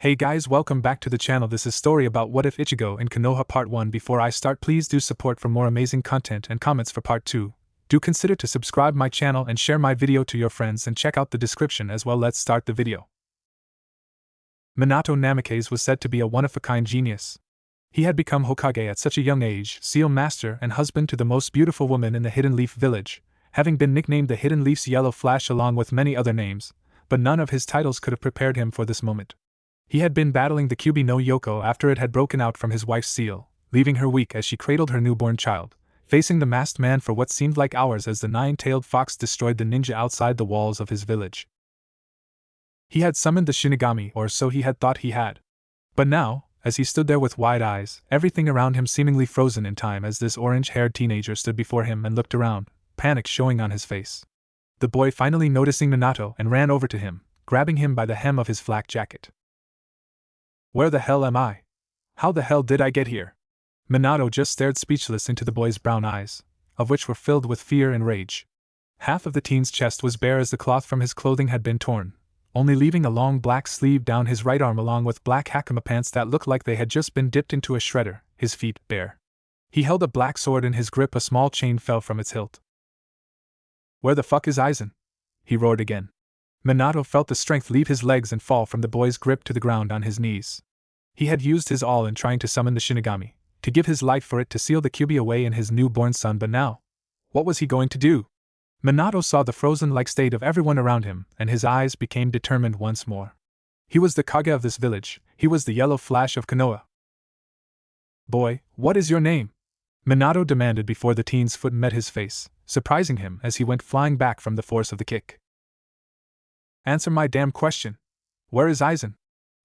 Hey guys, welcome back to the channel. This is story about What If Ichigo in Konoha Part 1. Before I start, please do support for more amazing content and comments for Part 2. Do consider to subscribe my channel and share my video to your friends and check out the description as well. Let's start the video. Minato Namikaze was said to be a one-of-a-kind genius. He had become Hokage at such a young age, seal master and husband to the most beautiful woman in the Hidden Leaf village, having been nicknamed the Hidden Leaf's Yellow Flash along with many other names, but none of his titles could have prepared him for this moment. He had been battling the Kyuubi no Yoko after it had broken out from his wife's seal, leaving her weak as she cradled her newborn child, facing the masked man for what seemed like hours as the nine-tailed fox destroyed the ninja outside the walls of his village. He had summoned the Shinigami, or so he had thought he had. But now, as he stood there with wide eyes, everything around him seemingly frozen in time as this orange-haired teenager stood before him and looked around, panic showing on his face. The boy finally noticing Minato and ran over to him, grabbing him by the hem of his flak jacket. "Where the hell am I? How the hell did I get here?" Minato just stared speechless into the boy's brown eyes, of which were filled with fear and rage. Half of the teen's chest was bare as the cloth from his clothing had been torn, only leaving a long black sleeve down his right arm along with black hakama pants that looked like they had just been dipped into a shredder, his feet bare. He held a black sword in his grip. A small chain fell from its hilt. "Where the fuck is Aizen?" he roared again. Minato felt the strength leave his legs and fall from the boy's grip to the ground on his knees. He had used his all in trying to summon the Shinigami, to give his life for it to seal the Kyuubi away in his newborn son, but now, what was he going to do? Minato saw the frozen-like state of everyone around him, and his eyes became determined once more. He was the Kage of this village, he was the Yellow Flash of Konoha. "Boy, what is your name?" Minato demanded before the teen's foot met his face, surprising him as he went flying back from the force of the kick. "Answer my damn question. Where is Aizen?"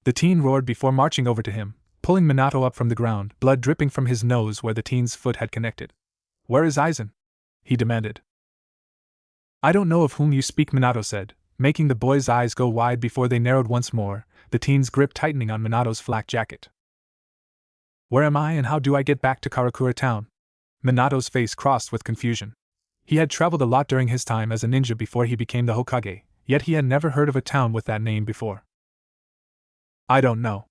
The teen roared before marching over to him, pulling Minato up from the ground, blood dripping from his nose where the teen's foot had connected. "Where is Aizen?" he demanded. "I don't know of whom you speak," Minato said, making the boy's eyes go wide before they narrowed once more, the teen's grip tightening on Minato's flak jacket. "Where am I and how do I get back to Karakura town?" Minato's face crossed with confusion. He had traveled a lot during his time as a ninja before he became the Hokage, yet he had never heard of a town with that name before. "I don't know,"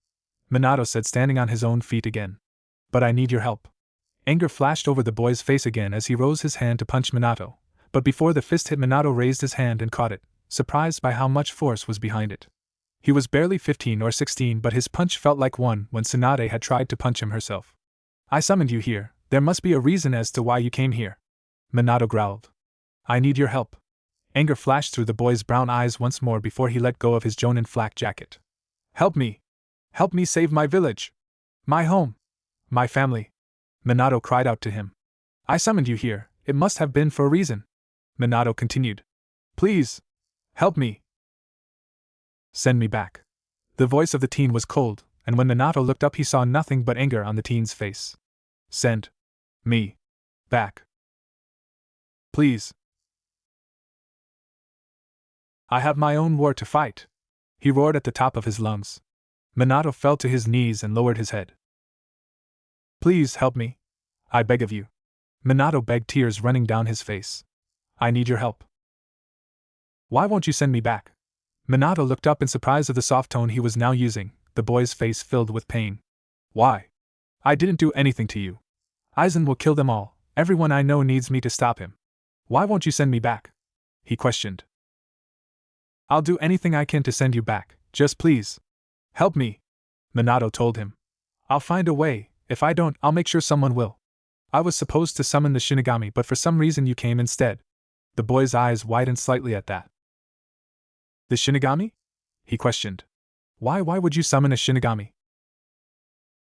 Minato said, standing on his own feet again. "But I need your help." Anger flashed over the boy's face again as he rose his hand to punch Minato, but before the fist hit, Minato raised his hand and caught it, surprised by how much force was behind it. He was barely 15 or 16, but his punch felt like one when Tsunade had tried to punch him herself. "I summoned you here, there must be a reason as to why you came here," Minato growled. "I need your help." Anger flashed through the boy's brown eyes once more before he let go of his Jonin flak jacket. "Help me! Help me save my village! My home! My family!" Minato cried out to him. "I summoned you here, it must have been for a reason," Minato continued. "Please! Help me! Send me back." The voice of the teen was cold, and when Minato looked up he saw nothing but anger on the teen's face. "Send me back. Please. I have my own war to fight," he roared at the top of his lungs. Minato fell to his knees and lowered his head. "Please help me. I beg of you." Minato begged, tears running down his face. "I need your help." "Why won't you send me back?" Minato looked up in surprise of the soft tone he was now using, the boy's face filled with pain. "Why? I didn't do anything to you. Aizen will kill them all, everyone I know needs me to stop him. Why won't you send me back?" he questioned. "I'll do anything I can to send you back, just please. Help me," Minato told him. "I'll find a way, if I don't, I'll make sure someone will. I was supposed to summon the Shinigami, but for some reason you came instead." The boy's eyes widened slightly at that. "The Shinigami?" he questioned. Why would you summon a Shinigami?"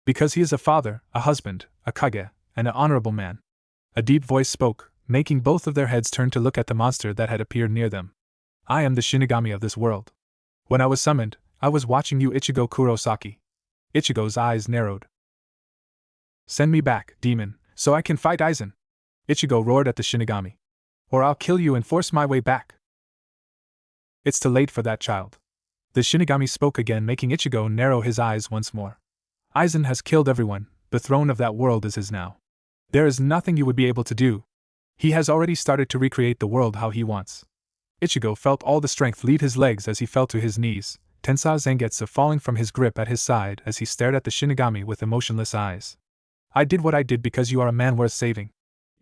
"Because he is a father, a husband, a Kage, and an honorable man." A deep voice spoke, making both of their heads turn to look at the monster that had appeared near them. "I am the Shinigami of this world. When I was summoned, I was watching you, Ichigo Kurosaki." Ichigo's eyes narrowed. "Send me back, demon, so I can fight Aizen," Ichigo roared at the Shinigami. "Or I'll kill you and force my way back." "It's too late for that, child." The Shinigami spoke again, making Ichigo narrow his eyes once more. "Aizen has killed everyone, the throne of that world is his now. There is nothing you would be able to do. He has already started to recreate the world how he wants." Ichigo felt all the strength leave his legs as he fell to his knees, Tensa Zangetsu falling from his grip at his side as he stared at the Shinigami with emotionless eyes. I did what I did because you are a man worth saving.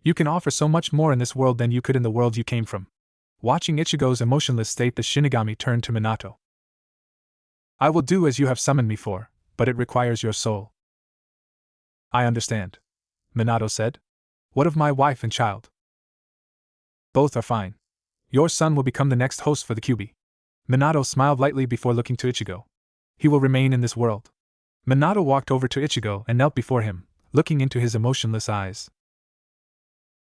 You can offer so much more in this world than you could in the world you came from. Watching Ichigo's emotionless state, the Shinigami turned to Minato. I will do as you have summoned me for, but it requires your soul. I understand, Minato said. What of my wife and child? Both are fine. Your son will become the next host for the QB. Minato smiled lightly before looking to Ichigo. He will remain in this world. Minato walked over to Ichigo and knelt before him, looking into his emotionless eyes.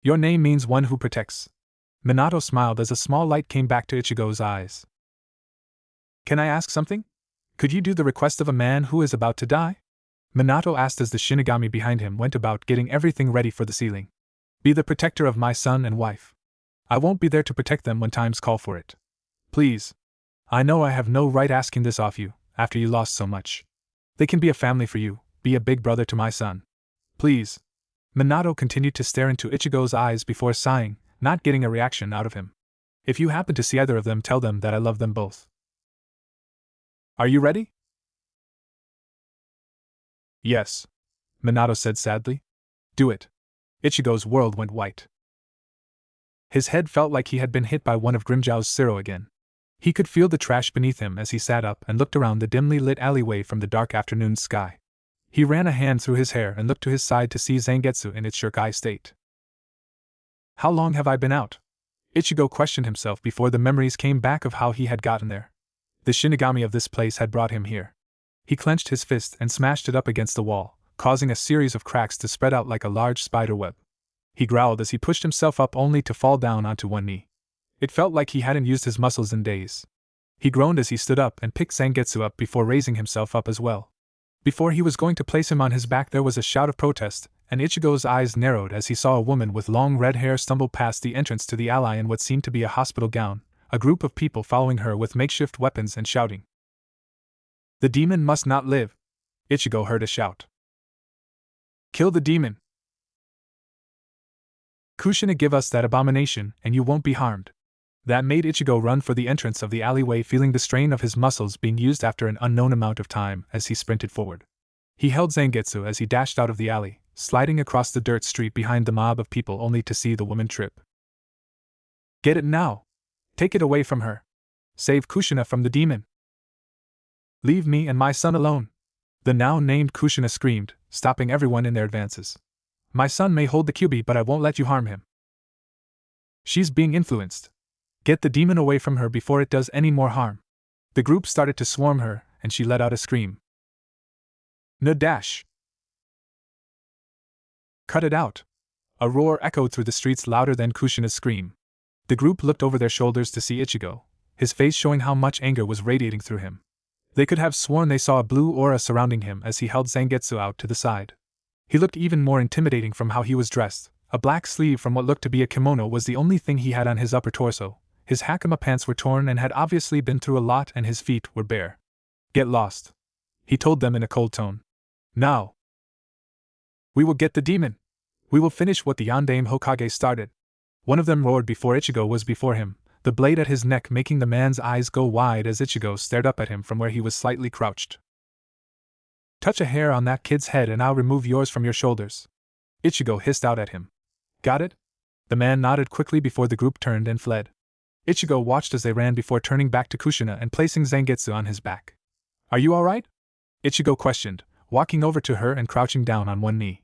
Your name means one who protects. Minato smiled as a small light came back to Ichigo's eyes. Can I ask something? Could you do the request of a man who is about to die? Minato asked as the Shinigami behind him went about getting everything ready for the sealing. Be the protector of my son and wife. I won't be there to protect them when times call for it. Please. I know I have no right asking this off you, after you lost so much. They can be a family for you, be a big brother to my son. Please. Minato continued to stare into Ichigo's eyes before sighing, not getting a reaction out of him. If you happen to see either of them, tell them that I love them both. Are you ready? Yes. Minato said sadly. Do it. Ichigo's world went white. His head felt like he had been hit by one of Grimjow's Zero again. He could feel the trash beneath him as he sat up and looked around the dimly lit alleyway from the dark afternoon sky. He ran a hand through his hair and looked to his side to see Zangetsu in its shook-eye state. How long have I been out? Ichigo questioned himself before the memories came back of how he had gotten there. The Shinigami of this place had brought him here. He clenched his fist and smashed it up against the wall, causing a series of cracks to spread out like a large spider web. He growled as he pushed himself up only to fall down onto one knee. It felt like he hadn't used his muscles in days. He groaned as he stood up and picked Zangetsu up before raising himself up as well. Before he was going to place him on his back, there was a shout of protest, and Ichigo's eyes narrowed as he saw a woman with long red hair stumble past the entrance to the alley in what seemed to be a hospital gown, a group of people following her with makeshift weapons and shouting. The demon must not live! Ichigo heard a shout. Kill the demon! Kushina, give us that abomination, and you won't be harmed. That made Ichigo run for the entrance of the alleyway, feeling the strain of his muscles being used after an unknown amount of time as he sprinted forward. He held Zangetsu as he dashed out of the alley, sliding across the dirt street behind the mob of people only to see the woman trip. Get it now! Take it away from her! Save Kushina from the demon! Leave me and my son alone! The now named Kushina screamed, stopping everyone in their advances. My son may hold the QB, but I won't let you harm him. She's being influenced. Get the demon away from her before it does any more harm. The group started to swarm her, and she let out a scream. Nadash! Cut it out! A roar echoed through the streets louder than Kushina's scream. The group looked over their shoulders to see Ichigo, his face showing how much anger was radiating through him. They could have sworn they saw a blue aura surrounding him as he held Zangetsu out to the side. He looked even more intimidating from how he was dressed. A black sleeve from what looked to be a kimono was the only thing he had on his upper torso. His hakama pants were torn and had obviously been through a lot, and his feet were bare. Get lost, he told them in a cold tone. Now! We will get the demon! We will finish what the Yondaime Hokage started. One of them roared before Ichigo was before him, the blade at his neck making the man's eyes go wide as Ichigo stared up at him from where he was slightly crouched. Touch a hair on that kid's head and I'll remove yours from your shoulders. Ichigo hissed out at him. Got it? The man nodded quickly before the group turned and fled. Ichigo watched as they ran before turning back to Kushina and placing Zangetsu on his back. Are you alright? Ichigo questioned, walking over to her and crouching down on one knee.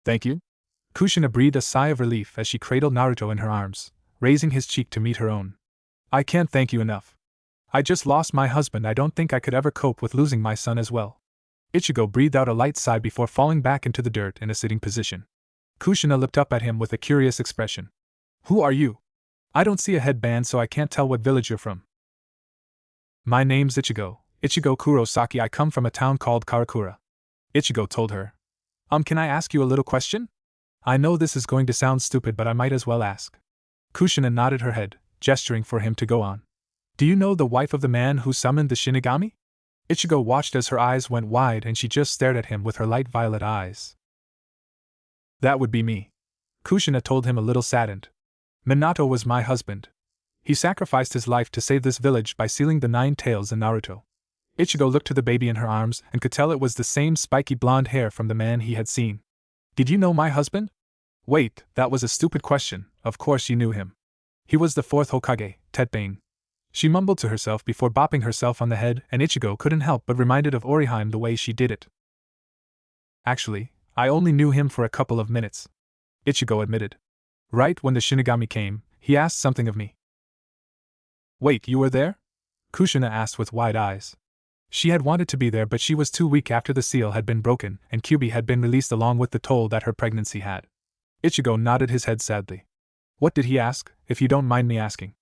Thank you? Kushina breathed a sigh of relief as she cradled Naruto in her arms, raising his cheek to meet her own. I can't thank you enough. I just lost my husband. I don't think I could ever cope with losing my son as well. Ichigo breathed out a light sigh before falling back into the dirt in a sitting position. Kushina looked up at him with a curious expression. Who are you? I don't see a headband, so I can't tell what village you're from. My name's Ichigo, Ichigo Kurosaki. I come from a town called Karakura. Ichigo told her. Can I ask you a little question? I know this is going to sound stupid, but I might as well ask. Kushina nodded her head, gesturing for him to go on. Do you know the wife of the man who summoned the Shinigami? Ichigo watched as her eyes went wide and she just stared at him with her light violet eyes. That would be me. Kushina told him a little saddened. Minato was my husband. He sacrificed his life to save this village by sealing the 9 tails in Naruto. Ichigo looked to the baby in her arms and could tell it was the same spiky blonde hair from the man he had seen. Did you know my husband? Wait, that was a stupid question, of course you knew him. He was the 4th Hokage, Tetbane. She mumbled to herself before bopping herself on the head, and Ichigo couldn't help but reminded of Oriheim the way she did it. Actually, I only knew him for a couple of minutes, Ichigo admitted. Right when the Shinigami came, he asked something of me. Wait, you were there? Kushina asked with wide eyes. She had wanted to be there, but she was too weak after the seal had been broken and Kyubi had been released along with the toll that her pregnancy had. Ichigo nodded his head sadly. What did he ask, if you don't mind me asking?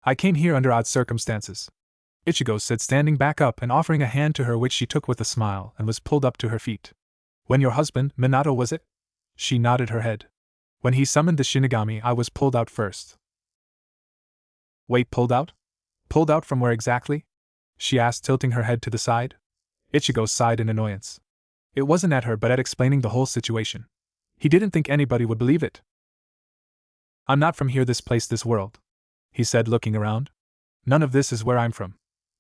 I came here under odd circumstances, Ichigo said, standing back up and offering a hand to her, which she took with a smile and was pulled up to her feet. When your husband, Minato, was it? She nodded her head. When he summoned the Shinigami, I was pulled out first. Wait, pulled out? Pulled out from where exactly? She asked, tilting her head to the side. Ichigo sighed in annoyance. It wasn't at her but at explaining the whole situation. He didn't think anybody would believe it. I'm not from here, this place, this world, he said, looking around. None of this is where I'm from,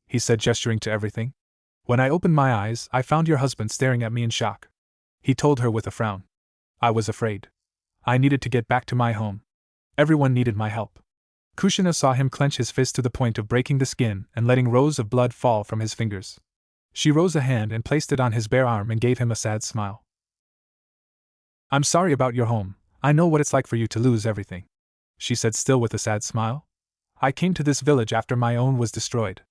he said, gesturing to everything. When I opened my eyes, I found your husband staring at me in shock, he told her with a frown. I was afraid. I needed to get back to my home. Everyone needed my help. Kushina saw him clench his fist to the point of breaking the skin and letting rows of blood fall from his fingers. She rose a hand and placed it on his bare arm and gave him a sad smile. I'm sorry about your home. I know what it's like for you to lose everything, she said, still with a sad smile. I came to this village after my own was destroyed.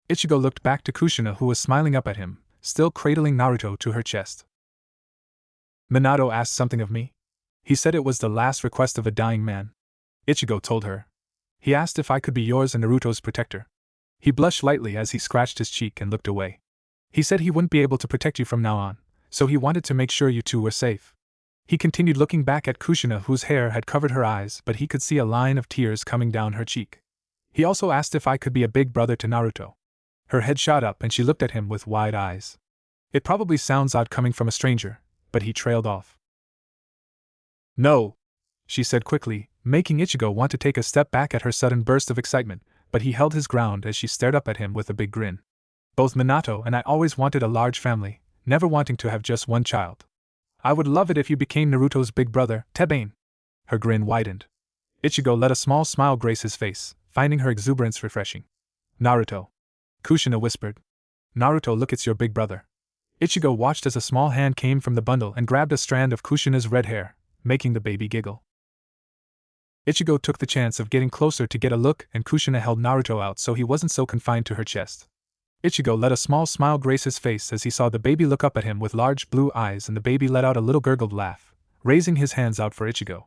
Ichigo looked back to Kushina, who was smiling up at him, still cradling Naruto to her chest. Minato asked something of me. He said it was the last request of a dying man, Ichigo told her. He asked if I could be yours and Naruto's protector. He blushed lightly as he scratched his cheek and looked away. He said he wouldn't be able to protect you from now on, so he wanted to make sure you two were safe. He continued, looking back at Kushina, whose hair had covered her eyes, but he could see a line of tears coming down her cheek. He also asked if I could be a big brother to Naruto. Her head shot up and she looked at him with wide eyes. It probably sounds odd coming from a stranger, but he trailed off. No, she said quickly, making Ichigo want to take a step back at her sudden burst of excitement, but he held his ground as she stared up at him with a big grin. Both Minato and I always wanted a large family, never wanting to have just one child. I would love it if you became Naruto's big brother, Tetbane. Her grin widened. Ichigo let a small smile grace his face, finding her exuberance refreshing. Naruto, Kushina whispered. Naruto, look, it's your big brother. Ichigo watched as a small hand came from the bundle and grabbed a strand of Kushina's red hair, making the baby giggle. Ichigo took the chance of getting closer to get a look, and Kushina held Naruto out so he wasn't so confined to her chest. Ichigo let a small smile grace his face as he saw the baby look up at him with large blue eyes, and the baby let out a little gurgled laugh, raising his hands out for Ichigo.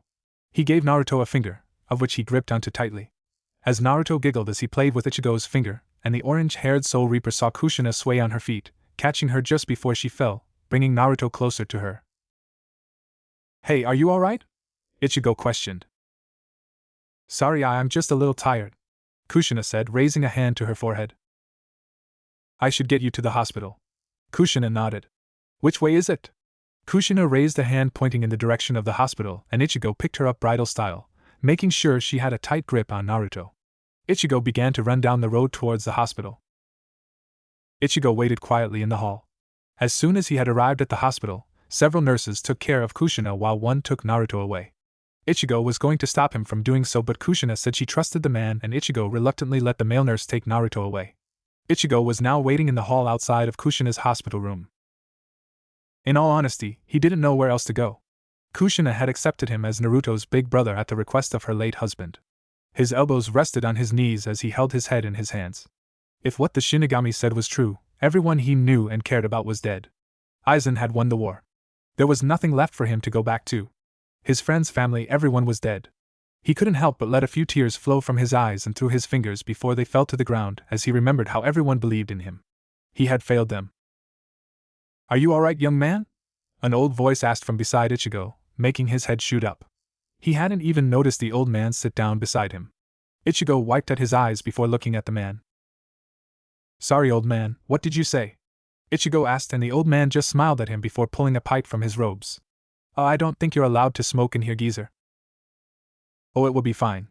He gave Naruto a finger, of which he gripped onto tightly. As Naruto giggled as he played with Ichigo's finger, and the orange-haired Soul Reaper saw Kushina sway on her feet, catching her just before she fell, bringing Naruto closer to her. Hey, are you alright? Ichigo questioned. Sorry, I'm just a little tired, Kushina said, raising a hand to her forehead. I should get you to the hospital. Kushina nodded. Which way is it? Kushina raised a hand pointing in the direction of the hospital, and Ichigo picked her up bridal style, making sure she had a tight grip on Naruto. Ichigo began to run down the road towards the hospital. Ichigo waited quietly in the hall. As soon as he had arrived at the hospital, several nurses took care of Kushina while one took Naruto away. Ichigo was going to stop him from doing so, but Kushina said she trusted the man, and Ichigo reluctantly let the male nurse take Naruto away. Ichigo was now waiting in the hall outside of Kushina's hospital room. In all honesty, he didn't know where else to go. Kushina had accepted him as Naruto's big brother at the request of her late husband. His elbows rested on his knees as he held his head in his hands. If what the Shinigami said was true, everyone he knew and cared about was dead. Aizen had won the war. There was nothing left for him to go back to. His friends, family, everyone was dead. He couldn't help but let a few tears flow from his eyes and through his fingers before they fell to the ground as he remembered how everyone believed in him. He had failed them. Are you alright, young man? An old voice asked from beside Ichigo, making his head shoot up. He hadn't even noticed the old man sit down beside him. Ichigo wiped at his eyes before looking at the man. Sorry, old man, what did you say? Ichigo asked, and the old man just smiled at him before pulling a pipe from his robes. I don't think you're allowed to smoke in here, geezer. Oh, it will be fine.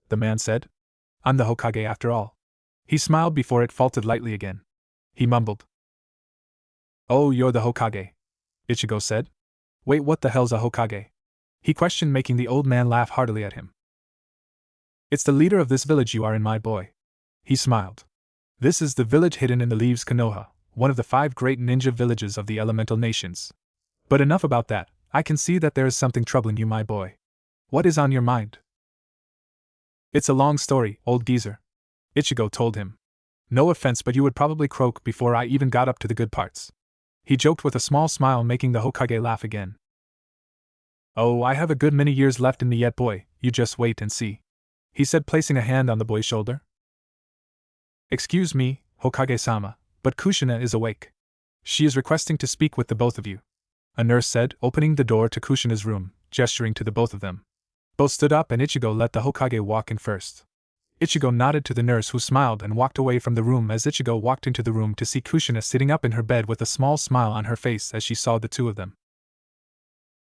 the man said. I'm the Hokage after all. He smiled before it faltered lightly again. He mumbled. Oh, you're the Hokage, Ichigo said. Wait, what the hell's a Hokage? He questioned, making the old man laugh heartily at him. It's the leader of this village you are in, my boy. He smiled. This is the village hidden in the leaves, Konoha, one of the 5 great ninja villages of the elemental nations. But enough about that, I can see that there is something troubling you, my boy. What is on your mind? It's a long story, old geezer, Ichigo told him. No offense, but you would probably croak before I even got up to the good parts. He joked with a small smile, making the Hokage laugh again. Oh, I have a good many years left in me yet, boy, you just wait and see, he said, placing a hand on the boy's shoulder. Excuse me, Hokage-sama, but Kushina is awake. She is requesting to speak with the both of you, a nurse said, opening the door to Kushina's room, gesturing to the both of them. Both stood up and Ichigo let the Hokage walk in first. Ichigo nodded to the nurse, who smiled and walked away from the room as Ichigo walked into the room to see Kushina sitting up in her bed with a small smile on her face as she saw the two of them.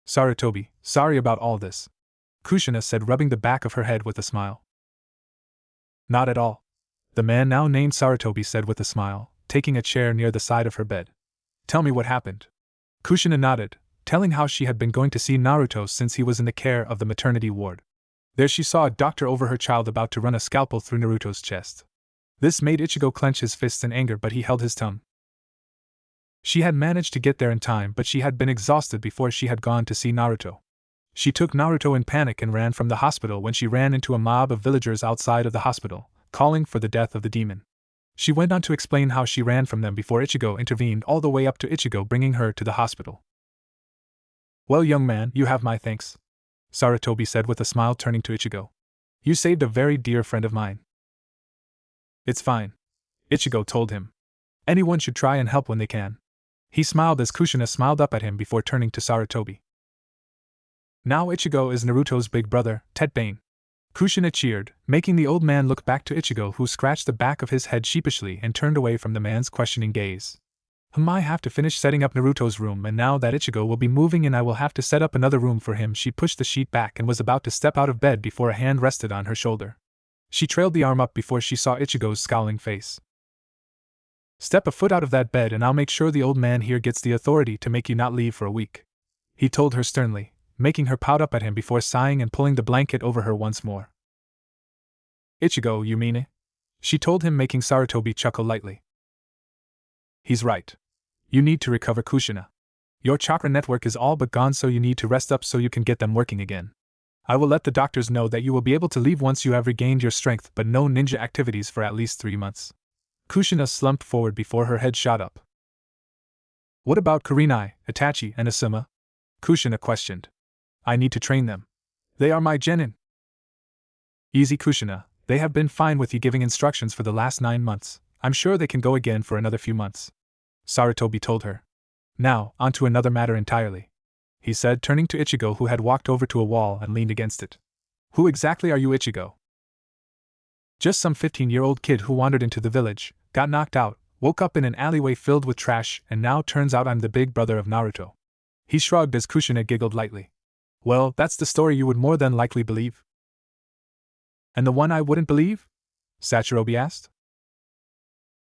Sarutobi, sorry about all this, Kushina said, rubbing the back of her head with a smile. Not at all, the man now named Sarutobi said with a smile, taking a chair near the side of her bed. Tell me what happened. Kushina nodded, telling how she had been going to see Naruto since he was in the care of the maternity ward. There she saw a doctor over her child about to run a scalpel through Naruto's chest. This made Ichigo clench his fists in anger, but he held his tongue. She had managed to get there in time, but she had been exhausted before she had gone to see Naruto. She took Naruto in panic and ran from the hospital when she ran into a mob of villagers outside of the hospital, calling for the death of the demon. She went on to explain how she ran from them before Ichigo intervened, all the way up to Ichigo bringing her to the hospital. Well, young man, you have my thanks, Sarutobi said with a smile, turning to Ichigo. You saved a very dear friend of mine. It's fine, Ichigo told him. Anyone should try and help when they can. He smiled as Kushina smiled up at him before turning to Sarutobi. Now Ichigo is Naruto's big brother, Tetbane. Kushina cheered, making the old man look back to Ichigo, who scratched the back of his head sheepishly and turned away from the man's questioning gaze. I have to finish setting up Naruto's room, and now that Ichigo will be moving in, I will have to set up another room for him. She pushed the sheet back and was about to step out of bed before a hand rested on her shoulder. She trailed the arm up before she saw Ichigo's scowling face. Step a foot out of that bed and I'll make sure the old man here gets the authority to make you not leave for a week, he told her sternly, making her pout up at him before sighing and pulling the blanket over her once more. Ichigo, you mean it? She told him, making Sarutobi chuckle lightly. He's right. You need to recover, Kushina. Your chakra network is all but gone, so you need to rest up so you can get them working again. I will let the doctors know that you will be able to leave once you have regained your strength, but no ninja activities for at least 3 months. Kushina slumped forward before her head shot up. What about Kurenai, Itachi, and Asuma? Kushina questioned. I need to train them. They are my genin. Easy, Kushina. They have been fine with you giving instructions for the last 9 months. I'm sure they can go again for another few months, Sarutobi told her. Now, on to another matter entirely, he said, turning to Ichigo, who had walked over to a wall and leaned against it. Who exactly are you, Ichigo? Just some 15-year-old kid who wandered into the village, got knocked out, woke up in an alleyway filled with trash, and now turns out I'm the big brother of Naruto. He shrugged as Kushina giggled lightly. Well, that's the story you would more than likely believe. And the one I wouldn't believe? Sachirobi asked.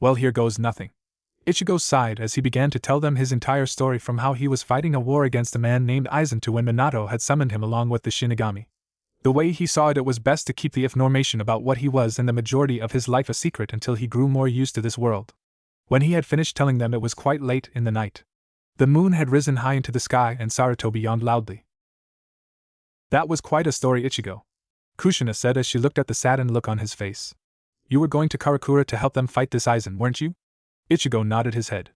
Well, here goes nothing. Ichigo sighed as he began to tell them his entire story, from how he was fighting a war against a man named Aizen to when Minato had summoned him along with the Shinigami. The way he saw it was best to keep the information about what he was and the majority of his life a secret until he grew more used to this world. When he had finished telling them, it was quite late in the night. The moon had risen high into the sky and Sarutobi yawned loudly. That was quite a story, Ichigo, Kushina said as she looked at the saddened look on his face. You were going to Karakura to help them fight this Aizen, weren't you? Ichigo nodded his head.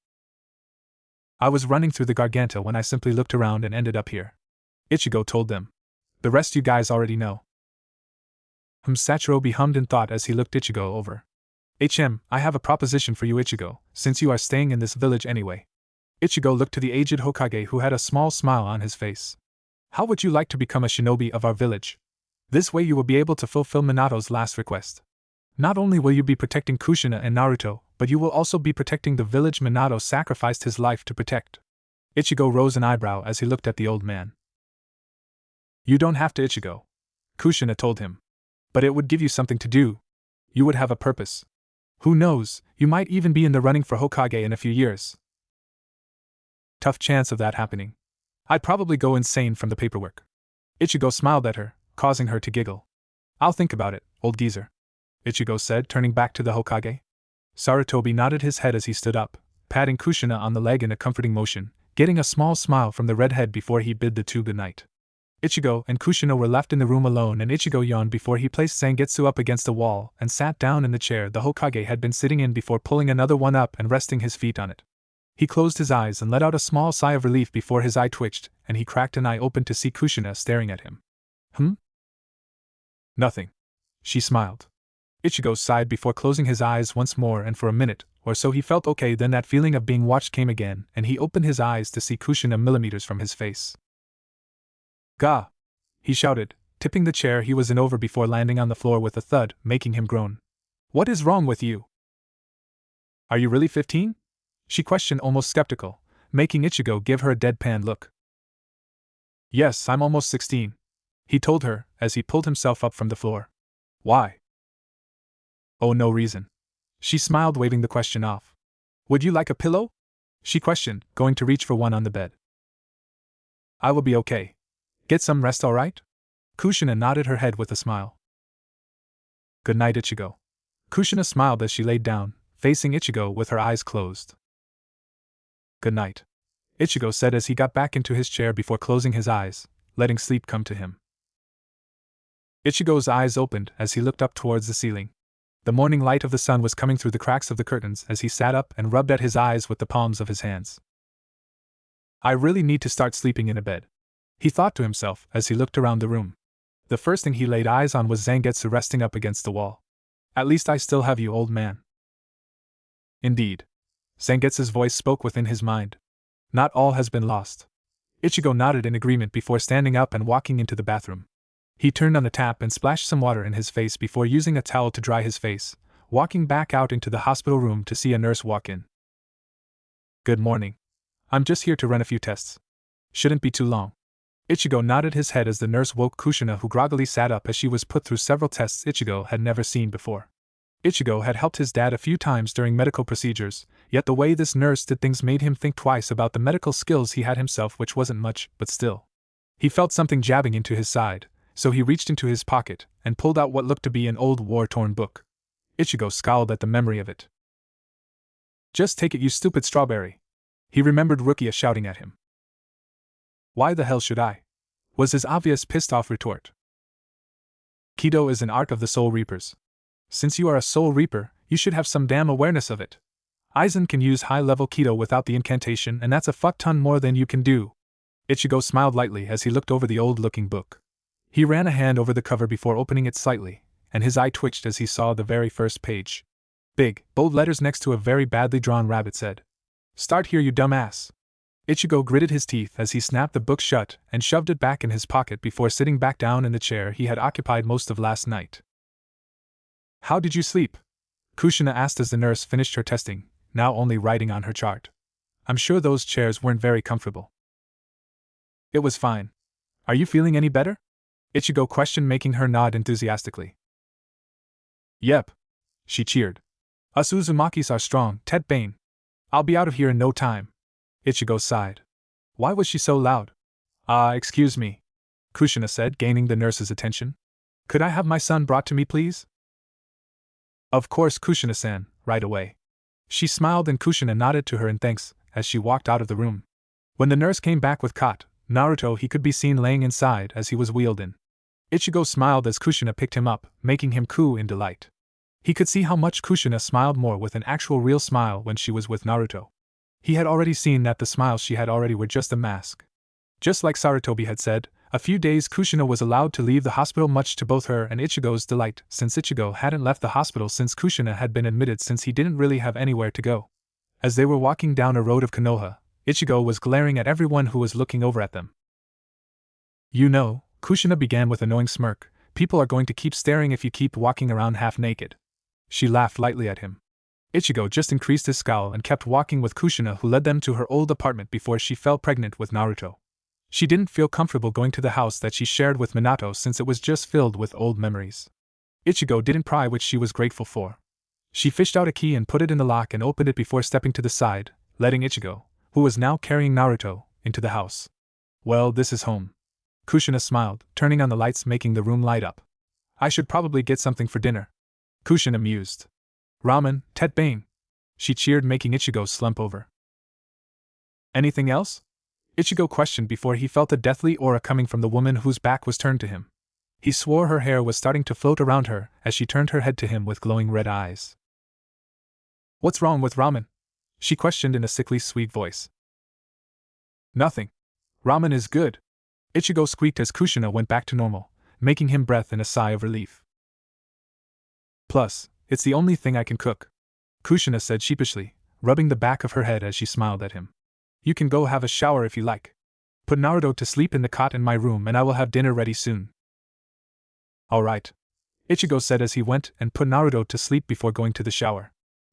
I was running through the Garganta when I simply looked around and ended up here, Ichigo told them. The rest you guys already know. Sachirobi hummed in thought as he looked Ichigo over. I have a proposition for you, Ichigo, since you are staying in this village anyway. Ichigo looked to the aged Hokage, who had a small smile on his face. How would you like to become a shinobi of our village? This way you will be able to fulfill Minato's last request. Not only will you be protecting Kushina and Naruto, but you will also be protecting the village Minato sacrificed his life to protect. Ichigo rose an eyebrow as he looked at the old man. You don't have to, Ichigo, Kushina told him. But it would give you something to do. You would have a purpose. Who knows, you might even be in the running for Hokage in a few years. Tough chance of that happening. I'd probably go insane from the paperwork. Ichigo smiled at her, causing her to giggle. I'll think about it, old geezer, Ichigo said, turning back to the Hokage. Sarutobi nodded his head as he stood up, patting Kushina on the leg in a comforting motion, getting a small smile from the redhead before he bid the two goodnight. Ichigo and Kushina were left in the room alone, and Ichigo yawned before he placed Zangetsu up against the wall and sat down in the chair the Hokage had been sitting in before pulling another one up and resting his feet on it. He closed his eyes and let out a small sigh of relief before his eye twitched, and he cracked an eye open to see Kushina staring at him. Nothing. She smiled. Ichigo sighed before closing his eyes once more, and for a minute or so he felt okay. Then that feeling of being watched came again, and he opened his eyes to see Kushina millimeters from his face. Gah! He shouted, tipping the chair he was in over before landing on the floor with a thud, making him groan. What is wrong with you? Are you really 15? She questioned, almost skeptical, making Ichigo give her a deadpan look. Yes, I'm almost 16, he told her, as he pulled himself up from the floor. Why? Oh, no reason. She smiled, waving the question off. Would you like a pillow? She questioned, going to reach for one on the bed. I will be okay. Get some rest, all right? Kushina nodded her head with a smile. Good night, Ichigo. Kushina smiled as she laid down, facing Ichigo with her eyes closed. Good night, Ichigo said as he got back into his chair before closing his eyes, letting sleep come to him. Ichigo's eyes opened as he looked up towards the ceiling. The morning light of the sun was coming through the cracks of the curtains as he sat up and rubbed at his eyes with the palms of his hands. I really need to start sleeping in a bed, he thought to himself as he looked around the room. The first thing he laid eyes on was Zangetsu resting up against the wall. At least I still have you, old man. Indeed. Zangetsu's voice spoke within his mind. Not all has been lost. Ichigo nodded in agreement before standing up and walking into the bathroom. He turned on the tap and splashed some water in his face before using a towel to dry his face, walking back out into the hospital room to see a nurse walk in. Good morning. I'm just here to run a few tests. Shouldn't be too long. Ichigo nodded his head as the nurse woke Kushina, who groggily sat up as she was put through several tests Ichigo had never seen before. Ichigo had helped his dad a few times during medical procedures, yet the way this nurse did things made him think twice about the medical skills he had himself, which wasn't much, but still. He felt something jabbing into his side, so he reached into his pocket and pulled out what looked to be an old war-torn book. Ichigo scowled at the memory of it. Just take it, you stupid strawberry. He remembered Rukia shouting at him. Why the hell should I? Was his obvious pissed-off retort. Kido is an art of the Soul Reapers. Since you are a Soul Reaper, you should have some damn awareness of it. Aizen can use high-level Kido without the incantation, and that's a fuck-ton more than you can do. Ichigo smiled lightly as he looked over the old-looking book. He ran a hand over the cover before opening it slightly, and his eye twitched as he saw the very first page. Big, bold letters next to a very badly drawn rabbit said, "Start here, you dumbass." Ichigo gritted his teeth as he snapped the book shut and shoved it back in his pocket before sitting back down in the chair he had occupied most of last night. How did you sleep? Kushina asked as the nurse finished her testing, now only writing on her chart. I'm sure those chairs weren't very comfortable. It was fine. Are you feeling any better? Ichigo questioned, making her nod enthusiastically. Yep. She cheered. Us Uzumakis are strong, Tet Bane. I'll be out of here in no time. Ichigo sighed. Why was she so loud? Excuse me, Kushina said, gaining the nurse's attention. Could I have my son brought to me, please? Of course, Kushina-san, right away. She smiled and Kushina nodded to her in thanks as she walked out of the room. When the nurse came back with cot, Naruto he could be seen laying inside as he was wheeled in. Ichigo smiled as Kushina picked him up, making him coo in delight. He could see how much Kushina smiled more with an actual real smile when she was with Naruto. He had already seen that the smiles she had already were just a mask. Just like Sarutobi had said, a few days Kushina was allowed to leave the hospital, much to both her and Ichigo's delight, since Ichigo hadn't left the hospital since Kushina had been admitted, since he didn't really have anywhere to go. As they were walking down a road of Konoha, Ichigo was glaring at everyone who was looking over at them. You know, Kushina began with an annoying smirk, people are going to keep staring if you keep walking around half naked. She laughed lightly at him. Ichigo just increased his scowl and kept walking with Kushina, who led them to her old apartment before she fell pregnant with Naruto. She didn't feel comfortable going to the house that she shared with Minato since it was just filled with old memories. Ichigo didn't pry, which she was grateful for. She fished out a key and put it in the lock and opened it before stepping to the side, letting Ichigo, who was now carrying Naruto, into the house. Well, this is home. Kushina smiled, turning on the lights, making the room light up. I should probably get something for dinner. Kushina mused. Ramen, tetbane. She cheered, making Ichigo slump over. Anything else? Ichigo questioned before he felt a deathly aura coming from the woman whose back was turned to him. He swore her hair was starting to float around her as she turned her head to him with glowing red eyes. What's wrong with ramen? She questioned in a sickly sweet voice. Nothing. Ramen is good. Ichigo squeaked as Kushina went back to normal, making him breathe in a sigh of relief. Plus, it's the only thing I can cook, Kushina said sheepishly, rubbing the back of her head as she smiled at him. You can go have a shower if you like. Put Naruto to sleep in the cot in my room and I will have dinner ready soon. All right, Ichigo said as he went and put Naruto to sleep before going to the shower.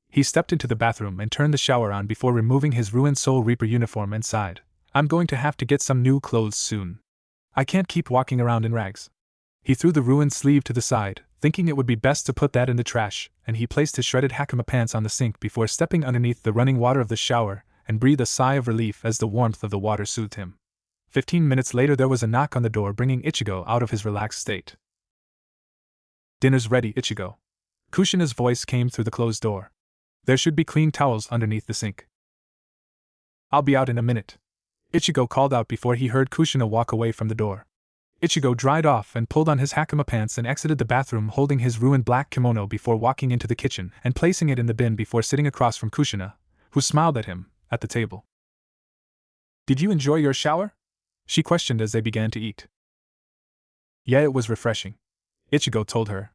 He stepped into the bathroom and turned the shower on before removing his ruined Soul Reaper uniform and sighed. I'm going to have to get some new clothes soon. I can't keep walking around in rags. He threw the ruined sleeve to the side, thinking it would be best to put that in the trash, and he placed his shredded hakama pants on the sink before stepping underneath the running water of the shower and breathed a sigh of relief as the warmth of the water soothed him. 15 minutes later there was a knock on the door, bringing Ichigo out of his relaxed state. Dinner's ready, Ichigo. Kushina's voice came through the closed door. There should be clean towels underneath the sink. I'll be out in a minute, Ichigo called out before he heard Kushina walk away from the door. Ichigo dried off and pulled on his hakama pants and exited the bathroom holding his ruined black kimono before walking into the kitchen and placing it in the bin before sitting across from Kushina, who smiled at him, at the table. Did you enjoy your shower? She questioned as they began to eat. Yeah, it was refreshing, Ichigo told her.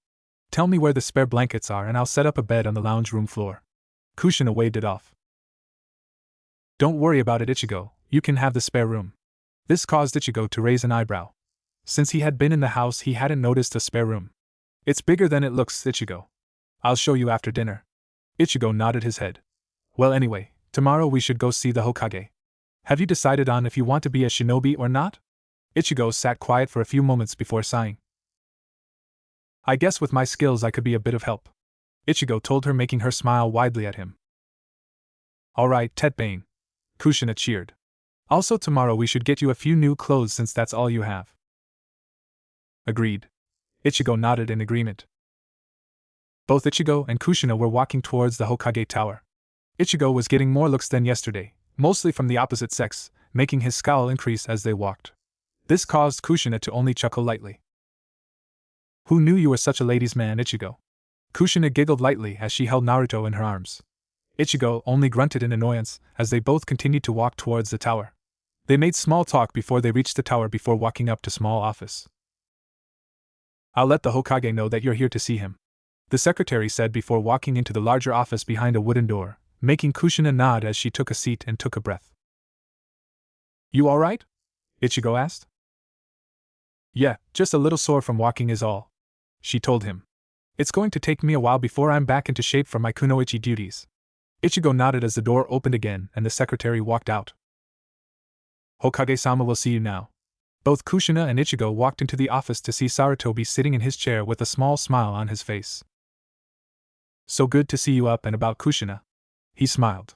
Tell me where the spare blankets are and I'll set up a bed on the lounge room floor. Kushina waved it off. Don't worry about it, Ichigo, you can have the spare room. This caused Ichigo to raise an eyebrow. Since he had been in the house, he hadn't noticed a spare room. It's bigger than it looks, Ichigo. I'll show you after dinner. Ichigo nodded his head. Well, anyway, tomorrow we should go see the Hokage. Have you decided on if you want to be a shinobi or not? Ichigo sat quiet for a few moments before sighing. I guess with my skills I could be a bit of help, Ichigo told her, making her smile widely at him. Alright, tetbane, Kushina cheered. Also tomorrow we should get you a few new clothes since that's all you have. Agreed. Ichigo nodded in agreement. Both Ichigo and Kushina were walking towards the Hokage Tower. Ichigo was getting more looks than yesterday, mostly from the opposite sex, making his scowl increase as they walked. This caused Kushina to only chuckle lightly. Who knew you were such a ladies' man, Ichigo? Kushina giggled lightly as she held Naruto in her arms. Ichigo only grunted in annoyance as they both continued to walk towards the tower. They made small talk before they reached the tower before walking up to small office. I'll let the Hokage know that you're here to see him, the secretary said before walking into the larger office behind a wooden door, making Kushina nod as she took a seat and took a breath. You alright? Ichigo asked. Yeah, just a little sore from walking is all, she told him. It's going to take me a while before I'm back into shape for my kunoichi duties. Ichigo nodded as the door opened again and the secretary walked out. Hokage-sama will see you now. Both Kushina and Ichigo walked into the office to see Sarutobi sitting in his chair with a small smile on his face. So good to see you up and about, Kushina. He smiled.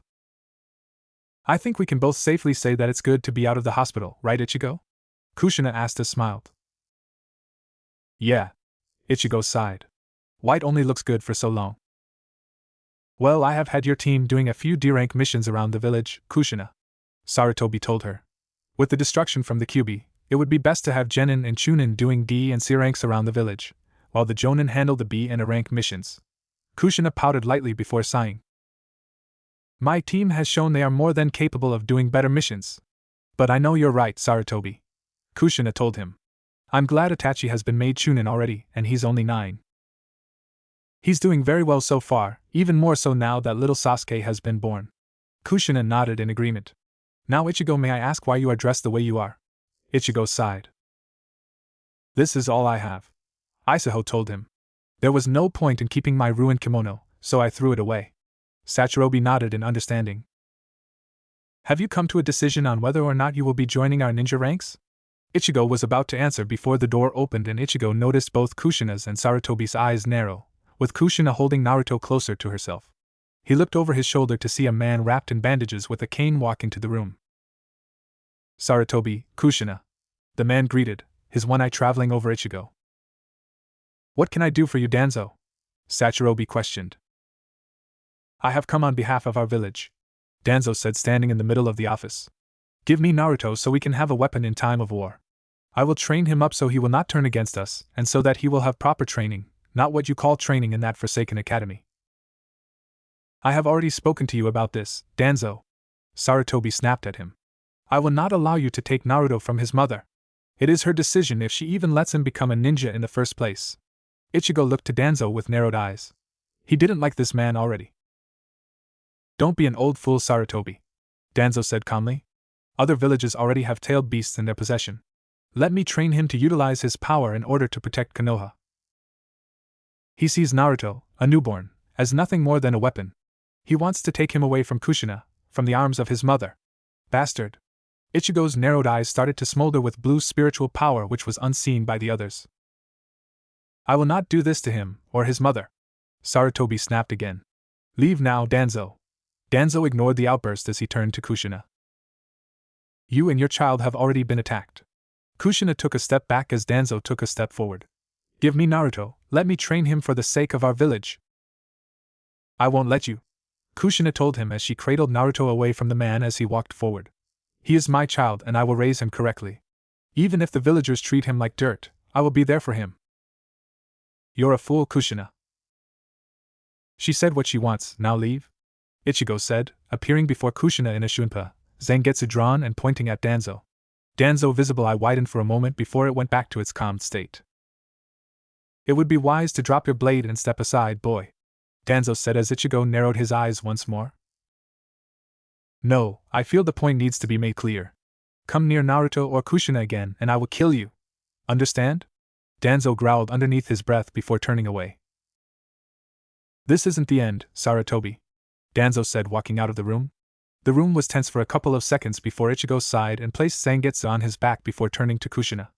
I think we can both safely say that it's good to be out of the hospital, right, Ichigo? Kushina asked as smiled. Yeah. Ichigo sighed. White only looks good for so long. Well, I have had your team doing a few D-rank missions around the village, Kushina, Sarutobi told her. With the destruction from the Kyuubi, it would be best to have Genin and Chunin doing D and C ranks around the village, while the Jonin handle the B and A rank missions. Kushina pouted lightly before sighing. My team has shown they are more than capable of doing better missions. But I know you're right, Sarutobi, Kushina told him. I'm glad Itachi has been made Chunin already, and he's only 9. He's doing very well so far, even more so now that little Sasuke has been born. Kushina nodded in agreement. Now, Ichigo, may I ask why you are dressed the way you are? Ichigo sighed. This is all I have, Isaho told him. There was no point in keeping my ruined kimono, so I threw it away. Sachirobi nodded in understanding. Have you come to a decision on whether or not you will be joining our ninja ranks? Ichigo was about to answer before the door opened and Ichigo noticed both Kushina's and Sarutobi's eyes narrow, with Kushina holding Naruto closer to herself. He looked over his shoulder to see a man wrapped in bandages with a cane walk into the room. Sarutobi, Kushina. The man greeted, his one eye traveling over Ichigo. What can I do for you, Danzo? Sachirobi questioned. I have come on behalf of our village, Danzo said, standing in the middle of the office. Give me Naruto so we can have a weapon in time of war. I will train him up so he will not turn against us, and so that he will have proper training, not what you call training in that forsaken academy. I have already spoken to you about this, Danzo. Sarutobi snapped at him. I will not allow you to take Naruto from his mother. It is her decision if she even lets him become a ninja in the first place. Ichigo looked to Danzo with narrowed eyes. He didn't like this man already. Don't be an old fool, Sarutobi, Danzo said calmly. Other villages already have tailed beasts in their possession. Let me train him to utilize his power in order to protect Konoha. He sees Naruto, a newborn, as nothing more than a weapon. He wants to take him away from Kushina, from the arms of his mother. Bastard. Ichigo's narrowed eyes started to smolder with blue spiritual power which was unseen by the others. I will not do this to him, or his mother. Sarutobi snapped again. Leave now, Danzo. Danzo ignored the outburst as he turned to Kushina. You and your child have already been attacked. Kushina took a step back as Danzo took a step forward. Give me Naruto, let me train him for the sake of our village. I won't let you, Kushina told him as she cradled Naruto away from the man as he walked forward. He is my child and I will raise him correctly. Even if the villagers treat him like dirt, I will be there for him. You're a fool, Kushina. She said what she wants, now leave? Ichigo said, appearing before Kushina in a Shunpa, Zangetsu drawn and pointing at Danzo. Danzo's visible eye widened for a moment before it went back to its calm state. It would be wise to drop your blade and step aside, boy, Danzo said as Ichigo narrowed his eyes once more. No, I feel the point needs to be made clear. Come near Naruto or Kushina again and I will kill you. Understand? Danzo growled underneath his breath before turning away. This isn't the end, Sarutobi, Danzo said, walking out of the room. The room was tense for a couple of seconds before Ichigo sighed and placed Zangetsu on his back before turning to Kushina.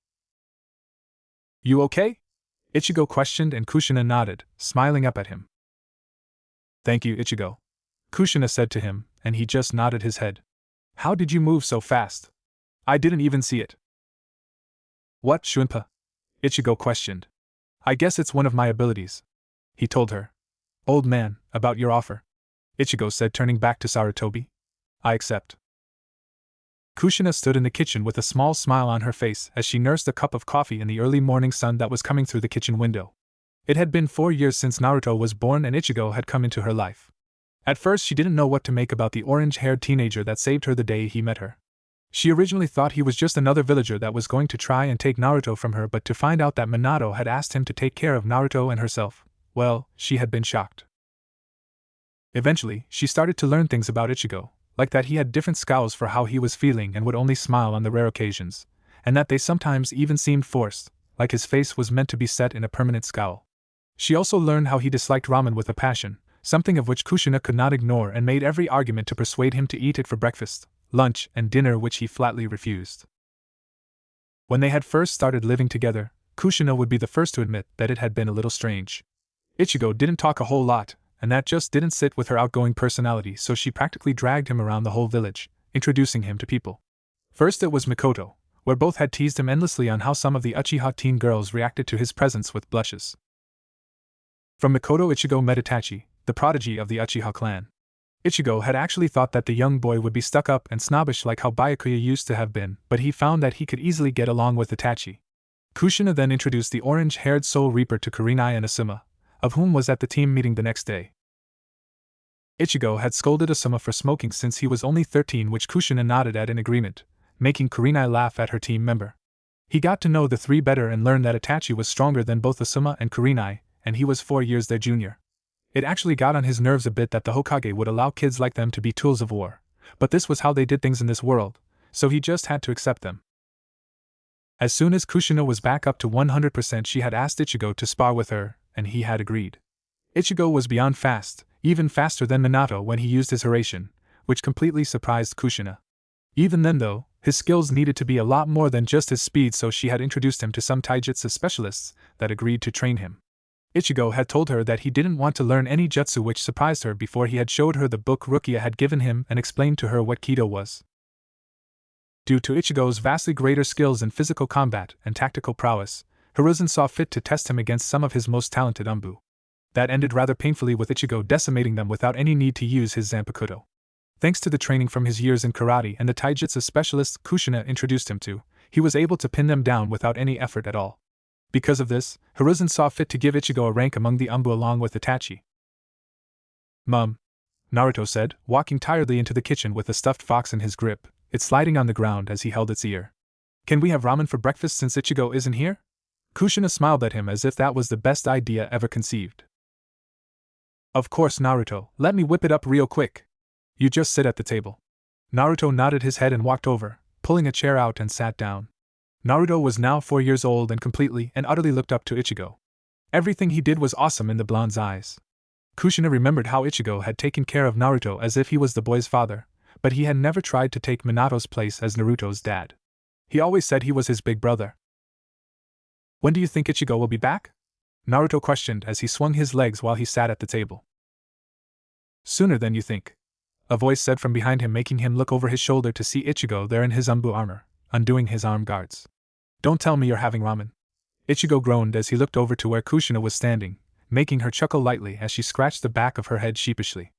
You okay? Ichigo questioned and Kushina nodded, smiling up at him. Thank you, Ichigo, Kushina said to him, and he just nodded his head. How did you move so fast? I didn't even see it. What, Shunpa? Ichigo questioned. I guess it's one of my abilities, he told her. Old man, about your offer, Ichigo said, turning back to Sarutobi. I accept. Kushina stood in the kitchen with a small smile on her face as she nursed a cup of coffee in the early morning sun that was coming through the kitchen window. It had been 4 years since Naruto was born and Ichigo had come into her life. At first she didn't know what to make about the orange-haired teenager that saved her the day he met her. She originally thought he was just another villager that was going to try and take Naruto from her, but to find out that Minato had asked him to take care of Naruto and herself, well, she had been shocked. Eventually, she started to learn things about Ichigo, like that he had different scowls for how he was feeling and would only smile on the rare occasions, and that they sometimes even seemed forced, like his face was meant to be set in a permanent scowl. She also learned how he disliked ramen with a passion, something of which Kushina could not ignore and made every argument to persuade him to eat it for breakfast, lunch, and dinner, which he flatly refused. When they had first started living together, Kushina would be the first to admit that it had been a little strange. Ichigo didn't talk a whole lot, and that just didn't sit with her outgoing personality, so she practically dragged him around the whole village, introducing him to people. First it was Mikoto, where both had teased him endlessly on how some of the Uchiha teen girls reacted to his presence with blushes. From Mikoto, Ichigo met Itachi, the prodigy of the Uchiha clan. Ichigo had actually thought that the young boy would be stuck up and snobbish like how Byakuya used to have been, but he found that he could easily get along with Itachi. Kushina then introduced the orange-haired Soul Reaper to Kurenai and Asuma, of whom was at the team meeting the next day. Ichigo had scolded Asuma for smoking since he was only 13, which Kushina nodded at in agreement, making Kurenai laugh at her team member. He got to know the three better and learned that Itachi was stronger than both Asuma and Kurenai, and he was 4 years their junior. It actually got on his nerves a bit that the Hokage would allow kids like them to be tools of war, but this was how they did things in this world, so he just had to accept them. As soon as Kushina was back up to 100%, she had asked Ichigo to spar with her, and he had agreed. Ichigo was beyond fast, even faster than Minato when he used his Hiraishin, which completely surprised Kushina. Even then though, His skills needed to be a lot more than just his speed, so she had introduced him to some taijutsu specialists that agreed to train him. Ichigo had told her that he didn't want to learn any jutsu, which surprised her before he had showed her the book Rukia had given him and explained to her what Kido was. Due to Ichigo's vastly greater skills in physical combat and tactical prowess, Hiruzen saw fit to test him against some of his most talented Umbu. That ended rather painfully, with Ichigo decimating them without any need to use his Zanpakuto. Thanks to the training from his years in karate and the taijutsu specialists Kushina introduced him to, he was able to pin them down without any effort at all. Because of this, Hiruzen saw fit to give Ichigo a rank among the Umbu along with Itachi. "Mum," Naruto said, walking tiredly into the kitchen with a stuffed fox in his grip, it sliding on the ground as he held its ear. "Can we have ramen for breakfast since Ichigo isn't here?" Kushina smiled at him as if that was the best idea ever conceived. "Of course, Naruto, let me whip it up real quick. You just sit at the table." Naruto nodded his head and walked over, pulling a chair out and sat down. Naruto was now 4 years old and completely and utterly looked up to Ichigo. Everything he did was awesome in the blonde's eyes. Kushina remembered how Ichigo had taken care of Naruto as if he was the boy's father, but he had never tried to take Minato's place as Naruto's dad. He always said he was his big brother. "When do you think Ichigo will be back?" Naruto questioned as he swung his legs while he sat at the table. "Sooner than you think," a voice said from behind him, making him look over his shoulder to see Ichigo there in his Umbu armor, undoing his arm guards. "Don't tell me you're having ramen." Ichigo groaned as he looked over to where Kushina was standing, making her chuckle lightly as she scratched the back of her head sheepishly.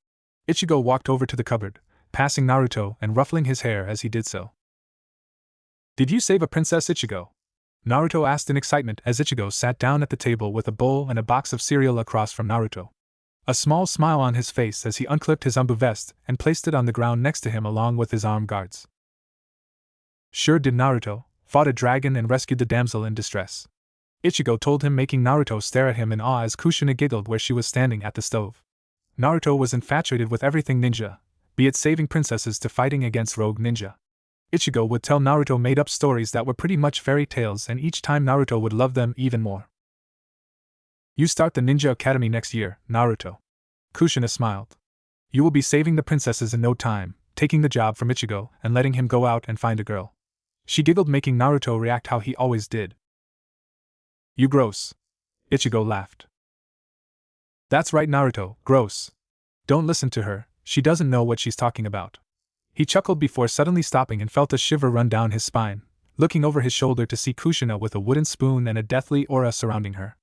Ichigo walked over to the cupboard, passing Naruto and ruffling his hair as he did so. "Did you save a princess, Ichigo?" Naruto asked in excitement as Ichigo sat down at the table with a bowl and a box of cereal across from Naruto. A small smile on his face as he unclipped his Umbu vest and placed it on the ground next to him along with his arm guards. "Sure did, Naruto, fought a dragon and rescued the damsel in distress," Ichigo told him, making Naruto stare at him in awe as Kushina giggled where she was standing at the stove. Naruto was infatuated with everything ninja, be it saving princesses to fighting against rogue ninja. Ichigo would tell Naruto made-up stories that were pretty much fairy tales, and each time Naruto would love them even more. "You start the Ninja Academy next year, Naruto." Kushina smiled. "You will be saving the princesses in no time, taking the job from Ichigo and letting him go out and find a girl." She giggled, making Naruto react how he always did. "You gross." Ichigo laughed. "That's right, Naruto, gross. Don't listen to her, she doesn't know what she's talking about." He chuckled before suddenly stopping and felt a shiver run down his spine, looking over his shoulder to see Kushina with a wooden spoon and a deathly aura surrounding her.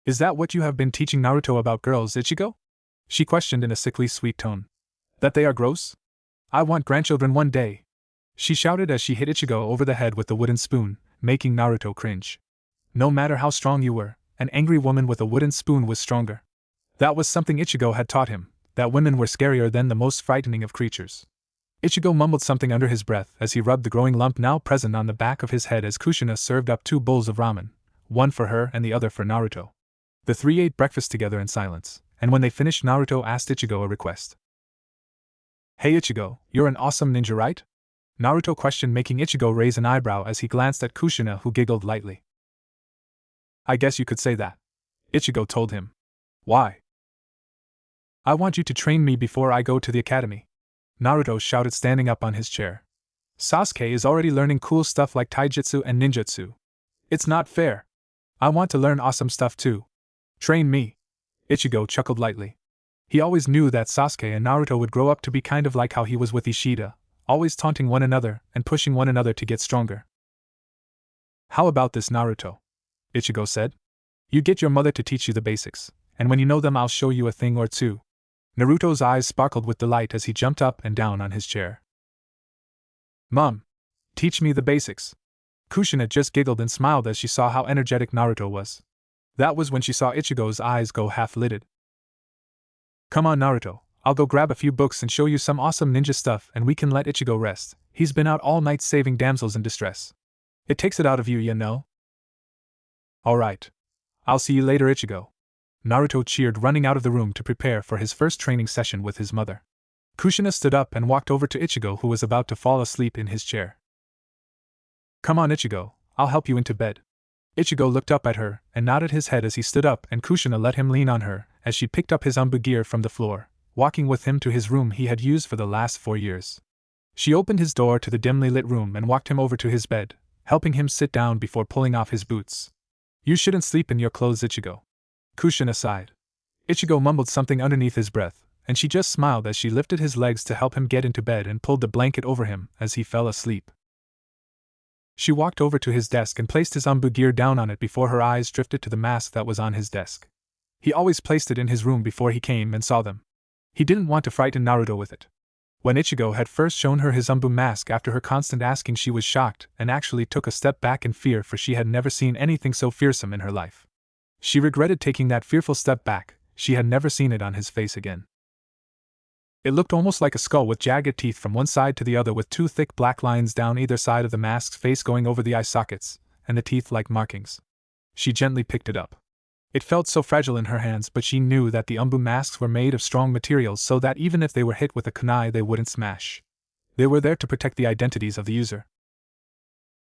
"Is that what you have been teaching Naruto about girls, Ichigo?" she questioned in a sickly sweet tone. "That they are gross? I want grandchildren one day," she shouted as she hit Ichigo over the head with the wooden spoon, making Naruto cringe. No matter how strong you were, an angry woman with a wooden spoon was stronger. That was something Ichigo had taught him, that women were scarier than the most frightening of creatures. Ichigo mumbled something under his breath as he rubbed the growing lump now present on the back of his head as Kushina served up 2 bowls of ramen, one for her and the other for Naruto. The three ate breakfast together in silence, and when they finished, Naruto asked Ichigo a request. "Hey Ichigo, you're an awesome ninja, right?" Naruto questioned, making Ichigo raise an eyebrow as he glanced at Kushina, who giggled lightly. "I guess you could say that," Ichigo told him. "Why?" "I want you to train me before I go to the academy," Naruto shouted, standing up on his chair. "Sasuke is already learning cool stuff like taijutsu and ninjutsu. It's not fair. I want to learn awesome stuff too. Train me." Ichigo chuckled lightly. He always knew that Sasuke and Naruto would grow up to be kind of like how he was with Ishida, always taunting one another and pushing one another to get stronger. "How about this, Naruto?" Ichigo said. "You get your mother to teach you the basics, and when you know them I'll show you a thing or two." Naruto's eyes sparkled with delight as he jumped up and down on his chair. "Mom, teach me the basics." Kushina just giggled and smiled as she saw how energetic Naruto was. That was when she saw Ichigo's eyes go half-lidded. "Come on, Naruto, I'll go grab a few books and show you some awesome ninja stuff, and we can let Ichigo rest. He's been out all night saving damsels in distress. It takes it out of you, you know." "Alright. I'll see you later, Ichigo," Naruto cheered, running out of the room to prepare for his first training session with his mother. Kushina stood up and walked over to Ichigo, who was about to fall asleep in his chair. "Come on, Ichigo, I'll help you into bed." Ichigo looked up at her and nodded his head as he stood up, and Kushina let him lean on her as she picked up his Umbu gear from the floor, walking with him to his room he had used for the last 4 years. She opened his door to the dimly lit room and walked him over to his bed, helping him sit down before pulling off his boots. You shouldn't sleep in your clothes, Ichigo. Kushin aside. Ichigo mumbled something underneath his breath, and she just smiled as she lifted his legs to help him get into bed and pulled the blanket over him as he fell asleep. She walked over to his desk and placed his umbu gear down on it before her eyes drifted to the mask that was on his desk. He always placed it in his room before he came and saw them. He didn't want to frighten Naruto with it. When Ichigo had first shown her his umbu mask after her constant asking, she was shocked and actually took a step back in fear, for she had never seen anything so fearsome in her life. She regretted taking that fearful step back. She had never seen it on his face again. It looked almost like a skull with jagged teeth from one side to the other, with two thick black lines down either side of the mask's face going over the eye sockets, and the teeth like markings. She gently picked it up. It felt so fragile in her hands, but she knew that the umbu masks were made of strong materials so that even if they were hit with a kunai they wouldn't smash. They were there to protect the identities of the user.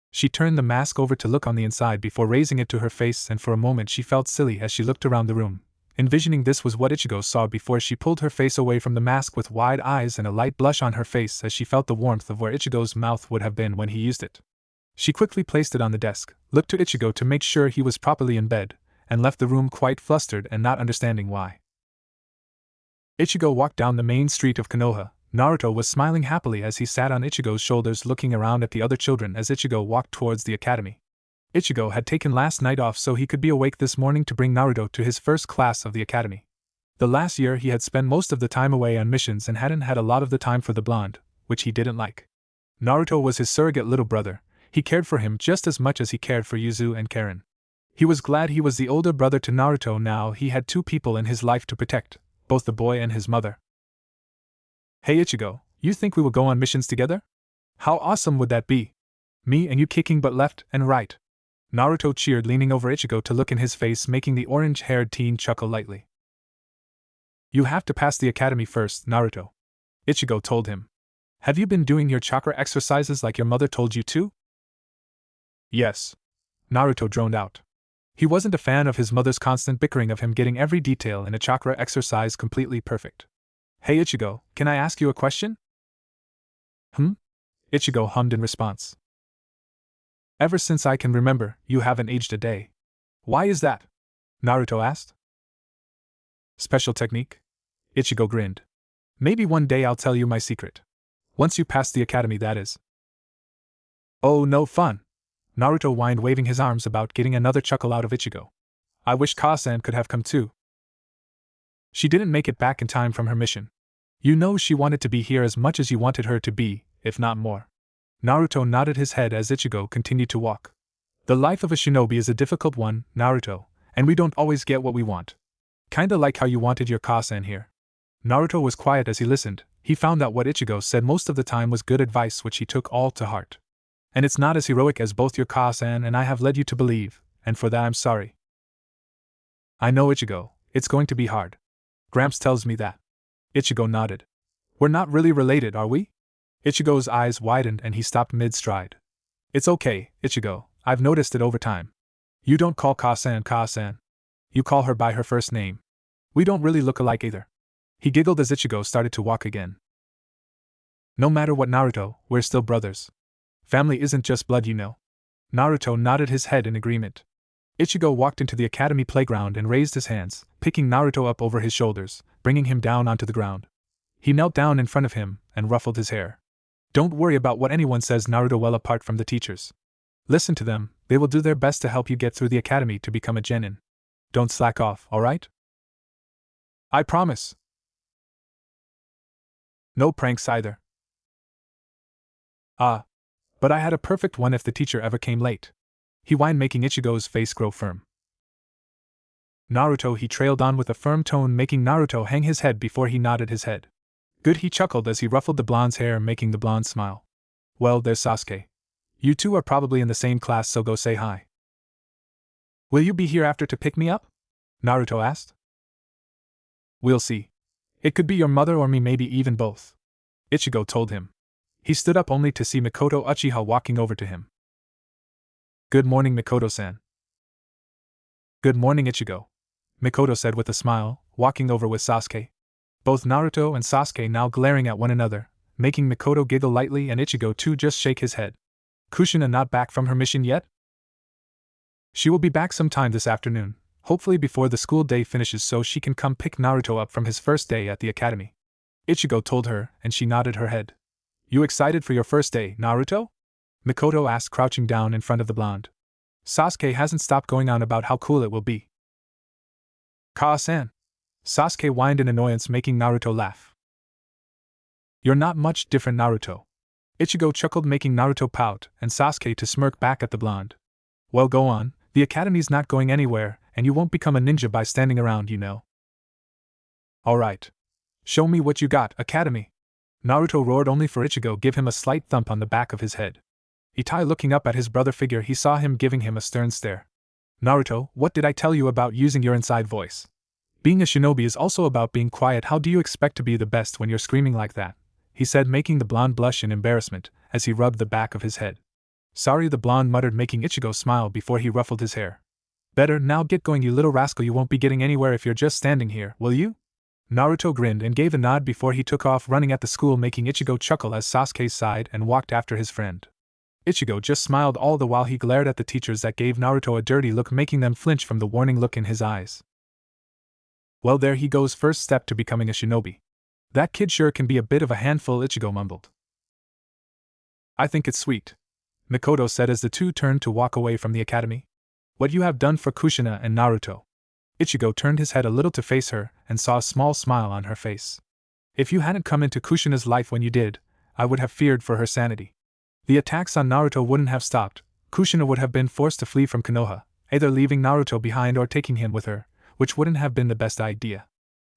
She turned the mask over to look on the inside before raising it to her face, and for a moment she felt silly as she looked around the room, envisioning this was what Ichigo saw before she pulled her face away from the mask with wide eyes and a light blush on her face as she felt the warmth of where Ichigo's mouth would have been when he used it. She quickly placed it on the desk, looked to Ichigo to make sure he was properly in bed, and left the room quite flustered and not understanding why. Ichigo walked down the main street of Konoha. Naruto was smiling happily as he sat on Ichigo's shoulders looking around at the other children as Ichigo walked towards the academy. Ichigo had taken last night off so he could be awake this morning to bring Naruto to his first class of the academy. The last year he had spent most of the time away on missions and hadn't had a lot of the time for the blonde, which he didn't like. Naruto was his surrogate little brother. He cared for him just as much as he cared for Yuzu and Karen. He was glad he was the older brother to Naruto. Now he had two people in his life to protect, both the boy and his mother. Hey Ichigo, you think we will go on missions together? How awesome would that be? Me and you kicking butt left and right. Naruto cheered, leaning over Ichigo to look in his face, making the orange-haired teen chuckle lightly. You have to pass the academy first, Naruto. Ichigo told him. Have you been doing your chakra exercises like your mother told you to? Yes. Naruto droned out. He wasn't a fan of his mother's constant bickering of him getting every detail in a chakra exercise completely perfect. Hey Ichigo, can I ask you a question? Ichigo hummed in response. Ever since I can remember, you haven't aged a day. Why is that? Naruto asked. Special technique? Ichigo grinned. Maybe one day I'll tell you my secret. Once you pass the academy, that is. Oh, no fun. Naruto whined, waving his arms about, getting another chuckle out of Ichigo. I wish Ka-san could have come too. She didn't make it back in time from her mission. You know she wanted to be here as much as you wanted her to be, if not more. Naruto nodded his head as Ichigo continued to walk. The life of a shinobi is a difficult one, Naruto, and we don't always get what we want. Kinda like how you wanted your Ka-san here. Naruto was quiet as he listened. He found out what Ichigo said most of the time was good advice, which he took all to heart. And it's not as heroic as both your Ka-san and I have led you to believe, and for that I'm sorry. I know, Ichigo, it's going to be hard. Gramps tells me that. Ichigo nodded. We're not really related, are we? Ichigo's eyes widened and he stopped mid-stride. It's okay, Ichigo, I've noticed it over time. You don't call Ka-san Ka-san. You call her by her first name. We don't really look alike either. He giggled as Ichigo started to walk again. No matter what, Naruto, we're still brothers. Family isn't just blood, you know. Naruto nodded his head in agreement. Ichigo walked into the academy playground and raised his hands, picking Naruto up over his shoulders, bringing him down onto the ground. He knelt down in front of him and ruffled his hair. Don't worry about what anyone says, Naruto, well apart from the teachers. Listen to them, they will do their best to help you get through the academy to become a genin. Don't slack off, alright? I promise. No pranks either. But I had a perfect one if the teacher ever came late. He whined, making Ichigo's face grow firm. Naruto, he trailed on with a firm tone, making Naruto hang his head before he nodded his head. Good, he chuckled as he ruffled the blonde's hair, making the blonde smile. Well, there's Sasuke. You two are probably in the same class, so go say hi. Will you be here after to pick me up? Naruto asked. We'll see. It could be your mother or me, maybe even both. Ichigo told him. He stood up only to see Mikoto Uchiha walking over to him. Good morning, Mikoto-san. Good morning, Ichigo. Mikoto said with a smile, walking over with Sasuke. Both Naruto and Sasuke now glaring at one another, making Mikoto giggle lightly and Ichigo too just shake his head. Kushina not back from her mission yet? She will be back sometime this afternoon, hopefully before the school day finishes so she can come pick Naruto up from his first day at the academy. Ichigo told her, and she nodded her head. You excited for your first day, Naruto? Mikoto asked, crouching down in front of the blonde. Sasuke hasn't stopped going on about how cool it will be. Ka-san. Sasuke whined in annoyance, making Naruto laugh. You're not much different, Naruto. Ichigo chuckled, making Naruto pout, and Sasuke to smirk back at the blonde. Well, go on, the academy's not going anywhere, and you won't become a ninja by standing around, you know. Alright. Show me what you got, academy. Naruto roared, only for Ichigo give him a slight thump on the back of his head. Itai looking up at his brother figure, he saw him giving him a stern stare. Naruto, what did I tell you about using your inside voice? Being a shinobi is also about being quiet. How do you expect to be the best when you're screaming like that? He said, making the blonde blush in embarrassment, as he rubbed the back of his head. Sorry, the blonde muttered, making Ichigo smile before he ruffled his hair. Better now get going, you little rascal, you won't be getting anywhere if you're just standing here, will you? Naruto grinned and gave a nod before he took off running at the school, making Ichigo chuckle as Sasuke sighed and walked after his friend. Ichigo just smiled all the while he glared at the teachers that gave Naruto a dirty look, making them flinch from the warning look in his eyes. Well, there he goes, first step to becoming a shinobi. That kid sure can be a bit of a handful, Ichigo mumbled. I think it's sweet, Mikoto said as the two turned to walk away from the academy. What you have done for Kushina and Naruto. Ichigo turned his head a little to face her and saw a small smile on her face. If you hadn't come into Kushina's life when you did, I would have feared for her sanity. The attacks on Naruto wouldn't have stopped. Kushina would have been forced to flee from Konoha, either leaving Naruto behind or taking him with her, which wouldn't have been the best idea.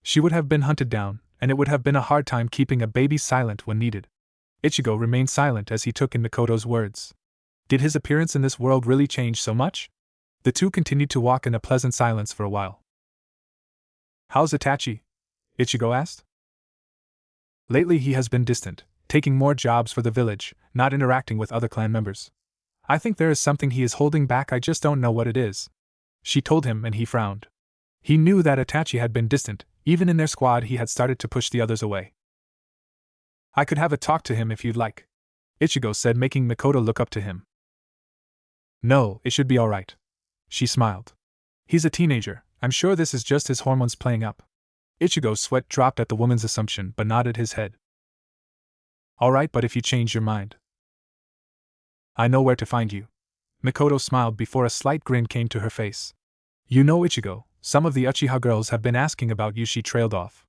She would have been hunted down, and it would have been a hard time keeping a baby silent when needed. Ichigo remained silent as he took in Mikoto's words. Did his appearance in this world really change so much? The two continued to walk in a pleasant silence for a while. How's Itachi? Ichigo asked. Lately he has been distant, taking more jobs for the village, not interacting with other clan members. I think there is something he is holding back, I just don't know what it is. She told him, and he frowned. He knew that Itachi had been distant. Even in their squad he had started to push the others away. I could have a talk to him if you'd like, Ichigo said, making Mikoto look up to him. No, it should be alright. She smiled. He's a teenager, I'm sure this is just his hormones playing up. Ichigo's sweat dropped at the woman's assumption but nodded his head. Alright, but if you change your mind, I know where to find you. Mikoto smiled before a slight grin came to her face. You know, Ichigo, some of the Uchiha girls have been asking about you, she trailed off.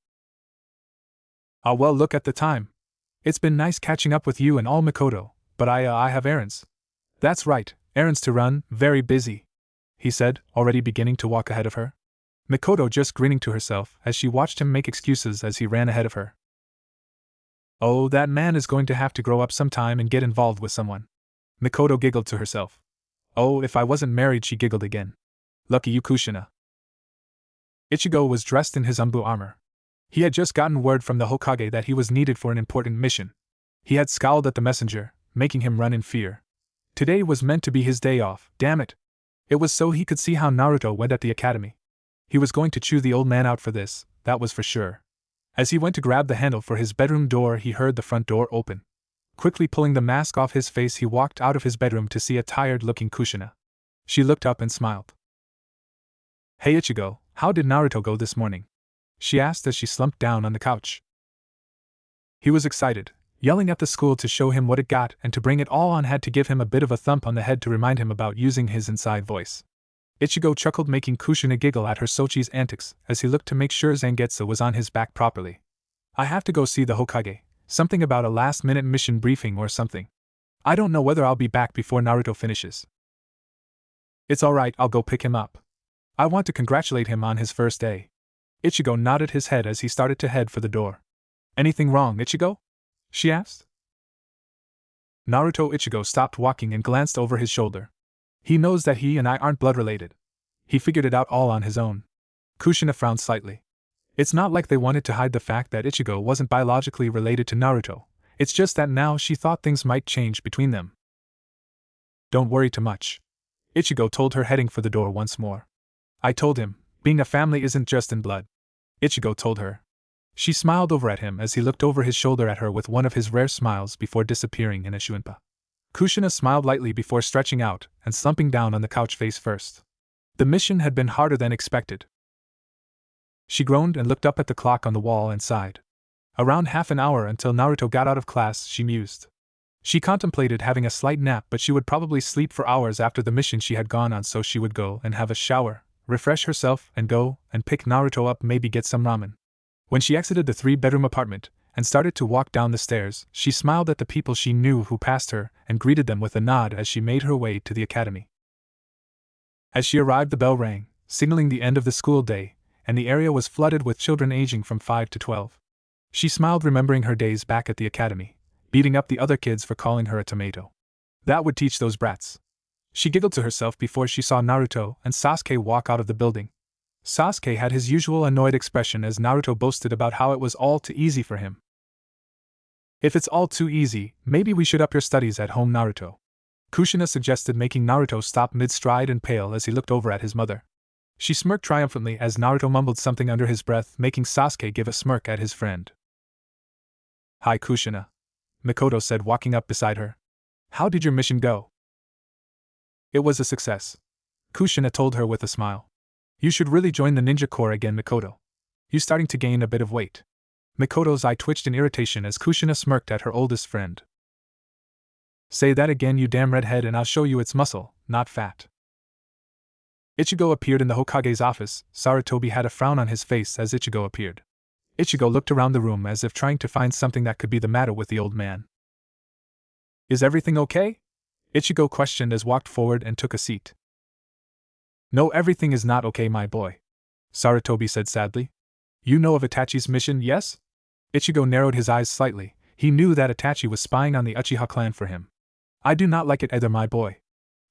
Ah, well, look at the time. It's been nice catching up with you and all, Mikoto, but I have errands. That's right, errands to run, very busy, he said, already beginning to walk ahead of her. Mikoto just grinning to herself as she watched him make excuses as he ran ahead of her. Oh, that man is going to have to grow up sometime and get involved with someone. Mikoto giggled to herself. Oh, if I wasn't married, she giggled again. Lucky you, Kushina. Ichigo was dressed in his Umbu armor. He had just gotten word from the Hokage that he was needed for an important mission. He had scowled at the messenger, making him run in fear. Today was meant to be his day off, damn it. It was so he could see how Naruto went at the academy. He was going to chew the old man out for this, that was for sure. As he went to grab the handle for his bedroom door, he heard the front door open. Quickly pulling the mask off his face, he walked out of his bedroom to see a tired-looking Kushina. She looked up and smiled. Hey Ichigo, how did Naruto go this morning? She asked as she slumped down on the couch. He was excited, yelling at the school to show him what it got, and to bring it all on had to give him a bit of a thump on the head to remind him about using his inside voice. Ichigo chuckled, making Kushina giggle at her Sochi's antics as he looked to make sure Zangetsu was on his back properly. I have to go see the Hokage, something about a last-minute mission briefing or something. I don't know whether I'll be back before Naruto finishes. It's alright, I'll go pick him up. I want to congratulate him on his first day. Ichigo nodded his head as he started to head for the door. Anything wrong, Ichigo? She asked. Ichigo stopped walking and glanced over his shoulder. He knows that he and I aren't blood-related. He figured it out all on his own. Kushina frowned slightly. It's not like they wanted to hide the fact that Ichigo wasn't biologically related to Naruto. It's just that now she thought things might change between them. Don't worry too much, Ichigo told her, heading for the door once more. I told him, being a family isn't just in blood. Ichigo told her. She smiled over at him as he looked over his shoulder at her with one of his rare smiles before disappearing in a shuinpa. Kushina smiled lightly before stretching out and slumping down on the couch face first. The mission had been harder than expected. She groaned and looked up at the clock on the wall and sighed. Around half an hour until Naruto got out of class, she mused. She contemplated having a slight nap, but she would probably sleep for hours after the mission she had gone on, so she would go and have a shower, refresh herself, and go and pick Naruto up, maybe get some ramen. When she exited the 3-bedroom apartment and started to walk down the stairs, she smiled at the people she knew who passed her and greeted them with a nod as she made her way to the academy. As she arrived, the bell rang, signaling the end of the school day, and the area was flooded with children aging from 5 to 12. She smiled, remembering her days back at the academy, beating up the other kids for calling her a tomato. That would teach those brats. She giggled to herself before she saw Naruto and Sasuke walk out of the building. Sasuke had his usual annoyed expression as Naruto boasted about how it was all too easy for him. If it's all too easy, maybe we should up your studies at home, Naruto. Kushina suggested, making Naruto stop mid-stride and pale as he looked over at his mother. She smirked triumphantly as Naruto mumbled something under his breath, making Sasuke give a smirk at his friend. Hi Kushina, Mikoto said, walking up beside her. How did your mission go? It was a success, Kushina told her with a smile. You should really join the ninja corps again, Mikoto. You starting to gain a bit of weight. Mikoto's eye twitched in irritation as Kushina smirked at her oldest friend. Say that again, you damn redhead, and I'll show you it's muscle, not fat. Ichigo appeared in the Hokage's office. Sarutobi had a frown on his face as Ichigo appeared. Ichigo looked around the room as if trying to find something that could be the matter with the old man. Is everything okay? Ichigo questioned as walked forward and took a seat. No, everything is not okay, my boy, Sarutobi said sadly. You know of Itachi's mission, yes? Ichigo narrowed his eyes slightly. He knew that Itachi was spying on the Uchiha clan for him. I do not like it either, my boy.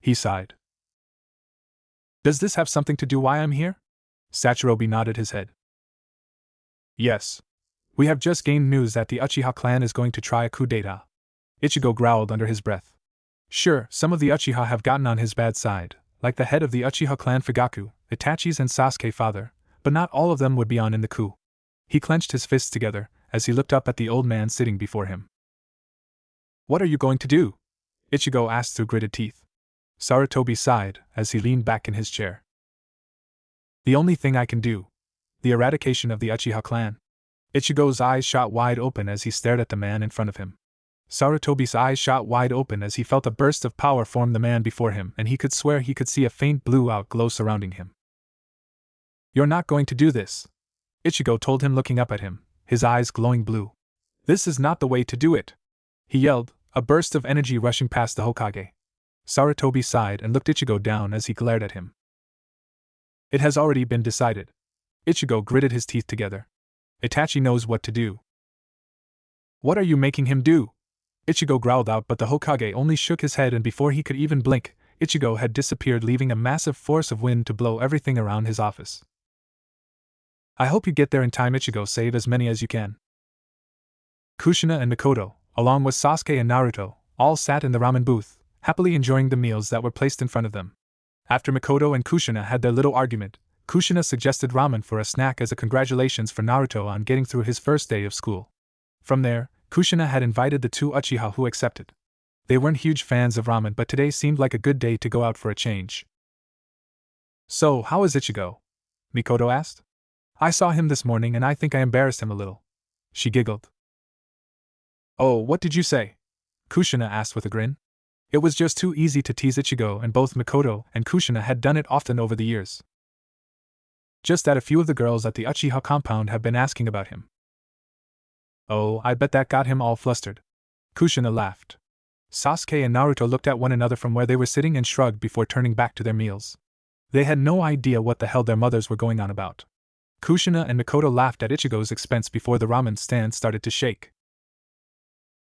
He sighed. Does this have something to do why I'm here? Sachirobi nodded his head. Yes. We have just gained news that the Uchiha clan is going to try a coup d'etat. Ichigo growled under his breath. Sure, some of the Uchiha have gotten on his bad side, like the head of the Uchiha clan Fugaku, Itachi's and Sasuke father, but not all of them would be on in the coup. He clenched his fists together as he looked up at the old man sitting before him. What are you going to do? Ichigo asked through gritted teeth. Sarutobi sighed as he leaned back in his chair. The only thing I can do. The eradication of the Uchiha clan. Ichigo's eyes shot wide open as he stared at the man in front of him. Sarutobi's eyes shot wide open as he felt a burst of power form the man before him, and he could swear he could see a faint blue-out glow surrounding him. You're not going to do this, Ichigo told him, looking up at him, his eyes glowing blue. This is not the way to do it, he yelled, a burst of energy rushing past the Hokage. Sarutobi sighed and looked Ichigo down as he glared at him. It has already been decided. Ichigo gritted his teeth together. Itachi knows what to do. What are you making him do? Ichigo growled out, but the Hokage only shook his head, and before he could even blink, Ichigo had disappeared, leaving a massive force of wind to blow everything around his office. I hope you get there in time, Ichigo. Save as many as you can. Kushina and Mikoto, along with Sasuke and Naruto, all sat in the ramen booth, happily enjoying the meals that were placed in front of them. After Mikoto and Kushina had their little argument, Kushina suggested ramen for a snack as a congratulations for Naruto on getting through his first day of school. From there, Kushina had invited the two Uchiha, who accepted. They weren't huge fans of ramen, but today seemed like a good day to go out for a change. So, how is Ichigo? Mikoto asked. I saw him this morning and I think I embarrassed him a little. She giggled. Oh, what did you say? Kushina asked with a grin. It was just too easy to tease Ichigo, and both Mikoto and Kushina had done it often over the years. Just that a few of the girls at the Uchiha compound have been asking about him. Oh, I bet that got him all flustered. Kushina laughed. Sasuke and Naruto looked at one another from where they were sitting and shrugged before turning back to their meals. They had no idea what the hell their mothers were going on about. Kushina and Mikoto laughed at Ichigo's expense before the ramen stand started to shake.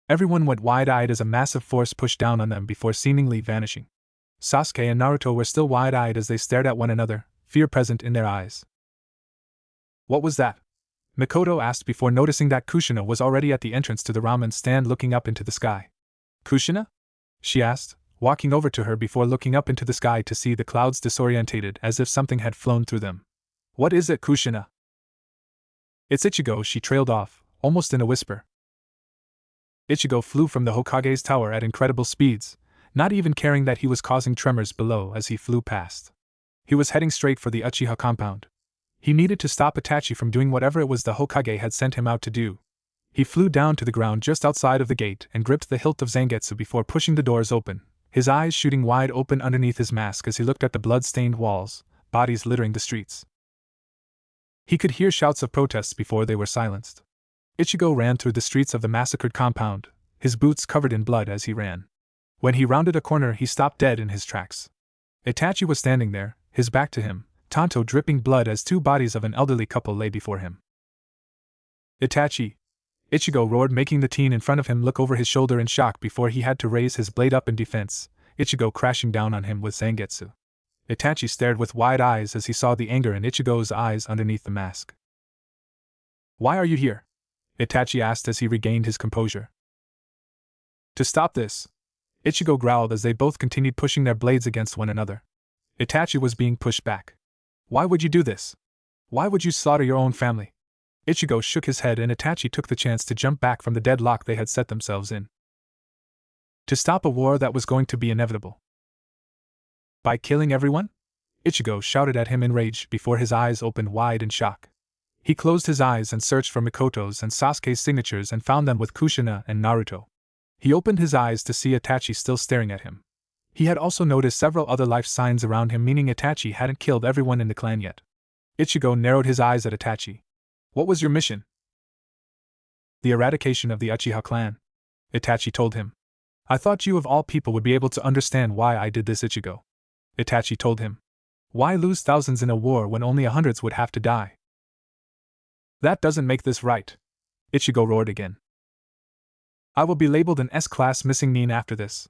Everyone went wide-eyed as a massive force pushed down on them before seemingly vanishing. Sasuke and Naruto were still wide-eyed as they stared at one another, fear present in their eyes. What was that? Mikoto asked before noticing that Kushina was already at the entrance to the ramen stand, looking up into the sky. Kushina? She asked, walking over to her before looking up into the sky to see the clouds disorientated as if something had flown through them. What is it, Kushina? "It's Ichigo," she trailed off, almost in a whisper. Ichigo flew from the Hokage's tower at incredible speeds, not even caring that he was causing tremors below as he flew past. He was heading straight for the Uchiha compound. He needed to stop Itachi from doing whatever it was the Hokage had sent him out to do. He flew down to the ground just outside of the gate and gripped the hilt of Zangetsu before pushing the doors open, his eyes shooting wide open underneath his mask as he looked at the blood-stained walls, bodies littering the streets. He could hear shouts of protests before they were silenced. Ichigo ran through the streets of the massacred compound, his boots covered in blood as he ran. When he rounded a corner, he stopped dead in his tracks. Itachi was standing there, his back to him, Tanto dripping blood as two bodies of an elderly couple lay before him. "Itachi!" Ichigo roared, making the teen in front of him look over his shoulder in shock before he had to raise his blade up in defense, Ichigo crashing down on him with Zangetsu. Itachi stared with wide eyes as he saw the anger in Ichigo's eyes underneath the mask. "Why are you here?" Itachi asked as he regained his composure. "To stop this," Ichigo growled as they both continued pushing their blades against one another. Itachi was being pushed back. "Why would you do this? Why would you slaughter your own family?" Ichigo shook his head and Itachi took the chance to jump back from the deadlock they had set themselves in. To stop a war that was going to be inevitable. "By killing everyone?" Ichigo shouted at him in rage before his eyes opened wide in shock. He closed his eyes and searched for Mikoto's and Sasuke's signatures and found them with Kushina and Naruto. He opened his eyes to see Itachi still staring at him. He had also noticed several other life signs around him, meaning Itachi hadn't killed everyone in the clan yet. Ichigo narrowed his eyes at Itachi. "What was your mission?" "The eradication of the Uchiha clan," Itachi told him. "I thought you of all people would be able to understand why I did this, Ichigo," Itachi told him. "Why lose thousands in a war when only hundreds would have to die?" "That doesn't make this right," Ichigo roared again. "I will be labeled an S-class missing nin after this.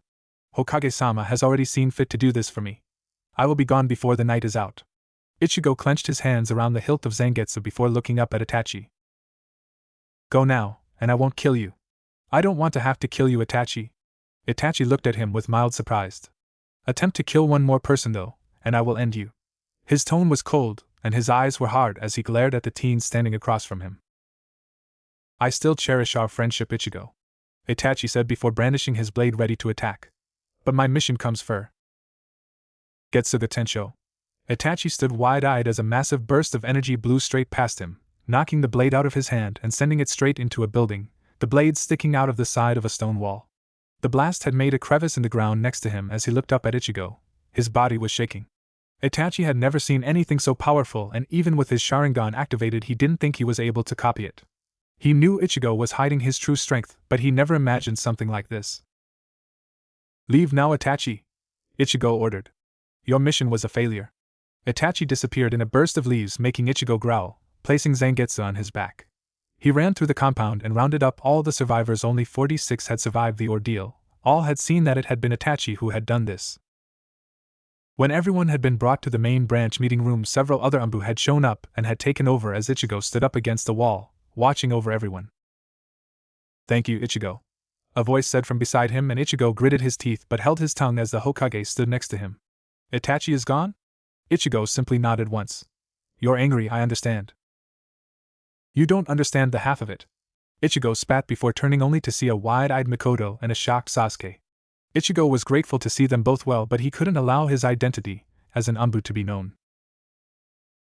Hokage-sama has already seen fit to do this for me. I will be gone before the night is out." Ichigo clenched his hands around the hilt of Zangetsu before looking up at Itachi. "Go now, and I won't kill you." "I don't want to have to kill you, Itachi." Itachi looked at him with mild surprise. "Attempt to kill one more person though, and I will end you." His tone was cold, and his eyes were hard as he glared at the teen standing across from him. "I still cherish our friendship, Ichigo," Itachi said before brandishing his blade ready to attack. "But my mission comes first." "Getsuga Tensho." Itachi stood wide-eyed as a massive burst of energy blew straight past him, knocking the blade out of his hand and sending it straight into a building, the blade sticking out of the side of a stone wall. The blast had made a crevice in the ground next to him as he looked up at Ichigo. His body was shaking. Itachi had never seen anything so powerful, and even with his Sharingan activated he didn't think he was able to copy it. He knew Ichigo was hiding his true strength, but he never imagined something like this. "Leave now, Itachi," Ichigo ordered. "Your mission was a failure." Itachi disappeared in a burst of leaves, making Ichigo growl, placing Zangetsu on his back. He ran through the compound and rounded up all the survivors. Only 46 had survived the ordeal. All had seen that it had been Itachi who had done this. When everyone had been brought to the main branch meeting room, several other Anbu had shown up and had taken over as Ichigo stood up against the wall, watching over everyone. "Thank you, Ichigo," a voice said from beside him, and Ichigo gritted his teeth but held his tongue as the Hokage stood next to him. "Itachi is gone?" Ichigo simply nodded once. "You're angry, I understand." "You don't understand the half of it." Ichigo spat before turning only to see a wide-eyed Mikoto and a shocked Sasuke. Ichigo was grateful to see them both well, but he couldn't allow his identity as an Anbu to be known.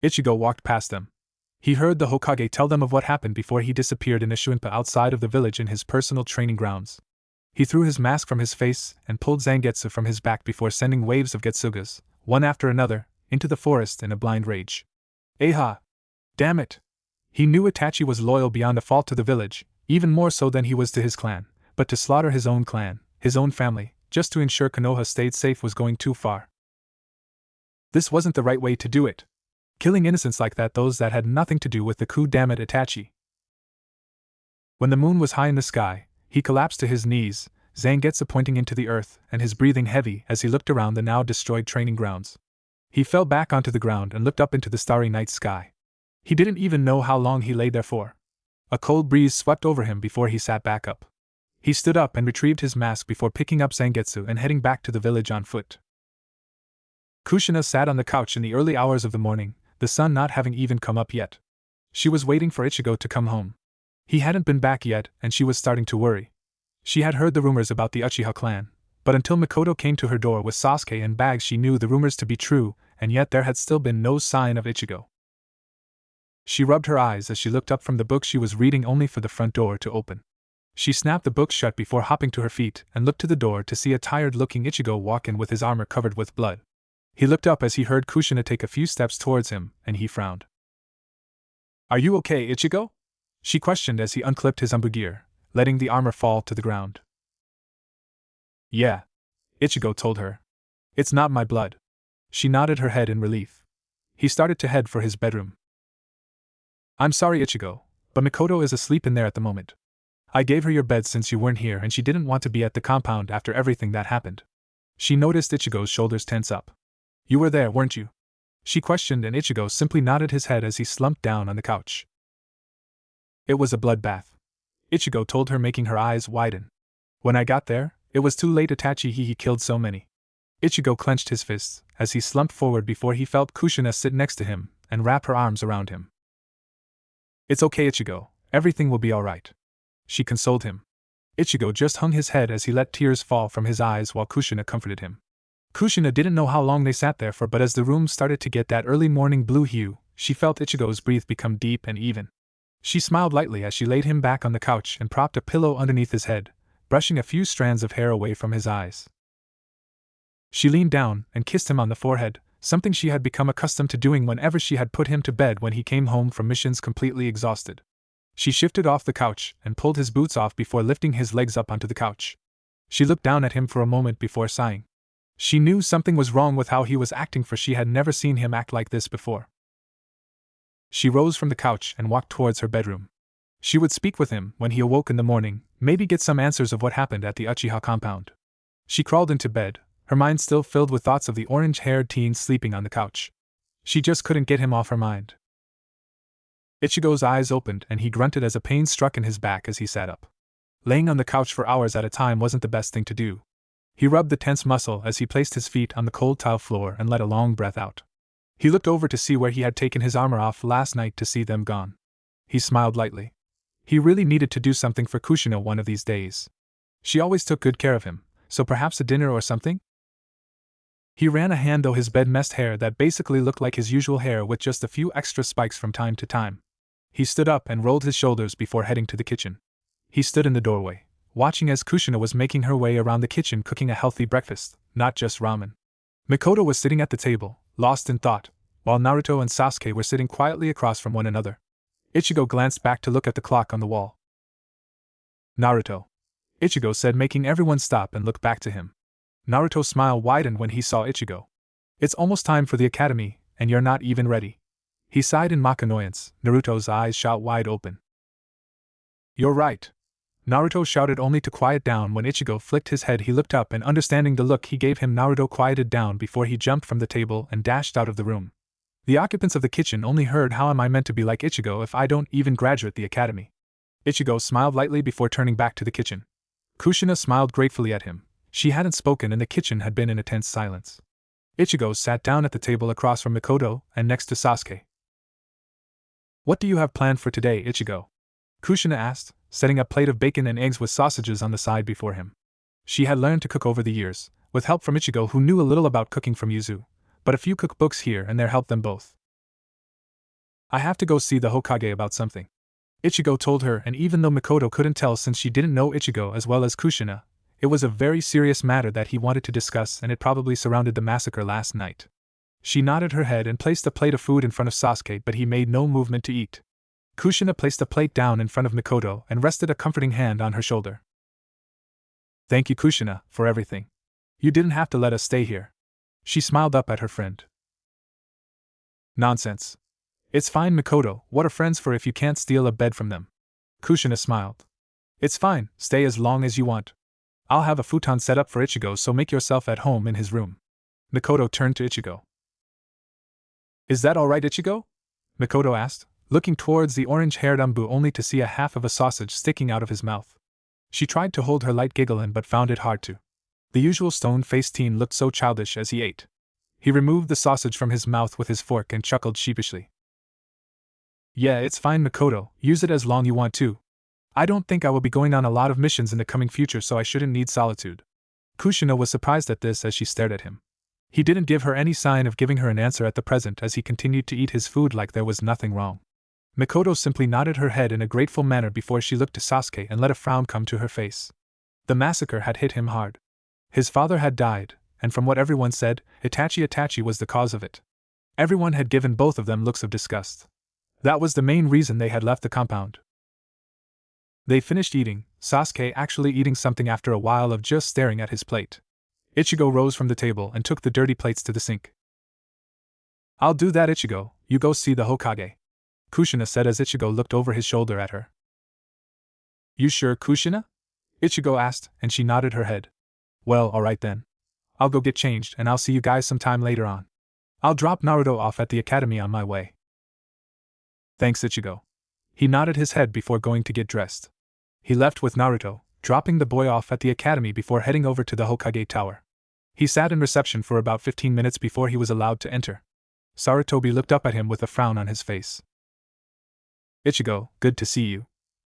Ichigo walked past them. He heard the Hokage tell them of what happened before he disappeared in a Shuinpa outside of the village in his personal training grounds. He threw his mask from his face and pulled Zangetsu from his back before sending waves of Getsugas, one after another, into the forest in a blind rage. "Aha! Damn it!" He knew Itachi was loyal beyond a fault to the village, even more so than he was to his clan, but to slaughter his own clan, his own family, just to ensure Konoha stayed safe was going too far. This wasn't the right way to do it. Killing innocents like that, those that had nothing to do with the coup, damn it, Itachi. When the moon was high in the sky, he collapsed to his knees, Zangetsu pointing into the earth and his breathing heavy as he looked around the now destroyed training grounds. He fell back onto the ground and looked up into the starry night sky. He didn't even know how long he lay there for. A cold breeze swept over him before he sat back up. He stood up and retrieved his mask before picking up Zangetsu and heading back to the village on foot. Kushina sat on the couch in the early hours of the morning, the sun not having even come up yet. She was waiting for Ichigo to come home. He hadn't been back yet, and she was starting to worry. She had heard the rumors about the Uchiha clan, but until Mikoto came to her door with Sasuke and bags, she knew the rumors to be true, and yet there had still been no sign of Ichigo. She rubbed her eyes as she looked up from the book she was reading, only for the front door to open. She snapped the book shut before hopping to her feet and looked to the door to see a tired-looking Ichigo walk in with his armor covered with blood. He looked up as he heard Kushina take a few steps towards him, and he frowned. "Are you okay, Ichigo?" she questioned as he unclipped his umbu-gear, letting the armor fall to the ground. "Yeah," Ichigo told her. "It's not my blood." She nodded her head in relief. He started to head for his bedroom. "I'm sorry, Ichigo, but Mikoto is asleep in there at the moment. I gave her your bed since you weren't here and she didn't want to be at the compound after everything that happened." She noticed Ichigo's shoulders tense up. "You were there, weren't you?" she questioned, and Ichigo simply nodded his head as he slumped down on the couch. "It was a bloodbath," Ichigo told her, making her eyes widen. "When I got there, it was too late. Itachi he killed so many." Ichigo clenched his fists as he slumped forward before he felt Kushina sit next to him and wrap her arms around him. "It's okay, Ichigo, everything will be alright," she consoled him. Ichigo just hung his head as he let tears fall from his eyes while Kushina comforted him. Kushina didn't know how long they sat there for, but as the room started to get that early morning blue hue, she felt Ichigo's breath become deep and even. She smiled lightly as she laid him back on the couch and propped a pillow underneath his head, brushing a few strands of hair away from his eyes. She leaned down and kissed him on the forehead, something she had become accustomed to doing whenever she had put him to bed when he came home from missions completely exhausted. She shifted off the couch and pulled his boots off before lifting his legs up onto the couch. She looked down at him for a moment before sighing. She knew something was wrong with how he was acting, for she had never seen him act like this before. She rose from the couch and walked towards her bedroom. She would speak with him when he awoke in the morning, maybe get some answers of what happened at the Uchiha compound. She crawled into bed, her mind still filled with thoughts of the orange-haired teen sleeping on the couch. She just couldn't get him off her mind. Ichigo's eyes opened and he grunted as a pain struck in his back as he sat up. Laying on the couch for hours at a time wasn't the best thing to do. He rubbed the tense muscle as he placed his feet on the cold tile floor and let a long breath out. He looked over to see where he had taken his armor off last night to see them gone. He smiled lightly. He really needed to do something for Kushina one of these days. She always took good care of him, so perhaps a dinner or something? He ran a hand through his bed-messed hair that basically looked like his usual hair with just a few extra spikes from time to time. He stood up and rolled his shoulders before heading to the kitchen. He stood in the doorway, watching as Kushina was making her way around the kitchen cooking a healthy breakfast, not just ramen. Mikoto was sitting at the table, lost in thought, while Naruto and Sasuke were sitting quietly across from one another. Ichigo glanced back to look at the clock on the wall. "Naruto," Ichigo said, making everyone stop and look back to him. Naruto's smile widened when he saw Ichigo. "It's almost time for the academy, and you're not even ready." He sighed in mock annoyance. Naruto's eyes shot wide open. "You're right," Naruto shouted, only to quiet down when Ichigo flicked his head. He looked up and, understanding the look he gave him, Naruto quieted down before he jumped from the table and dashed out of the room. The occupants of the kitchen only heard, "How am I meant to be like Ichigo if I don't even graduate the academy?" Ichigo smiled lightly before turning back to the kitchen. Kushina smiled gratefully at him. She hadn't spoken and the kitchen had been in a tense silence. Ichigo sat down at the table across from Mikoto and next to Sasuke. "What do you have planned for today, Ichigo?" Kushina asked, setting a plate of bacon and eggs with sausages on the side before him. She had learned to cook over the years, with help from Ichigo, who knew a little about cooking from Yuzu, but a few cookbooks here and there helped them both. "I have to go see the Hokage about something," Ichigo told her, and even though Mikoto couldn't tell since she didn't know Ichigo as well as Kushina, it was a very serious matter that he wanted to discuss, and it probably surrounded the massacre last night. She nodded her head and placed a plate of food in front of Sasuke, but he made no movement to eat. Kushina placed a plate down in front of Mikoto and rested a comforting hand on her shoulder. "Thank you, Kushina, for everything. You didn't have to let us stay here." She smiled up at her friend. "Nonsense. It's fine, Mikoto, what are friends for if you can't steal a bed from them?" Kushina smiled. "It's fine, stay as long as you want. I'll have a futon set up for Ichigo, so make yourself at home in his room." Mikoto turned to Ichigo. "Is that alright, Ichigo?" Mikoto asked, looking towards the orange-haired Umbu only to see a half of a sausage sticking out of his mouth. She tried to hold her light giggle in but found it hard to. The usual stone-faced teen looked so childish as he ate. He removed the sausage from his mouth with his fork and chuckled sheepishly. Yeah, it's fine, Makoto, use it as long you want to. I don't think I will be going on a lot of missions in the coming future, so I shouldn't need solitude. Kushina was surprised at this as she stared at him. He didn't give her any sign of giving her an answer at the present as he continued to eat his food like there was nothing wrong. Makoto simply nodded her head in a grateful manner before she looked to Sasuke and let a frown come to her face. The massacre had hit him hard. His father had died, and from what everyone said, Itachi was the cause of it. Everyone had given both of them looks of disgust. That was the main reason they had left the compound. They finished eating, Sasuke actually eating something after a while of just staring at his plate. Ichigo rose from the table and took the dirty plates to the sink. I'll do that, Ichigo, you go see the Hokage, Kushina said as Ichigo looked over his shoulder at her. You sure, Kushina? Ichigo asked, and she nodded her head. Well, alright then. I'll go get changed and I'll see you guys sometime later on. I'll drop Naruto off at the academy on my way. Thanks, Ichigo. He nodded his head before going to get dressed. He left with Naruto, dropping the boy off at the academy before heading over to the Hokage Tower. He sat in reception for about 15 minutes before he was allowed to enter. Sarutobi looked up at him with a frown on his face. Ichigo, good to see you.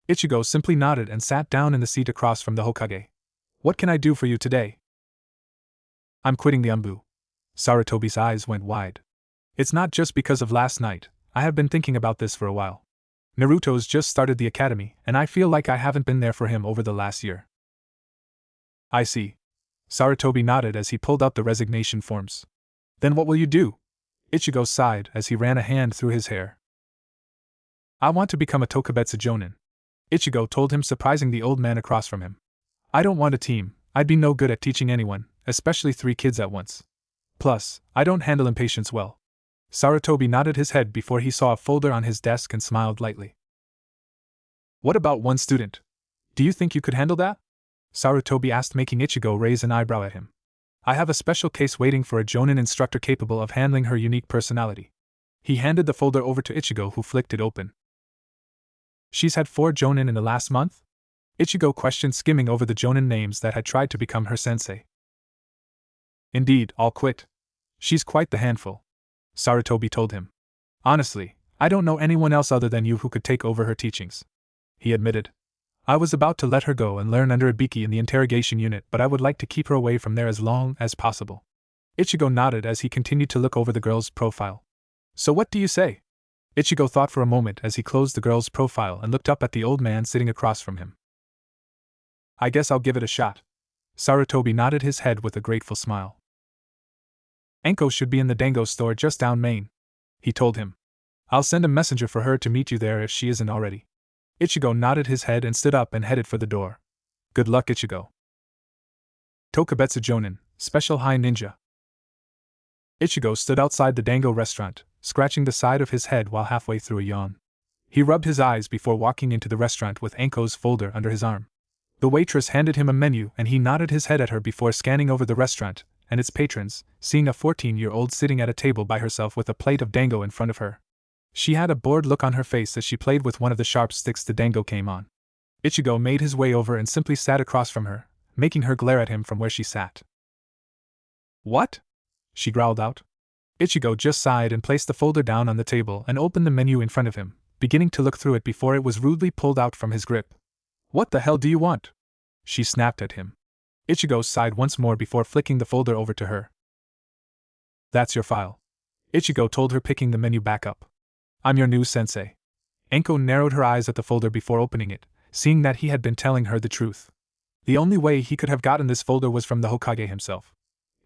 Ichigo simply nodded and sat down in the seat across from the Hokage. What can I do for you today? I'm quitting the Umbu. Sarutobi's eyes went wide. It's not just because of last night, I have been thinking about this for a while. Naruto's just started the academy, and I feel like I haven't been there for him over the last year. I see. Sarutobi nodded as he pulled out the resignation forms. Then what will you do? Ichigo sighed as he ran a hand through his hair. I want to become a Tokubetsu Jonin. Ichigo told him, surprising the old man across from him. I don't want a team, I'd be no good at teaching anyone, especially 3 kids at once. Plus, I don't handle impatience well. Sarutobi nodded his head before he saw a folder on his desk and smiled lightly. What about 1 student? Do you think you could handle that? Sarutobi asked, making Ichigo raise an eyebrow at him. I have a special case waiting for a Jonin instructor capable of handling her unique personality. He handed the folder over to Ichigo, who flicked it open. She's had 4 Jonin in the last month? Ichigo questioned, skimming over the Jonin names that had tried to become her sensei. Indeed, all quit. She's quite the handful, Sarutobi told him. Honestly, I don't know anyone else other than you who could take over her teachings, he admitted. I was about to let her go and learn under Ibiki in the interrogation unit, but I would like to keep her away from there as long as possible. Ichigo nodded as he continued to look over the girl's profile. So what do you say? Ichigo thought for a moment as he closed the girl's profile and looked up at the old man sitting across from him. I guess I'll give it a shot. Sarutobi nodded his head with a grateful smile. Enko should be in the Dango store just down Main, he told him. I'll send a messenger for her to meet you there if she isn't already. Ichigo nodded his head and stood up and headed for the door. Good luck, Ichigo. Tokubetsu Jonin, Special High Ninja. Ichigo stood outside the Dango restaurant, scratching the side of his head while halfway through a yawn. He rubbed his eyes before walking into the restaurant with Enko's folder under his arm. The waitress handed him a menu and he nodded his head at her before scanning over the restaurant and its patrons, seeing a 14-year-old sitting at a table by herself with a plate of dango in front of her. She had a bored look on her face as she played with one of the sharp sticks the dango came on. Ichigo made his way over and simply sat across from her, making her glare at him from where she sat. What? She growled out. Ichigo just sighed and placed the folder down on the table and opened the menu in front of him, beginning to look through it before it was rudely pulled out from his grip. What the hell do you want? She snapped at him. Ichigo sighed once more before flicking the folder over to her. That's your file, Ichigo told her, picking the menu back up. I'm your new sensei. Enko narrowed her eyes at the folder before opening it, seeing that he had been telling her the truth. The only way he could have gotten this folder was from the Hokage himself.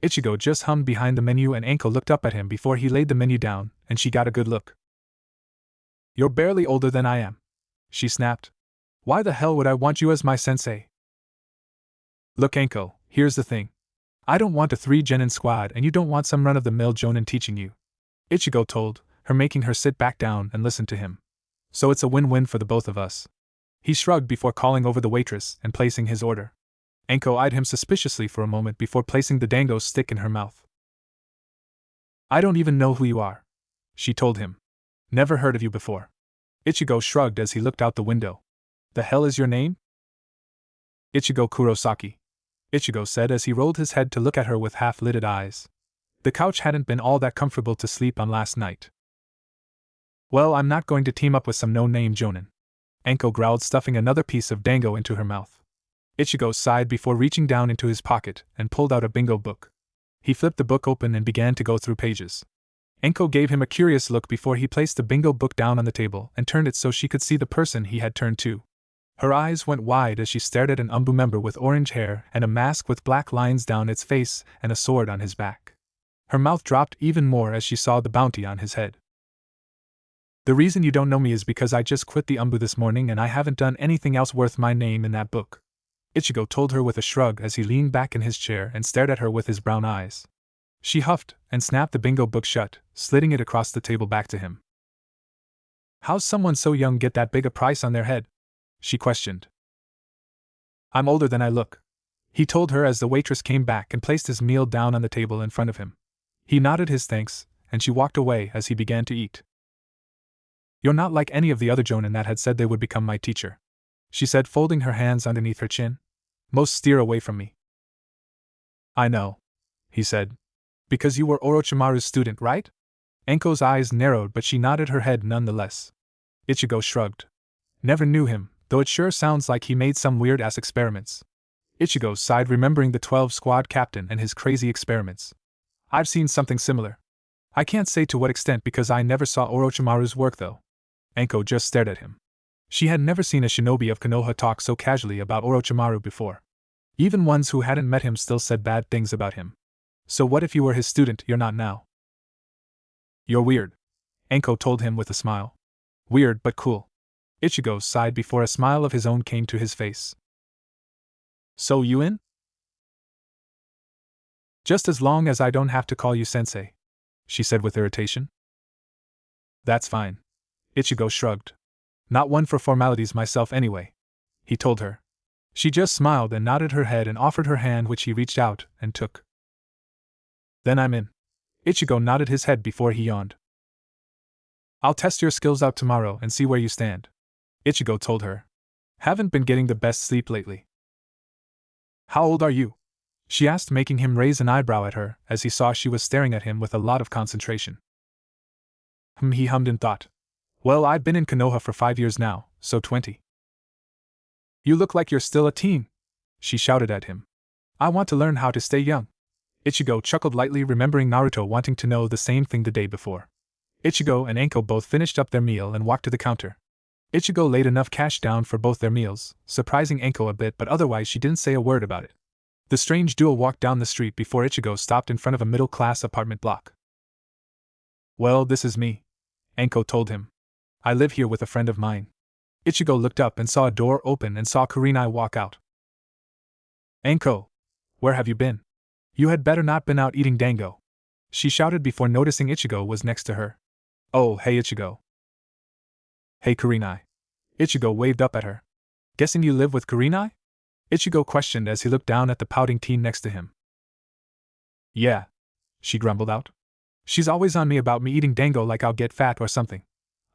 Ichigo just hummed behind the menu and Enko looked up at him before he laid the menu down, and she got a good look. You're barely older than I am, she snapped. Why the hell would I want you as my sensei? Look, Enko, here's the thing. I don't want a 3-genin squad and you don't want some run-of-the-mill jonin teaching you, Ichigo told her, making her sit back down and listen to him. So it's a win-win for the both of us. He shrugged before calling over the waitress and placing his order. Enko eyed him suspiciously for a moment before placing the dango stick in her mouth. I don't even know who you are, she told him. Never heard of you before. Ichigo shrugged as he looked out the window. The hell is your name? Ichigo Kurosaki, Ichigo said as he rolled his head to look at her with half-lidded eyes. The couch hadn't been all that comfortable to sleep on last night. Well, I'm not going to team up with some no-name jonin. Anko growled, stuffing another piece of dango into her mouth. Ichigo sighed before reaching down into his pocket and pulled out a bingo book. He flipped the book open and began to go through pages. Anko gave him a curious look before he placed the bingo book down on the table and turned it so she could see the person he had turned to. Her eyes went wide as she stared at an Umbu member with orange hair and a mask with black lines down its face and a sword on his back. Her mouth dropped even more as she saw the bounty on his head. The reason you don't know me is because I just quit the Umbu this morning and I haven't done anything else worth my name in that book, Ichigo told her with a shrug as he leaned back in his chair and stared at her with his brown eyes. She huffed and snapped the bingo book shut, sliding it across the table back to him. How's someone so young get that big a price on their head? She questioned. I'm older than I look, he told her as the waitress came back and placed his meal down on the table in front of him. He nodded his thanks, and she walked away as he began to eat. You're not like any of the other jonin that had said they would become my teacher, she said, folding her hands underneath her chin. Most steer away from me. I know, he said. Because you were Orochimaru's student, right? Anko's eyes narrowed, but she nodded her head nonetheless. Ichigo shrugged. Never knew him, though it sure sounds like he made some weird-ass experiments. Ichigo sighed, remembering the 12 squad captain and his crazy experiments. I've seen something similar. I can't say to what extent because I never saw Orochimaru's work though. Anko just stared at him. She had never seen a shinobi of Konoha talk so casually about Orochimaru before. Even ones who hadn't met him still said bad things about him. So what if you were his student? You're not now. You're weird, Anko told him with a smile. Weird but cool. Ichigo sighed before a smile of his own came to his face. So you in? Just as long as I don't have to call you sensei, she said with irritation. That's fine. Ichigo shrugged. Not one for formalities myself anyway, he told her. She just smiled and nodded her head and offered her hand, which he reached out and took. Then I'm in. Ichigo nodded his head before he yawned. I'll test your skills out tomorrow and see where you stand, Ichigo told her. Haven't been getting the best sleep lately. How old are you? She asked, making him raise an eyebrow at her as he saw she was staring at him with a lot of concentration. He hummed in thought. Well, I've been in Konoha for 5 years now, so 20. You look like you're still a teen, she shouted at him. I want to learn how to stay young. Ichigo chuckled lightly, remembering Naruto wanting to know the same thing the day before. Ichigo and Anko both finished up their meal and walked to the counter. Ichigo laid enough cash down for both their meals, surprising Anko a bit, but otherwise she didn't say a word about it. The strange duo walked down the street before Ichigo stopped in front of a middle-class apartment block. Well, this is me, Anko told him. I live here with a friend of mine. Ichigo looked up and saw a door open and saw Kurenai walk out. Anko, where have you been? You had better not been out eating dango, she shouted before noticing Ichigo was next to her. Oh, hey Ichigo. Hey Kurenai. Ichigo waved up at her. Guessing you live with Kurenai? Ichigo questioned as he looked down at the pouting teen next to him. Yeah, she grumbled out. She's always on me about me eating dango like I'll get fat or something.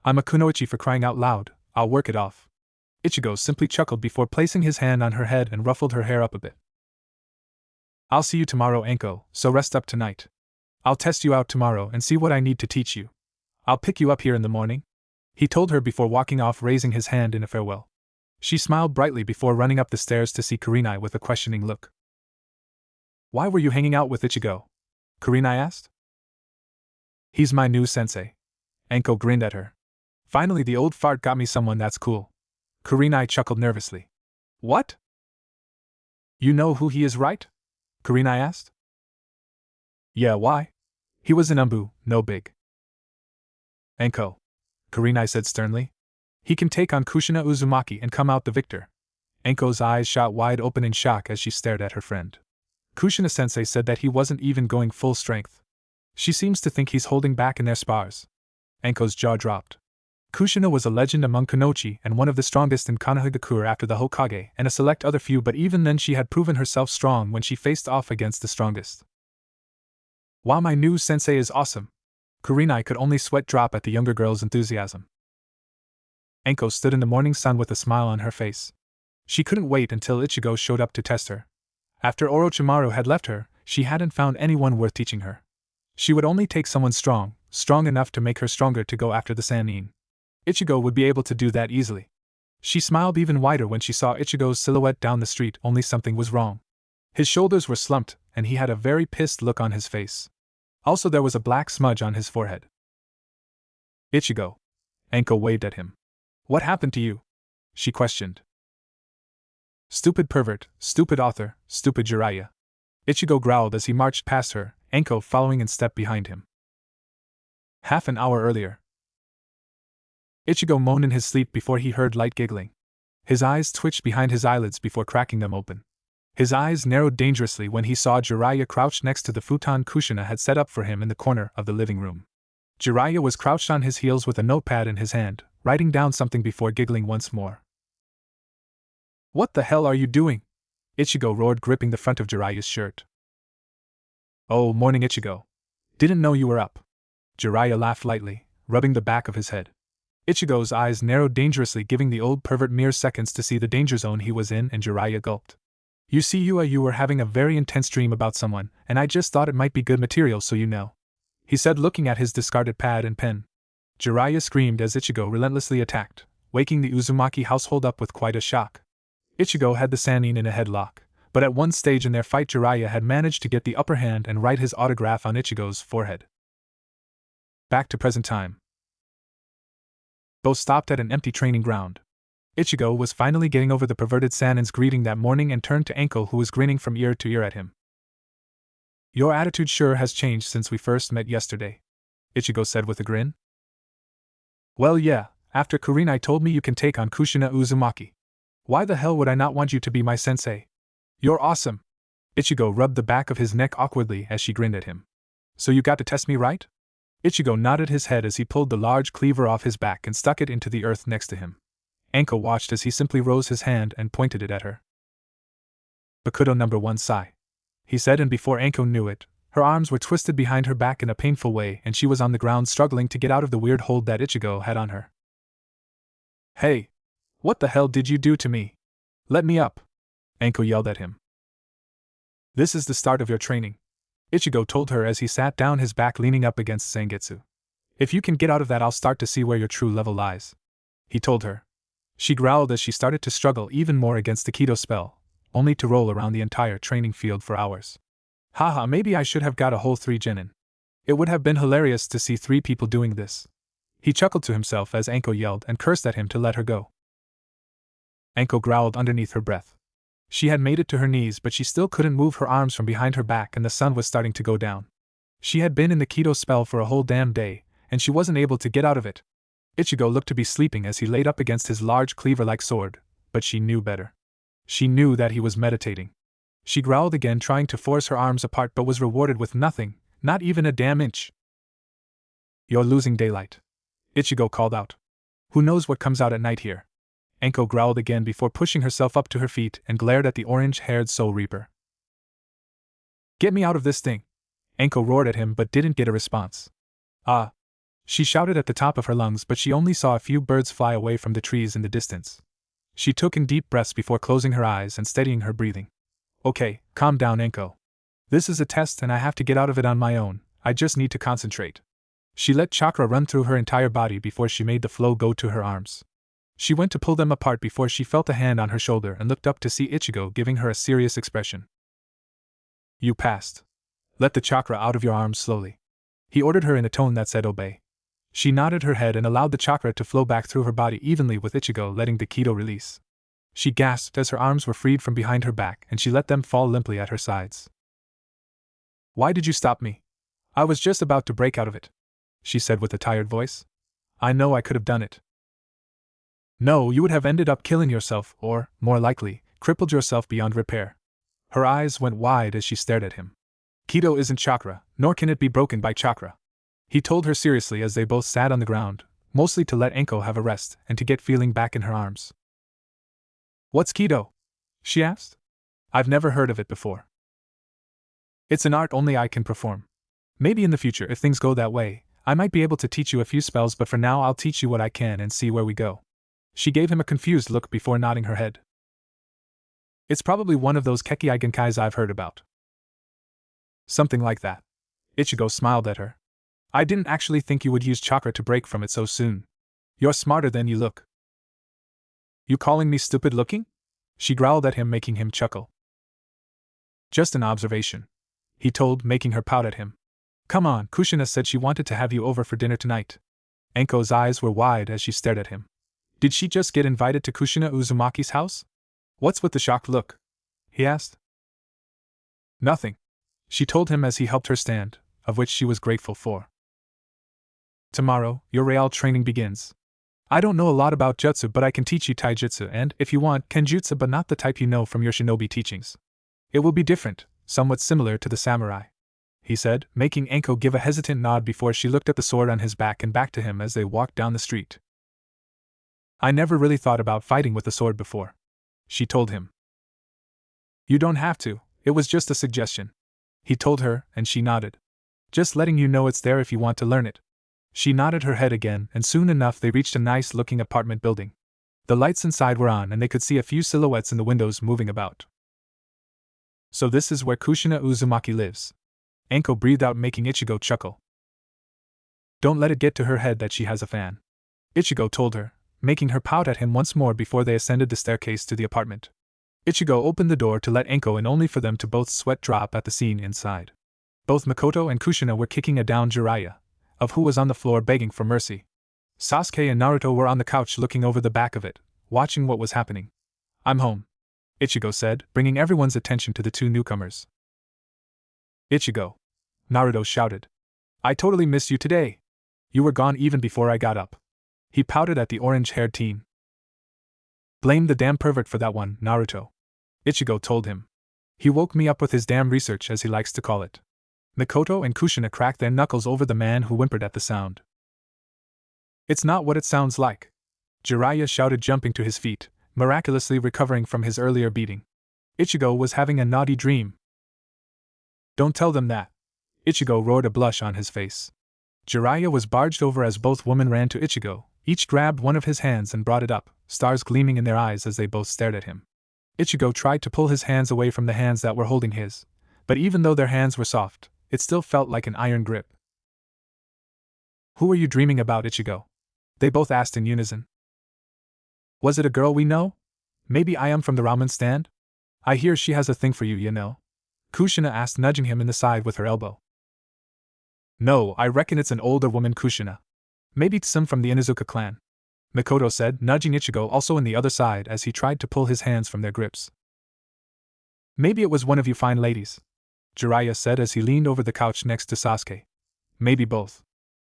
I'm a kunoichi for crying out loud, I'll work it off. Ichigo simply chuckled before placing his hand on her head and ruffled her hair up a bit. I'll see you tomorrow, Anko, so rest up tonight. I'll test you out tomorrow and see what I need to teach you. I'll pick you up here in the morning, he told her before walking off, raising his hand in a farewell. She smiled brightly before running up the stairs to see Kurenai with a questioning look. Why were you hanging out with Ichigo? Kurenai asked. He's my new sensei. Anko grinned at her. Finally, the old fart got me someone that's cool. Kurenai chuckled nervously. What? You know who he is, right? Kurenai asked. Yeah, why? He was an umbu, no big. Anko, Kurenai said sternly. He can take on Kushina Uzumaki and come out the victor. Anko's eyes shot wide open in shock as she stared at her friend. Kushina-sensei said that he wasn't even going full strength. She seems to think he's holding back in their spars. Anko's jaw dropped. Kushina was a legend among Kunoichi and one of the strongest in Konohagakure after the Hokage and a select other few, but even then she had proven herself strong when she faced off against the strongest. Wow, my new sensei is awesome. Kurenai could only sweat drop at the younger girl's enthusiasm. Anko stood in the morning sun with a smile on her face. She couldn't wait until Ichigo showed up to test her. After Orochimaru had left her, she hadn't found anyone worth teaching her. She would only take someone strong, strong enough to make her stronger to go after the Sannin. Ichigo would be able to do that easily. She smiled even wider when she saw Ichigo's silhouette down the street, only something was wrong. His shoulders were slumped, and he had a very pissed look on his face. Also, there was a black smudge on his forehead. Ichigo. Anko waved at him. What happened to you? She questioned. Stupid pervert, stupid author, stupid Jiraiya. Ichigo growled as he marched past her, Anko following in step behind him. Half an hour earlier. Ichigo moaned in his sleep before he heard light giggling. His eyes twitched behind his eyelids before cracking them open. His eyes narrowed dangerously when he saw Jiraiya crouched next to the futon Kushina had set up for him in the corner of the living room. Jiraiya was crouched on his heels with a notepad in his hand, writing down something before giggling once more. What the hell are you doing? Ichigo roared, gripping the front of Jiraiya's shirt. Oh, morning, Ichigo. Didn't know you were up. Jiraiya laughed lightly, rubbing the back of his head. Ichigo's eyes narrowed dangerously, giving the old pervert mere seconds to see the danger zone he was in, and Jiraiya gulped. You see, you were having a very intense dream about someone, and I just thought it might be good material so you know, he said, looking at his discarded pad and pen. Jiraiya screamed as Ichigo relentlessly attacked, waking the Uzumaki household up with quite a shock. Ichigo had the Sannin in a headlock, but at one stage in their fight Jiraiya had managed to get the upper hand and write his autograph on Ichigo's forehead. Back to present time. Both stopped at an empty training ground. Ichigo was finally getting over the perverted Sannin's greeting that morning and turned to Anko, who was grinning from ear to ear at him. Your attitude sure has changed since we first met yesterday, Ichigo said with a grin. Well, yeah, after Kurenai told me you can take on Kushina Uzumaki. Why the hell would I not want you to be my sensei? You're awesome. Ichigo rubbed the back of his neck awkwardly as she grinned at him. So you got to test me, right? Ichigo nodded his head as he pulled the large cleaver off his back and stuck it into the earth next to him. Anko watched as he simply rose his hand and pointed it at her. Bakudo number 1 Sai, he said, and before Anko knew it, her arms were twisted behind her back in a painful way and she was on the ground struggling to get out of the weird hold that Ichigo had on her. Hey! What the hell did you do to me? Let me up! Anko yelled at him. This is the start of your training, Ichigo told her as he sat down, his back leaning up against Zangetsu. If you can get out of that, I'll start to see where your true level lies, he told her. She growled as she started to struggle even more against the Kido spell, only to roll around the entire training field for hours. Haha, maybe I should have got a whole 3 genin. It would have been hilarious to see 3 people doing this. He chuckled to himself as Anko yelled and cursed at him to let her go. Anko growled underneath her breath. She had made it to her knees, but she still couldn't move her arms from behind her back and the sun was starting to go down. She had been in the Kido spell for a whole damn day, and she wasn't able to get out of it. Ichigo looked to be sleeping as he laid up against his large cleaver-like sword, but she knew better. She knew that he was meditating. She growled again, trying to force her arms apart, but was rewarded with nothing, not even a damn inch. You're losing daylight, Ichigo called out. Who knows what comes out at night here? Anko growled again before pushing herself up to her feet and glared at the orange-haired Soul Reaper. Get me out of this thing! Anko roared at him but didn't get a response. Ah! She shouted at the top of her lungs, but she only saw a few birds fly away from the trees in the distance. She took in deep breaths before closing her eyes and steadying her breathing. Okay, calm down, Anko. This is a test and I have to get out of it on my own, I just need to concentrate. She let chakra run through her entire body before she made the flow go to her arms. She went to pull them apart before she felt a hand on her shoulder and looked up to see Ichigo giving her a serious expression. You passed. Let the chakra out of your arms slowly, he ordered her in a tone that said obey. She nodded her head and allowed the chakra to flow back through her body evenly, with Ichigo letting the Kido release. She gasped as her arms were freed from behind her back and she let them fall limply at her sides. Why did you stop me? I was just about to break out of it, she said with a tired voice. I know I could have done it. No, you would have ended up killing yourself, or, more likely, crippled yourself beyond repair. Her eyes went wide as she stared at him. Kido isn't chakra, nor can it be broken by chakra, he told her seriously as they both sat on the ground, mostly to let Anko have a rest and to get feeling back in her arms. What's Kido? She asked. I've never heard of it before. It's an art only I can perform. Maybe in the future, if things go that way, I might be able to teach you a few spells, but for now I'll teach you what I can and see where we go. She gave him a confused look before nodding her head. It's probably one of those Kekkei Genkais I've heard about. Something like that. Ichigo smiled at her. I didn't actually think you would use chakra to break from it so soon. You're smarter than you look. You calling me stupid looking? She growled at him, making him chuckle. Just an observation, he told, making her pout at him. Come on, Kushina said she wanted to have you over for dinner tonight. Enko's eyes were wide as she stared at him. Did she just get invited to Kushina Uzumaki's house? What's with the shocked look? He asked. Nothing, she told him as he helped her stand, of which she was grateful for. Tomorrow, your real training begins. I don't know a lot about jutsu, but I can teach you taijutsu and, if you want, kenjutsu, but not the type you know from your shinobi teachings. It will be different, somewhat similar to the samurai, he said, making Enko give a hesitant nod before she looked at the sword on his back and back to him as they walked down the street. I never really thought about fighting with a sword before, she told him. You don't have to, it was just a suggestion, he told her, and she nodded. Just letting you know it's there if you want to learn it. She nodded her head again, and soon enough they reached a nice-looking apartment building. The lights inside were on and they could see a few silhouettes in the windows moving about. So this is where Kushina Uzumaki lives. Enko breathed out, making Ichigo chuckle. Don't let it get to her head that she has a fan, Ichigo told her, making her pout at him once more before they ascended the staircase to the apartment. Ichigo opened the door to let Enko in, only for them to both sweat drop at the scene inside. Both Makoto and Kushina were kicking a down Jiraiya, of who was on the floor begging for mercy. Sasuke and Naruto were on the couch looking over the back of it, watching what was happening. I'm home, Ichigo said, bringing everyone's attention to the two newcomers. Ichigo, Naruto shouted. I totally missed you today. You were gone even before I got up. He pouted at the orange-haired teen. Blame the damn pervert for that one, Naruto, Ichigo told him. He woke me up with his damn research, as he likes to call it. Makoto and Kushina cracked their knuckles over the man who whimpered at the sound. It's not what it sounds like, Jiraiya shouted, jumping to his feet, miraculously recovering from his earlier beating. Ichigo was having a naughty dream. Don't tell them that, Ichigo roared, a blush on his face. Jiraiya was barged over as both women ran to Ichigo, each grabbed one of his hands and brought it up, stars gleaming in their eyes as they both stared at him. Ichigo tried to pull his hands away from the hands that were holding his, but even though their hands were soft, it still felt like an iron grip. Who are you dreaming about, Ichigo? They both asked in unison. Was it a girl we know? Maybe I am from the ramen stand? I hear she has a thing for you, you know? Kushina asked, nudging him in the side with her elbow. No, I reckon it's an older woman, Kushina. Maybe Tsum from the Inuzuka clan, Makoto said, nudging Ichigo also in the other side as he tried to pull his hands from their grips. Maybe it was one of you fine ladies, Jiraiya said as he leaned over the couch next to Sasuke. Maybe both.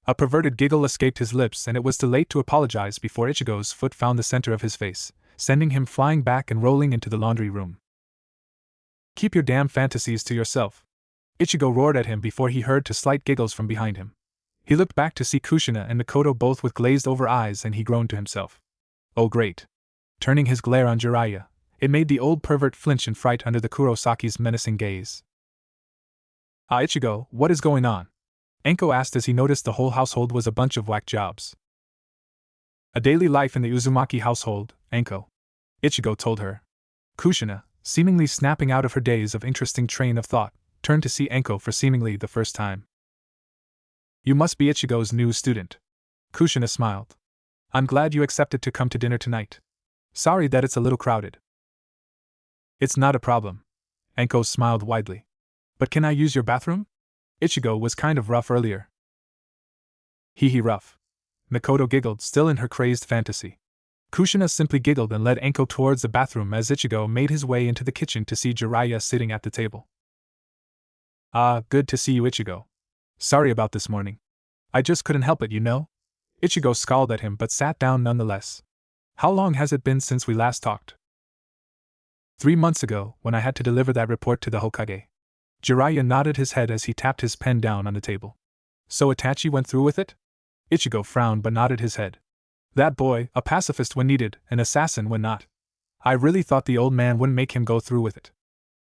A perverted giggle escaped his lips, and it was too late to apologize before Ichigo's foot found the center of his face, sending him flying back and rolling into the laundry room. Keep your damn fantasies to yourself, Ichigo roared at him before he heard two slight giggles from behind him. He looked back to see Kushina and Makoto both with glazed-over eyes, and he groaned to himself. Oh great. Turning his glare on Jiraiya, it made the old pervert flinch in fright under the Kurosaki's menacing gaze. Ah, Ichigo, what is going on? Enko asked as he noticed the whole household was a bunch of whack jobs. A daily life in the Uzumaki household, Enko, Ichigo told her. Kushina, seemingly snapping out of her daze of interesting train of thought, turned to see Enko for seemingly the first time. You must be Ichigo's new student. Kushina smiled. I'm glad you accepted to come to dinner tonight. Sorry that it's a little crowded. It's not a problem. Enko smiled widely. But can I use your bathroom? Ichigo was kind of rough earlier. Hee rough. Makoto giggled, still in her crazed fantasy. Kushina simply giggled and led Enko towards the bathroom as Ichigo made his way into the kitchen to see Jiraiya sitting at the table. Ah, good to see you, Ichigo. Sorry about this morning. I just couldn't help it, you know? Ichigo scowled at him but sat down nonetheless. How long has it been since we last talked? 3 months ago, when I had to deliver that report to the Hokage. Jiraiya nodded his head as he tapped his pen down on the table. So Itachi went through with it? Ichigo frowned but nodded his head. That boy, a pacifist when needed, an assassin when not. I really thought the old man wouldn't make him go through with it.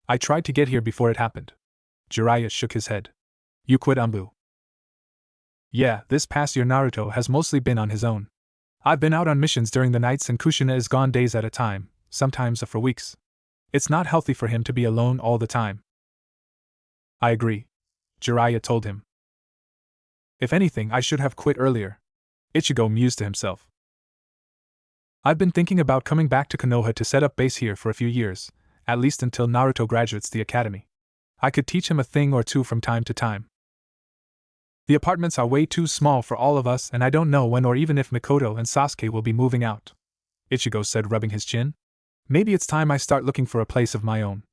I tried to get here before it happened. Jiraiya shook his head. You quit Umbu. Yeah, this past year Naruto has mostly been on his own. I've been out on missions during the nights and Kushina is gone days at a time, sometimes for weeks. It's not healthy for him to be alone all the time. I agree, Jiraiya told him. If anything, I should have quit earlier. Ichigo mused to himself. I've been thinking about coming back to Konoha to set up base here for a few years, at least until Naruto graduates the academy. I could teach him a thing or two from time to time. The apartments are way too small for all of us, and I don't know when or even if Mikoto and Sasuke will be moving out, Ichigo said, rubbing his chin. Maybe it's time I start looking for a place of my own.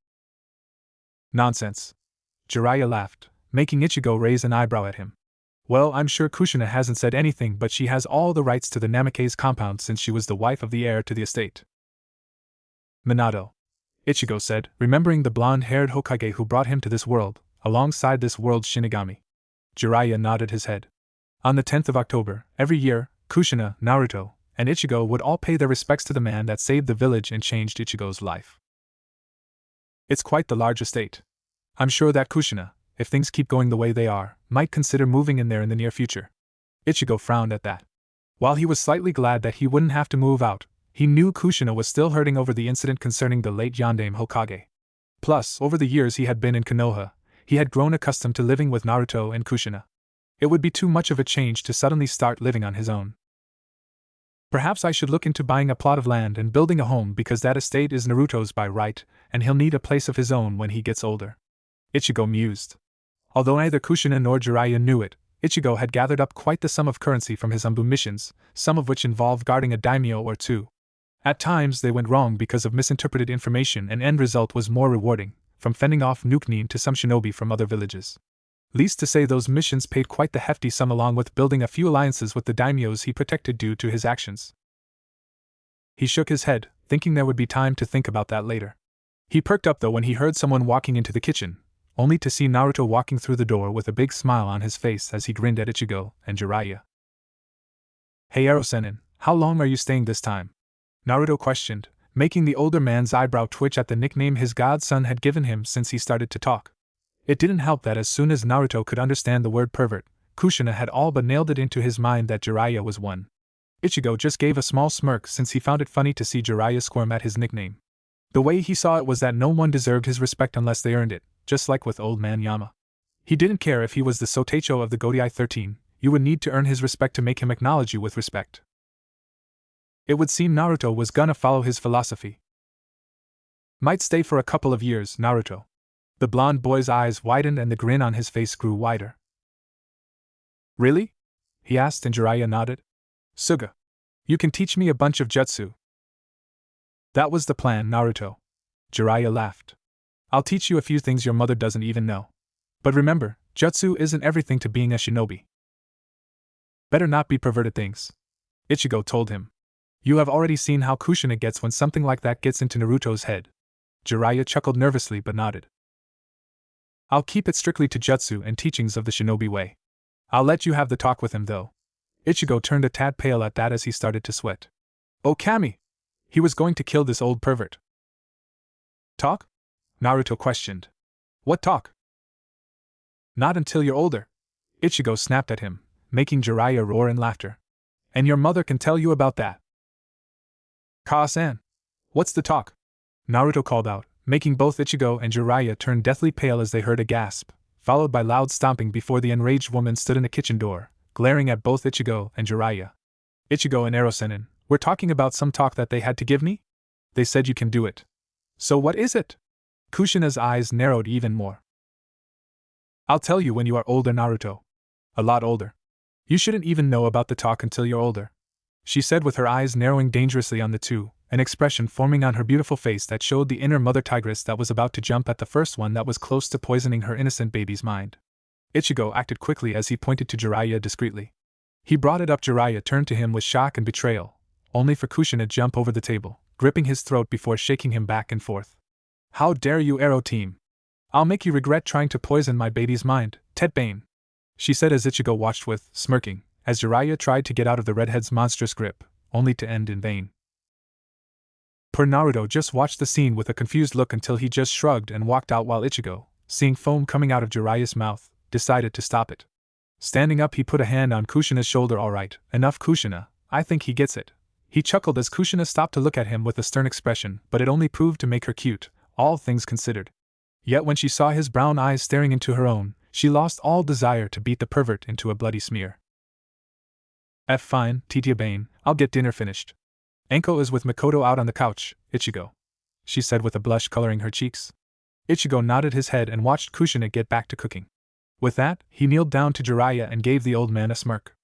Nonsense. Jiraiya laughed, making Ichigo raise an eyebrow at him. Well, I'm sure Kushina hasn't said anything, but she has all the rights to the Namake's compound since she was the wife of the heir to the estate. Minato, Ichigo said, remembering the blonde-haired Hokage who brought him to this world, alongside this world's Shinigami. Jiraiya nodded his head. On the 10th of October, every year, Kushina, Naruto, and Ichigo would all pay their respects to the man that saved the village and changed Ichigo's life. It's quite the large estate. I'm sure that Kushina, if things keep going the way they are, might consider moving in there in the near future. Ichigo frowned at that. While he was slightly glad that he wouldn't have to move out, he knew Kushina was still hurting over the incident concerning the late Yondaime Hokage. Plus, over the years he had been in Konoha, he had grown accustomed to living with Naruto and Kushina. It would be too much of a change to suddenly start living on his own. Perhaps I should look into buying a plot of land and building a home, because that estate is Naruto's by right, and he'll need a place of his own when he gets older. Ichigo mused. Although neither Kushina nor Jiraiya knew it, Ichigo had gathered up quite the sum of currency from his Anbu missions, some of which involved guarding a daimyo or two. At times they went wrong because of misinterpreted information, and end result was more rewarding, from fending off Nuknin to some shinobi from other villages. Least to say, those missions paid quite the hefty sum, along with building a few alliances with the daimyos he protected due to his actions. He shook his head, thinking there would be time to think about that later. He perked up though when he heard someone walking into the kitchen, only to see Naruto walking through the door with a big smile on his face as he grinned at Ichigo and Jiraiya. Hey Ero-senin, how long are you staying this time? Naruto questioned, making the older man's eyebrow twitch at the nickname his godson had given him since he started to talk. It didn't help that as soon as Naruto could understand the word pervert, Kushina had all but nailed it into his mind that Jiraiya was one. Ichigo just gave a small smirk since he found it funny to see Jiraiya squirm at his nickname. The way he saw it was that no one deserved his respect unless they earned it, just like with old man Yama. He didn't care if he was the Soteicho of the Godai 13, you would need to earn his respect to make him acknowledge you with respect. It would seem Naruto was gonna follow his philosophy. Might stay for a couple of years, Naruto. The blonde boy's eyes widened and the grin on his face grew wider. Really? He asked, and Jiraiya nodded. Suga. You can teach me a bunch of jutsu. That was the plan, Naruto. Jiraiya laughed. I'll teach you a few things your mother doesn't even know. But remember, jutsu isn't everything to being a shinobi. Better not be perverted things, Ichigo told him. You have already seen how Kushina gets when something like that gets into Naruto's head. Jiraiya chuckled nervously but nodded. I'll keep it strictly to jutsu and teachings of the shinobi way. I'll let you have the talk with him though. Ichigo turned a tad pale at that as he started to sweat. Oh Kami! He was going to kill this old pervert. Talk? Naruto questioned. What talk? Not until you're older. Ichigo snapped at him, making Jiraiya roar in laughter. And your mother can tell you about that. Kaa-san! What's the talk? Naruto called out, making both Ichigo and Jiraiya turn deathly pale as they heard a gasp, followed by loud stomping before the enraged woman stood in the kitchen door, glaring at both Ichigo and Jiraiya. Ichigo and Ero-senin, we're talking about some talk that they had to give me? They said you can do it. So what is it? Kushina's eyes narrowed even more. I'll tell you when you are older, Naruto. A lot older. You shouldn't even know about the talk until you're older, she said with her eyes narrowing dangerously on the two, an expression forming on her beautiful face that showed the inner mother tigress that was about to jump at the first one that was close to poisoning her innocent baby's mind. Ichigo acted quickly as he pointed to Jiraiya discreetly. He brought it up. Jiraiya turned to him with shock and betrayal, only for Kushina to jump over the table, gripping his throat before shaking him back and forth. How dare you, Arrow Team! I'll make you regret trying to poison my baby's mind, Tetbane, she said as Ichigo watched with, smirking, as Jiraiya tried to get out of the redhead's monstrous grip, only to end in vain. Poor Naruto just watched the scene with a confused look until he just shrugged and walked out, while Ichigo, seeing foam coming out of Jiraiya's mouth, decided to stop it. Standing up, he put a hand on Kushina's shoulder. All right, enough Kushina, I think he gets it. He chuckled as Kushina stopped to look at him with a stern expression, but it only proved to make her cute, all things considered. Yet when she saw his brown eyes staring into her own, She lost all desire to beat the pervert into a bloody smear. Fine, Titia Bane, I'll get dinner finished. Anko is with Makoto out on the couch, Ichigo, she said with a blush coloring her cheeks. Ichigo nodded his head and watched Kushina get back to cooking. With that, he kneeled down to Jiraiya and gave the old man a smirk.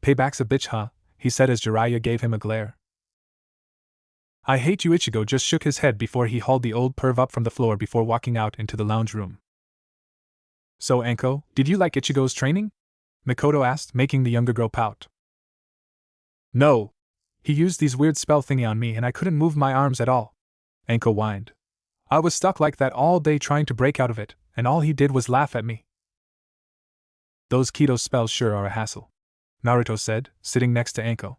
Payback's a bitch, huh? He said as Jiraiya gave him a glare. I hate you. Ichigo just shook his head before he hauled the old perv up from the floor before walking out into the lounge room. So Anko, did you like Ichigo's training? Makoto asked, making the younger girl pout. No. He used these weird spell thingy on me and I couldn't move my arms at all. Anko whined. I was stuck like that all day trying to break out of it, and all he did was laugh at me. Those Kido spells sure are a hassle, Naruto said, sitting next to Anko.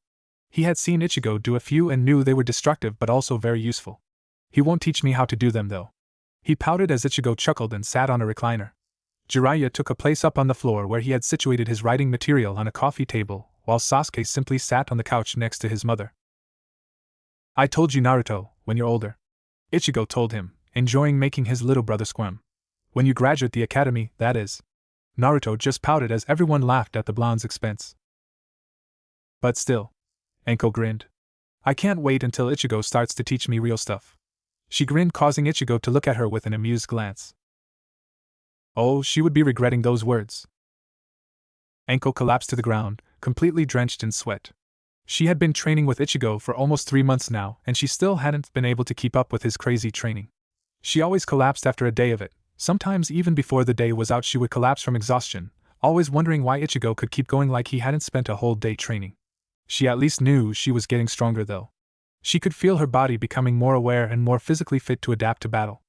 He had seen Ichigo do a few and knew they were destructive but also very useful. He won't teach me how to do them though. He pouted as Ichigo chuckled and sat on a recliner. Jiraiya took a place up on the floor where he had situated his writing material on a coffee table, while Sasuke simply sat on the couch next to his mother. I told you, Naruto, when you're older, Ichigo told him, enjoying making his little brother squirm. When you graduate the academy, that is. Naruto just pouted as everyone laughed at the blonde's expense. But still, Anko grinned. I can't wait until Ichigo starts to teach me real stuff. She grinned, causing Ichigo to look at her with an amused glance. Oh, she would be regretting those words. Anko collapsed to the ground, completely drenched in sweat. She had been training with Ichigo for almost 3 months now, and she still hadn't been able to keep up with his crazy training. She always collapsed after a day of it. Sometimes even before the day was out she would collapse from exhaustion, always wondering why Ichigo could keep going like he hadn't spent a whole day training. She at least knew she was getting stronger though. She could feel her body becoming more aware and more physically fit to adapt to battle.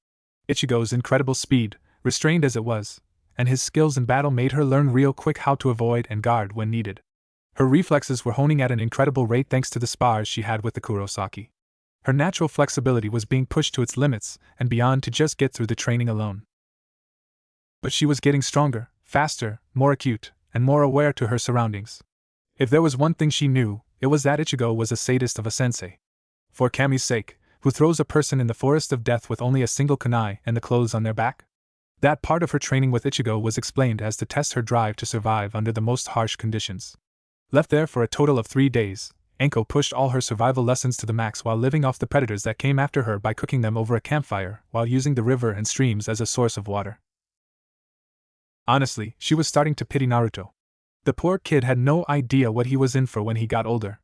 Ichigo's incredible speed, restrained as it was, and his skills in battle made her learn real quick how to avoid and guard when needed. Her reflexes were honing at an incredible rate thanks to the spars she had with the Kurosaki. Her natural flexibility was being pushed to its limits and beyond to just get through the training alone. But she was getting stronger, faster, more acute, and more aware to her surroundings. If there was one thing she knew, it was that Ichigo was a sadist of a sensei. For Kami's sake, who throws a person in the forest of death with only a single kunai and the clothes on their back? That part of her training with Ichigo was explained as to test her drive to survive under the most harsh conditions. Left there for a total of 3 days, Anko pushed all her survival lessons to the max while living off the predators that came after her by cooking them over a campfire while using the river and streams as a source of water. Honestly, she was starting to pity Naruto. The poor kid had no idea what he was in for when he got older.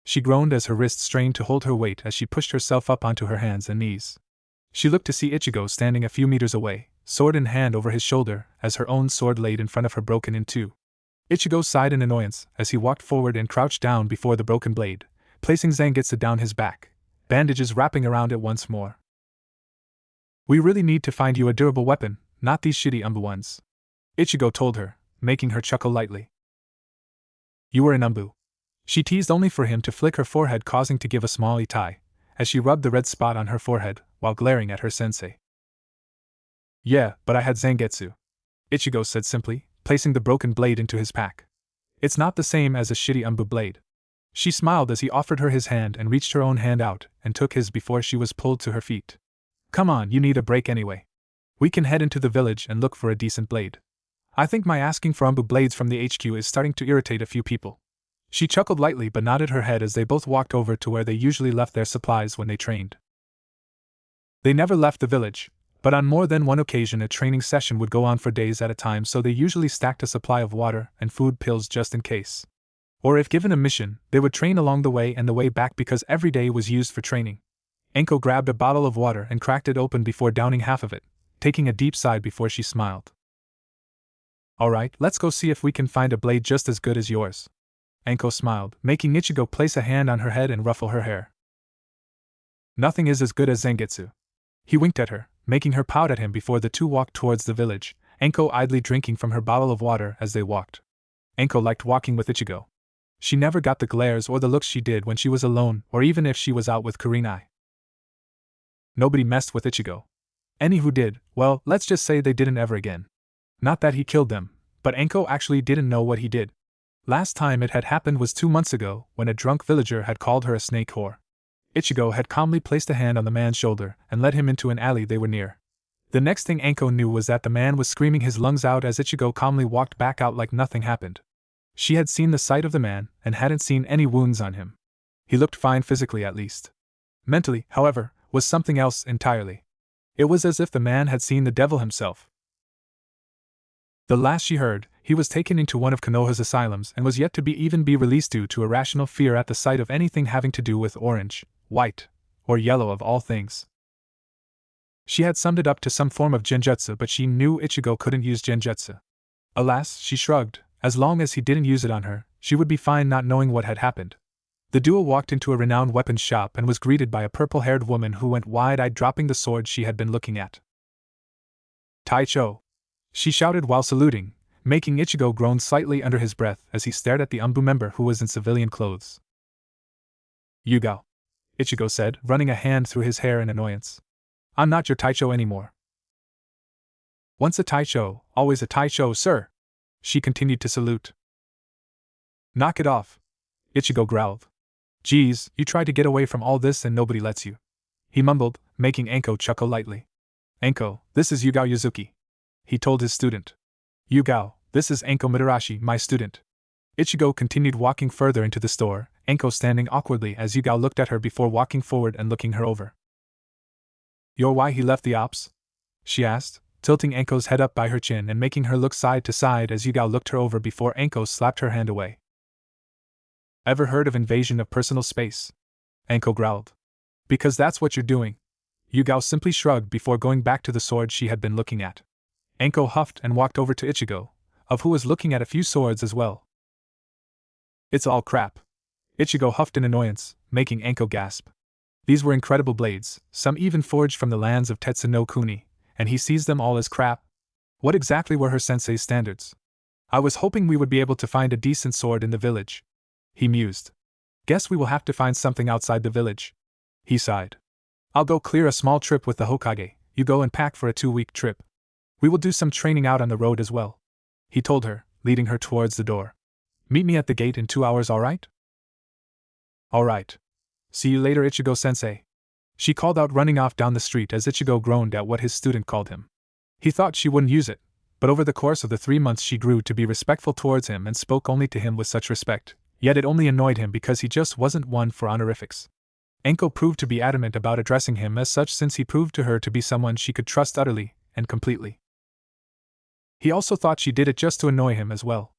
She groaned as her wrists strained to hold her weight as she pushed herself up onto her hands and knees. She looked to see Ichigo standing a few meters away, sword in hand over his shoulder, as her own sword laid in front of her broken in two. Ichigo sighed in annoyance as he walked forward and crouched down before the broken blade, placing Zangetsu down his back, bandages wrapping around it once more. We really need to find you a durable weapon, not these shitty Umbu ones, Ichigo told her, making her chuckle lightly. You were an Umbu. She teased only for him to flick her forehead, causing to give a small itai, as she rubbed the red spot on her forehead while glaring at her sensei. Yeah, but I had Zangetsu, Ichigo said simply, placing the broken blade into his pack. It's not the same as a shitty Umbu blade. She smiled as he offered her his hand and reached her own hand out and took his before she was pulled to her feet. Come on, you need a break anyway. We can head into the village and look for a decent blade. I think my asking for Umbu blades from the HQ is starting to irritate a few people. She chuckled lightly but nodded her head as they both walked over to where they usually left their supplies when they trained. They never left the village, but on more than one occasion a training session would go on for days at a time, so they usually stacked a supply of water and food pills just in case. Or if given a mission, they would train along the way and the way back because every day was used for training. Anko grabbed a bottle of water and cracked it open before downing half of it, taking a deep sigh before she smiled. Alright, let's go see if we can find a blade just as good as yours. Anko smiled, making Ichigo place a hand on her head and ruffle her hair. Nothing is as good as Zangetsu. He winked at her, making her pout at him before the two walked towards the village, Anko idly drinking from her bottle of water as they walked. Anko liked walking with Ichigo. She never got the glares or the looks she did when she was alone or even if she was out with Kurenai. Nobody messed with Ichigo. Any who did, well, let's just say they didn't ever again. Not that he killed them, but Anko actually didn't know what he did. Last time it had happened was 2 months ago, when a drunk villager had called her a snake whore. Ichigo had calmly placed a hand on the man's shoulder and led him into an alley they were near. The next thing Anko knew was that the man was screaming his lungs out as Ichigo calmly walked back out like nothing happened. She had seen the sight of the man and hadn't seen any wounds on him. He looked fine physically at least. Mentally, however, was something else entirely. It was as if the man had seen the devil himself. The last she heard, he was taken into one of Konoha's asylums and was yet to be released due to irrational fear at the sight of anything having to do with orange, white, or yellow of all things. She had summed it up to some form of genjutsu, but she knew Ichigo couldn't use genjutsu. Alas, she shrugged, as long as he didn't use it on her, she would be fine not knowing what had happened. The duo walked into a renowned weapons shop and was greeted by a purple-haired woman who went wide-eyed, dropping the sword she had been looking at. "Taicho!" she shouted while saluting, making Ichigo groan slightly under his breath as he stared at the Umbu member who was in civilian clothes. "Yugao," Ichigo said, running a hand through his hair in annoyance. "I'm not your Taicho anymore." "Once a Taicho, always a Taicho, sir," she continued to salute. "Knock it off," Ichigo growled. "Geez, you try to get away from all this and nobody lets you," he mumbled, making Anko chuckle lightly. "Anko, this is Yugao Yuzuki," he told his student. "Yugao, this is Anko Mitarashi, my student." Ichigo continued walking further into the store, Anko standing awkwardly as Yugao looked at her before walking forward and looking her over. "You're why he left the ops?" she asked, tilting Anko's head up by her chin and making her look side to side as Yugao looked her over before Anko slapped her hand away. "Ever heard of invasion of personal space?" Anko growled. "Because that's what you're doing." Yugao simply shrugged before going back to the sword she had been looking at. Anko huffed and walked over to Ichigo, of who was looking at a few swords as well. "It's all crap." Ichigo huffed in annoyance, making Anko gasp. These were incredible blades, some even forged from the lands of Tetsu no Kuni, and he sees them all as crap? What exactly were her sensei's standards? "I was hoping we would be able to find a decent sword in the village," he mused. "Guess we will have to find something outside the village." He sighed. "I'll go clear a small trip with the Hokage, you go and pack for a 2-week trip. We will do some training out on the road as well," he told her, leading her towards the door. "Meet me at the gate in 2 hours, alright?" "Alright. See you later, Ichigo-sensei," she called out, running off down the street as Ichigo groaned at what his student called him. He thought she wouldn't use it, but over the course of the 3 months she grew to be respectful towards him and spoke only to him with such respect, yet it only annoyed him because he just wasn't one for honorifics. Anko proved to be adamant about addressing him as such since he proved to her to be someone she could trust utterly and completely. He also thought she did it just to annoy him as well.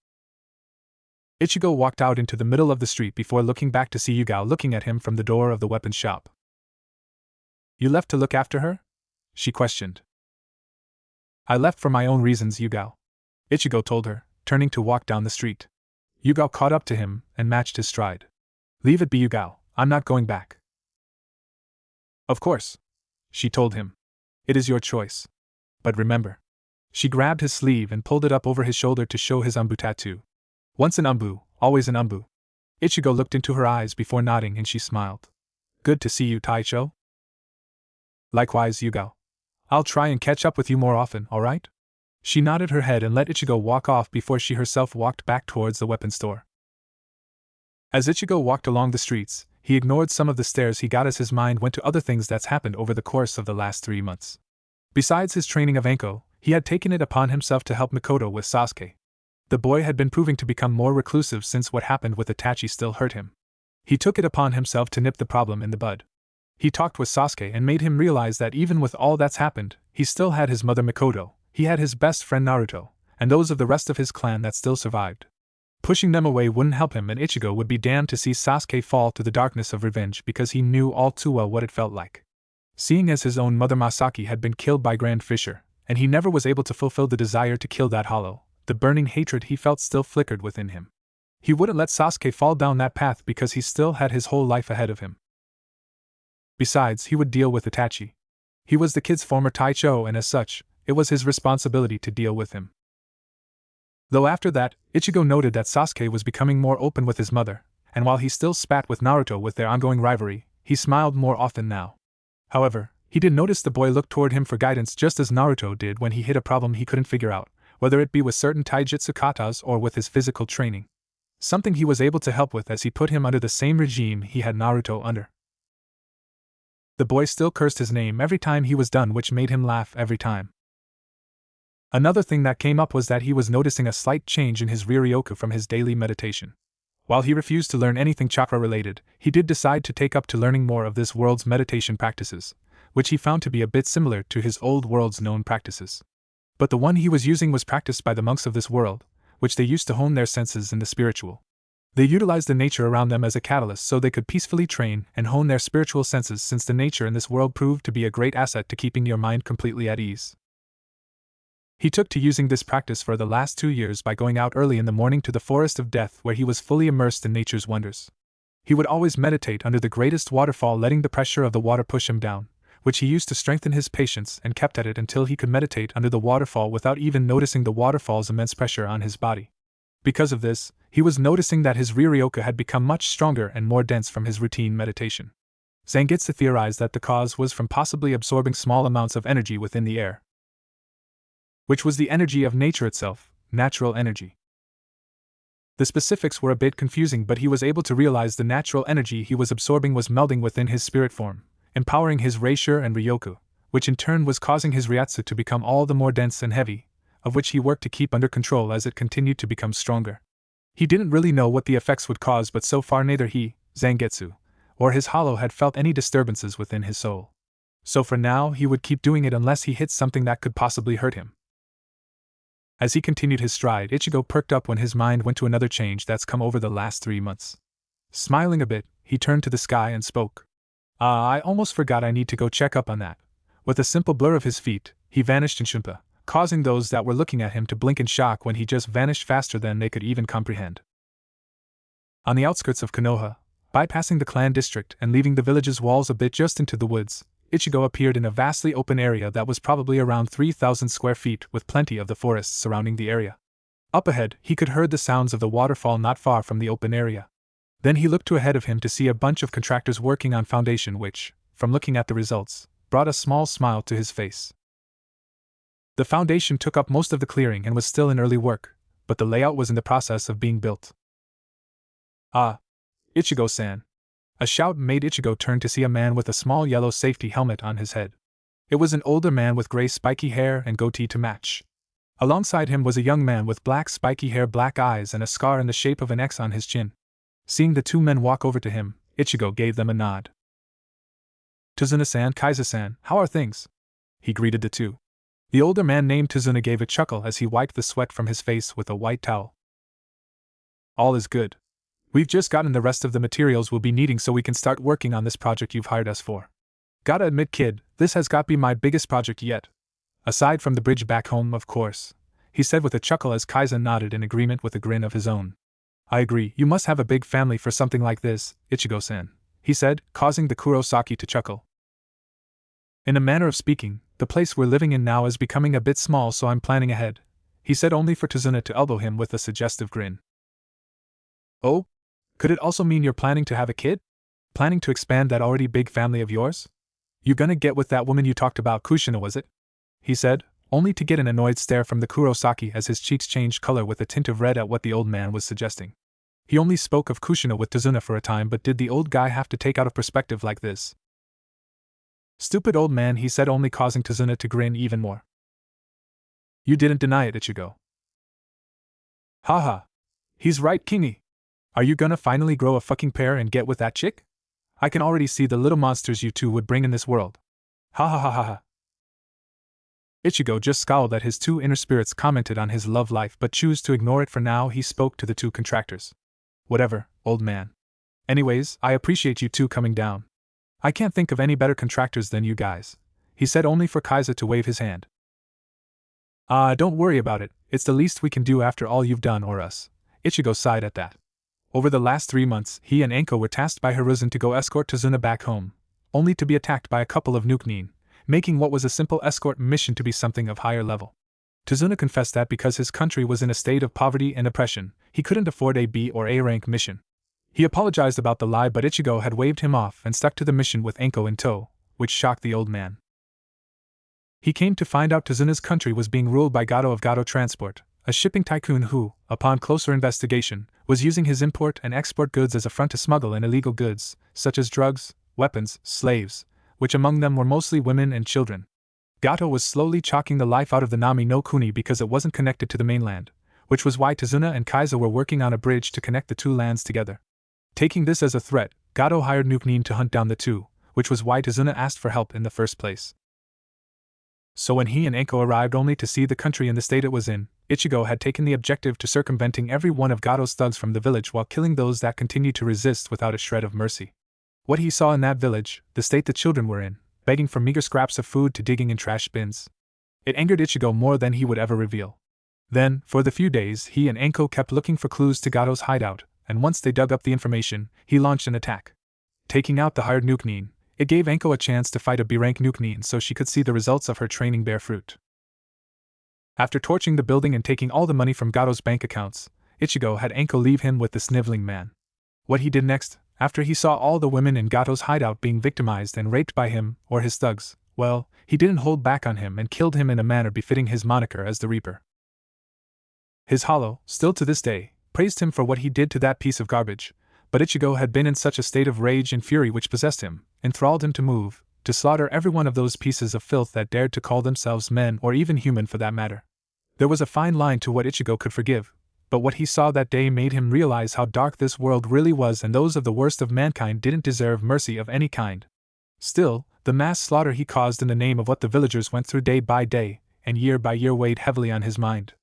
Ichigo walked out into the middle of the street before looking back to see Yugao looking at him from the door of the weapons shop. "You left to look after her?" she questioned. "I left for my own reasons, Yugao," Ichigo told her, turning to walk down the street. Yugao caught up to him and matched his stride. "Leave it be, Yugao, I'm not going back." "Of course," she told him. "It is your choice. But remember." She grabbed his sleeve and pulled it up over his shoulder to show his Umbu tattoo. "Once an Umbu, always an Umbu." Ichigo looked into her eyes before nodding and she smiled. "Good to see you, Taicho." "Likewise, Yugao. I'll try and catch up with you more often, alright?" She nodded her head and let Ichigo walk off before she herself walked back towards the weapons store. As Ichigo walked along the streets, he ignored some of the stares he got as his mind went to other things that's happened over the course of the last 3 months. Besides his training of Anko, he had taken it upon himself to help Mikoto with Sasuke. The boy had been proving to become more reclusive since what happened with Itachi still hurt him. He took it upon himself to nip the problem in the bud. He talked with Sasuke and made him realize that even with all that's happened, he still had his mother Mikoto, he had his best friend Naruto, and those of the rest of his clan that still survived. Pushing them away wouldn't help him, and Ichigo would be damned to see Sasuke fall to the darkness of revenge because he knew all too well what it felt like. Seeing as his own mother Masaki had been killed by Grand Fisher, and he never was able to fulfill the desire to kill that hollow, the burning hatred he felt still flickered within him. He wouldn't let Sasuke fall down that path because he still had his whole life ahead of him. Besides, he would deal with Itachi. He was the kid's former Taicho, and as such, it was his responsibility to deal with him. Though after that, Ichigo noted that Sasuke was becoming more open with his mother, and while he still spat with Naruto with their ongoing rivalry, he smiled more often now. However, he did notice the boy look toward him for guidance just as Naruto did when he hit a problem he couldn't figure out, whether it be with certain taijutsu katas or with his physical training. Something he was able to help with as he put him under the same regime he had Naruto under. The boy still cursed his name every time he was done, which made him laugh every time. Another thing that came up was that he was noticing a slight change in his Riryoku from his daily meditation. While he refused to learn anything chakra-related, he did decide to take up to learning more of this world's meditation practices, which he found to be a bit similar to his old world's known practices. But the one he was using was practiced by the monks of this world, which they used to hone their senses in the spiritual. They utilized the nature around them as a catalyst so they could peacefully train and hone their spiritual senses, since the nature in this world proved to be a great asset to keeping your mind completely at ease. He took to using this practice for the last 2 years by going out early in the morning to the forest of death, where he was fully immersed in nature's wonders. He would always meditate under the greatest waterfall, letting the pressure of the water push him down, which he used to strengthen his patience, and kept at it until he could meditate under the waterfall without even noticing the waterfall's immense pressure on his body. Because of this, he was noticing that his Riryoku had become much stronger and more dense from his routine meditation. Zangetsu theorized that the cause was from possibly absorbing small amounts of energy within the air, which was the energy of nature itself, natural energy. The specifics were a bit confusing, but he was able to realize the natural energy he was absorbing was melding within his spirit form, empowering his Reishu and Ryoku, which in turn was causing his Ryatsu to become all the more dense and heavy, of which he worked to keep under control as it continued to become stronger. He didn't really know what the effects would cause, but so far neither he, Zangetsu, or his hollow had felt any disturbances within his soul. So for now he would keep doing it unless he hit something that could possibly hurt him. As he continued his stride, Ichigo perked up when his mind went to another change that's come over the last 3 months. Smiling a bit, he turned to the sky and spoke. I almost forgot I need to go check up on that. With a simple blur of his feet, he vanished in Shunpa, causing those that were looking at him to blink in shock when he just vanished faster than they could even comprehend. On the outskirts of Konoha, bypassing the clan district and leaving the village's walls a bit just into the woods, Ichigo appeared in a vastly open area that was probably around 3,000 square feet, with plenty of the forests surrounding the area. Up ahead, he could hear the sounds of the waterfall not far from the open area. Then he looked to ahead of him to see a bunch of contractors working on foundation, which, from looking at the results, brought a small smile to his face. The foundation took up most of the clearing and was still in early work, but the layout was in the process of being built. Ah! Ichigo-san! A shout made Ichigo turn to see a man with a small yellow safety helmet on his head. It was an older man with gray spiky hair and goatee to match. Alongside him was a young man with black spiky hair, black eyes, and a scar in the shape of an X on his chin. Seeing the two men walk over to him, Ichigo gave them a nod. Tazuna-san, Kaiser-san, how are things? He greeted the two. The older man named Tazuna gave a chuckle as he wiped the sweat from his face with a white towel. All is good. We've just gotten the rest of the materials we'll be needing so we can start working on this project you've hired us for. Gotta admit, kid, this has got to be my biggest project yet. Aside from the bridge back home, of course, he said with a chuckle as Kaiza nodded in agreement with a grin of his own. I agree, you must have a big family for something like this, Ichigo-san, he said, causing the Kurosaki to chuckle. In a manner of speaking, the place we're living in now is becoming a bit small, so I'm planning ahead, he said, only for Tazuna to elbow him with a suggestive grin. Oh? Could it also mean you're planning to have a kid? Planning to expand that already big family of yours? You gonna get with that woman you talked about, Kushina, was it? He said, only to get an annoyed stare from the Kurosaki as his cheeks changed color with a tint of red at what the old man was suggesting. He only spoke of Kushina with Tazuna for a time, but did the old guy have to take out of perspective like this? Stupid old man, he said, only causing Tazuna to grin even more. You didn't deny it, Ichigo. Haha. He's right, Kingy. Are you gonna finally grow a fucking pair and get with that chick? I can already see the little monsters you two would bring in this world. Ha ha ha ha ha. Ichigo just scowled at his two inner spirits, commented on his love life, but chose to ignore it for now. He spoke to the two contractors. Whatever, old man. Anyways, I appreciate you two coming down. I can't think of any better contractors than you guys, he said, only for Kaiza to wave his hand. Don't worry about it, it's the least we can do after all you've done or us. Ichigo sighed at that. Over the last 3 months, he and Anko were tasked by Hiruzen to go escort Tazuna back home, only to be attacked by a couple of Nuknin, making what was a simple escort mission to be something of higher level. Tazuna confessed that because his country was in a state of poverty and oppression, he couldn't afford a B or A rank mission. He apologized about the lie, but Ichigo had waved him off and stuck to the mission with Anko in tow, which shocked the old man. He came to find out Tazuna's country was being ruled by Gato of Gato Transport, a shipping tycoon who, upon closer investigation, was using his import and export goods as a front to smuggle in illegal goods, such as drugs, weapons, slaves, which among them were mostly women and children. Gato was slowly chalking the life out of the Nami no Kuni because it wasn't connected to the mainland, which was why Tazuna and Kaiza were working on a bridge to connect the two lands together. Taking this as a threat, Gato hired Nuknin to hunt down the two, which was why Tazuna asked for help in the first place. So when he and Anko arrived only to see the country in the state it was in, Ichigo had taken the objective to circumventing every one of Gato's thugs from the village while killing those that continued to resist without a shred of mercy. What he saw in that village, the state the children were in, begging for meager scraps of food to digging in trash bins. It angered Ichigo more than he would ever reveal. Then, for the few days, he and Anko kept looking for clues to Gato's hideout, and once they dug up the information, he launched an attack. Taking out the hired Nuknin, it gave Anko a chance to fight a B-rank Nuknin so she could see the results of her training bear fruit. After torching the building and taking all the money from Gato's bank accounts, Ichigo had Anko leave him with the sniveling man. What he did next, after he saw all the women in Gato's hideout being victimized and raped by him or his thugs, well, he didn't hold back on him and killed him in a manner befitting his moniker as the Reaper. His hollow, still to this day, praised him for what he did to that piece of garbage, but Ichigo had been in such a state of rage and fury which possessed him, enthralled him to move, to slaughter every one of those pieces of filth that dared to call themselves men or even human for that matter. There was a fine line to what Ichigo could forgive, but what he saw that day made him realize how dark this world really was and those of the worst of mankind didn't deserve mercy of any kind. Still, the mass slaughter he caused in the name of what the villagers went through day by day, and year by year weighed heavily on his mind.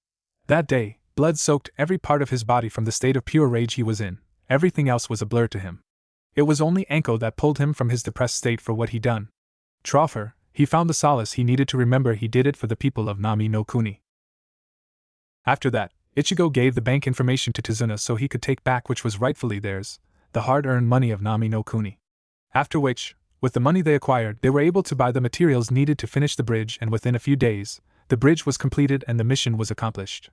That day, blood soaked every part of his body from the state of pure rage he was in. Everything else was a blur to him. It was only Anko that pulled him from his depressed state for what he'd done. Trough her, he found the solace he needed to remember he did it for the people of Nami no Kuni. After that, Ichigo gave the bank information to Tazuna so he could take back which was rightfully theirs, the hard-earned money of Nami no Kuni. After which, with the money they acquired, they were able to buy the materials needed to finish the bridge, and within a few days, the bridge was completed and the mission was accomplished.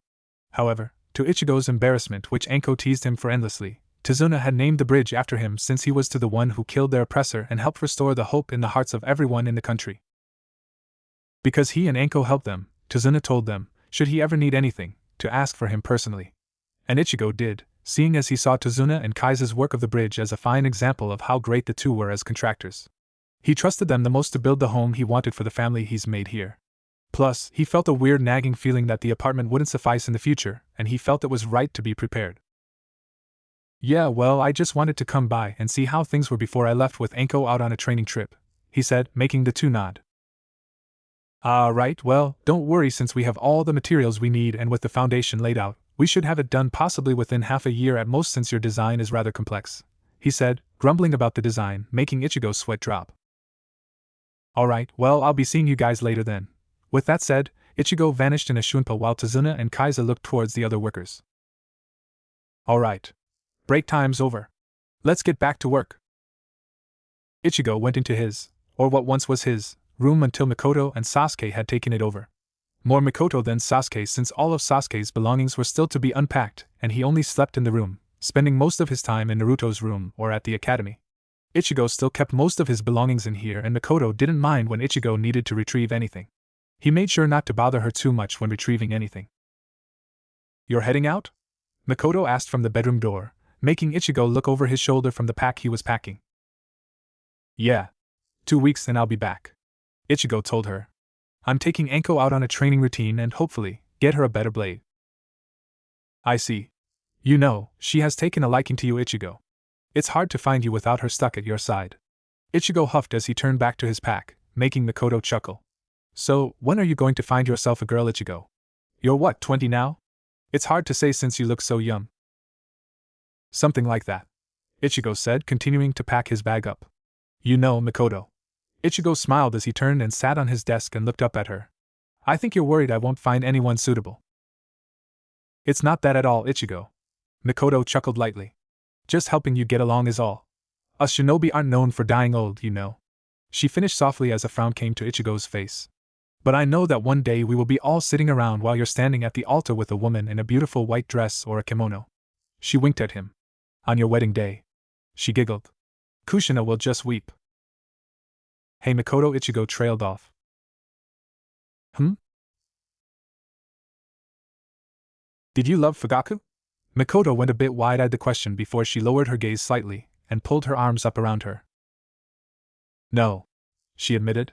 However, to Ichigo's embarrassment, which Anko teased him for endlessly, Tazuna had named the bridge after him since he was the one who killed their oppressor and helped restore the hope in the hearts of everyone in the country. Because he and Anko helped them, Tazuna told them, should he ever need anything, to ask for him personally. And Ichigo did, seeing as he saw Tazuna and Kaiza's work of the bridge as a fine example of how great the two were as contractors. He trusted them the most to build the home he wanted for the family he's made here. Plus, he felt a weird nagging feeling that the apartment wouldn't suffice in the future, and he felt it was right to be prepared. Yeah, well, I just wanted to come by and see how things were before I left with Anko out on a training trip, he said, making the two nod. Right, well, don't worry, since we have all the materials we need and with the foundation laid out, we should have it done possibly within half a year at most since your design is rather complex, he said, grumbling about the design, making Ichigo's sweat drop. Alright, well, I'll be seeing you guys later then. With that said, Ichigo vanished in a shunpa while Tazuna and Kaiza looked towards the other workers. Alright. Break time's over. Let's get back to work. Ichigo went into his, or what once was his, room until Mikoto and Sasuke had taken it over. More Mikoto than Sasuke, since all of Sasuke's belongings were still to be unpacked, and he only slept in the room, spending most of his time in Naruto's room or at the academy. Ichigo still kept most of his belongings in here, and Mikoto didn't mind when Ichigo needed to retrieve anything. He made sure not to bother her too much when retrieving anything. You're heading out? Mikoto asked from the bedroom door, making Ichigo look over his shoulder from the pack he was packing. Yeah. 2 weeks and I'll be back, Ichigo told her. I'm taking Anko out on a training routine and hopefully get her a better blade. I see. You know, she has taken a liking to you, Ichigo. It's hard to find you without her stuck at your side. Ichigo huffed as he turned back to his pack, making Mikoto chuckle. So, when are you going to find yourself a girl, Ichigo? You're what, 20 now? It's hard to say since you look so young. Something like that, Ichigo said, continuing to pack his bag up. You know, Mikoto. Ichigo smiled as he turned and sat on his desk and looked up at her. I think you're worried I won't find anyone suitable. It's not that at all, Ichigo. Mikoto chuckled lightly. Just helping you get along is all. Us shinobi aren't known for dying old, you know. She finished softly as a frown came to Ichigo's face. But I know that one day we will be all sitting around while you're standing at the altar with a woman in a beautiful white dress or a kimono. She winked at him. On your wedding day. She giggled. Kushina will just weep. Hey Mikoto, Ichigo trailed off. Did you love Fugaku? Mikoto went a bit wide-eyed the question before she lowered her gaze slightly and pulled her arms up around her. No. she admitted.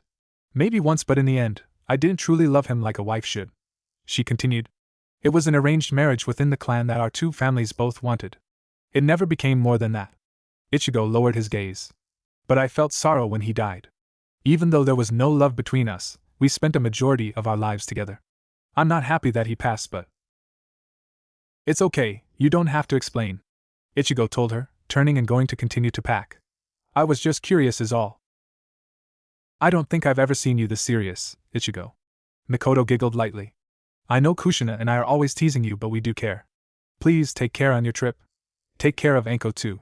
Maybe once, but in the end, I didn't truly love him like a wife should. She continued. It was an arranged marriage within the clan that our two families both wanted. It never became more than that. Ichigo lowered his gaze. But I felt sorrow when he died. Even though there was no love between us, we spent a majority of our lives together. I'm not happy that he passed, but… It's okay, you don't have to explain, Ichigo told her, turning and going to continue to pack. I was just curious is all. I don't think I've ever seen you this serious, Ichigo. Mikoto giggled lightly. I know Kushina and I are always teasing you, but we do care. Please take care on your trip. Take care of Anko too.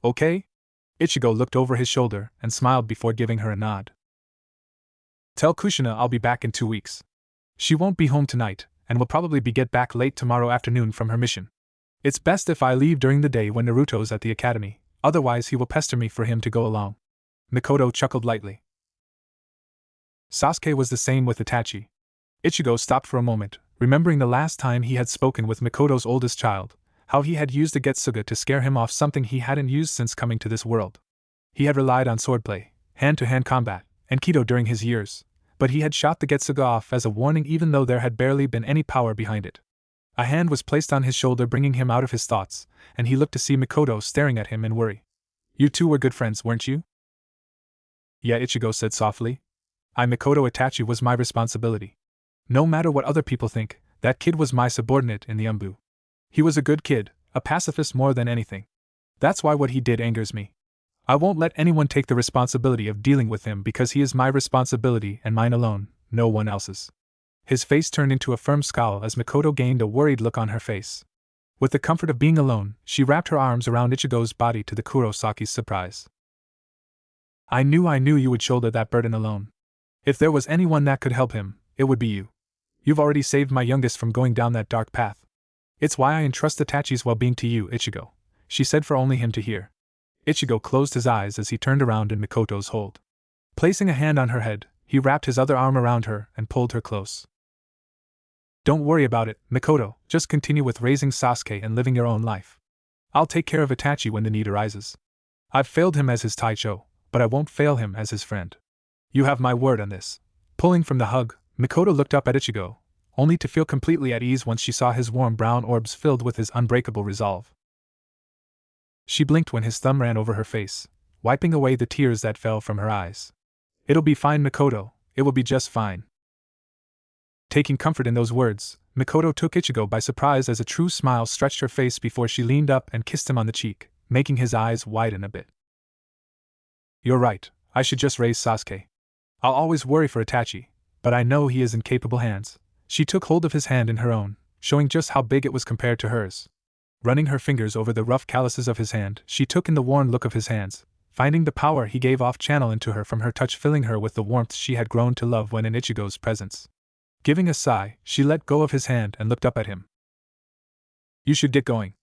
Okay? Ichigo looked over his shoulder and smiled before giving her a nod. Tell Kushina I'll be back in 2 weeks. She won't be home tonight, and will probably get back late tomorrow afternoon from her mission. It's best if I leave during the day when Naruto's at the academy, otherwise he will pester me for him to go along. Mikoto chuckled lightly. Sasuke was the same with Itachi. Ichigo stopped for a moment, remembering the last time he had spoken with Mikoto's oldest child, how he had used the Getsuga to scare him off, something he hadn't used since coming to this world. He had relied on swordplay, hand-to-hand combat, and Kido during his years, but he had shot the Getsuga off as a warning even though there had barely been any power behind it. A hand was placed on his shoulder, bringing him out of his thoughts, and he looked to see Mikoto staring at him in worry. You two were good friends, weren't you? Yeah, Ichigo said softly. Mikoto Itachi was my responsibility. No matter what other people think, that kid was my subordinate in the Umbu. He was a good kid, a pacifist more than anything. That's why what he did angers me. I won't let anyone take the responsibility of dealing with him because he is my responsibility and mine alone, no one else's. His face turned into a firm scowl as Mikoto gained a worried look on her face. With the comfort of being alone, she wrapped her arms around Ichigo's body to the Kurosaki's surprise. I knew you would shoulder that burden alone. If there was anyone that could help him, it would be you. You've already saved my youngest from going down that dark path. It's why I entrust Itachi's well-being to you, Ichigo, she said for only him to hear. Ichigo closed his eyes as he turned around in Mikoto's hold. Placing a hand on her head, he wrapped his other arm around her and pulled her close. Don't worry about it, Mikoto, just continue with raising Sasuke and living your own life. I'll take care of Itachi when the need arises. I've failed him as his Taicho, but I won't fail him as his friend. You have my word on this. Pulling from the hug, Mikoto looked up at Ichigo, only to feel completely at ease once she saw his warm brown orbs filled with his unbreakable resolve. She blinked when his thumb ran over her face, wiping away the tears that fell from her eyes. It'll be fine, Mikoto, it will be just fine. Taking comfort in those words, Mikoto took Ichigo by surprise as a true smile stretched her face before she leaned up and kissed him on the cheek, making his eyes widen a bit. You're right, I should just raise Sasuke. I'll always worry for Itachi, but I know he is in capable hands. She took hold of his hand in her own, showing just how big it was compared to hers. Running her fingers over the rough calluses of his hand, she took in the worn look of his hands, finding the power he gave off channel into her from her touch, filling her with the warmth she had grown to love when in Ichigo's presence. Giving a sigh, she let go of his hand and looked up at him. You should get going.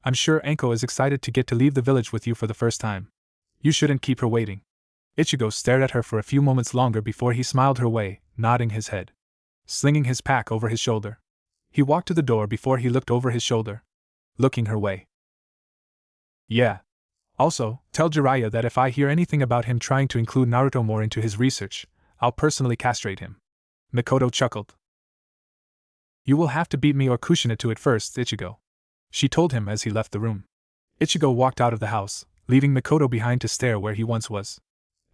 I'm sure Anko is excited to get to leave the village with you for the first time. You shouldn't keep her waiting. Ichigo stared at her for a few moments longer before he smiled her way, nodding his head. Slinging his pack over his shoulder, he walked to the door before he looked over his shoulder, looking her way. Yeah. Also, tell Jiraiya that if I hear anything about him trying to include Naruto more into his research, I'll personally castrate him. Mikoto chuckled. You will have to beat me or Kushina to it first, Ichigo, she told him as he left the room. Ichigo walked out of the house, leaving Mikoto behind to stare where he once was.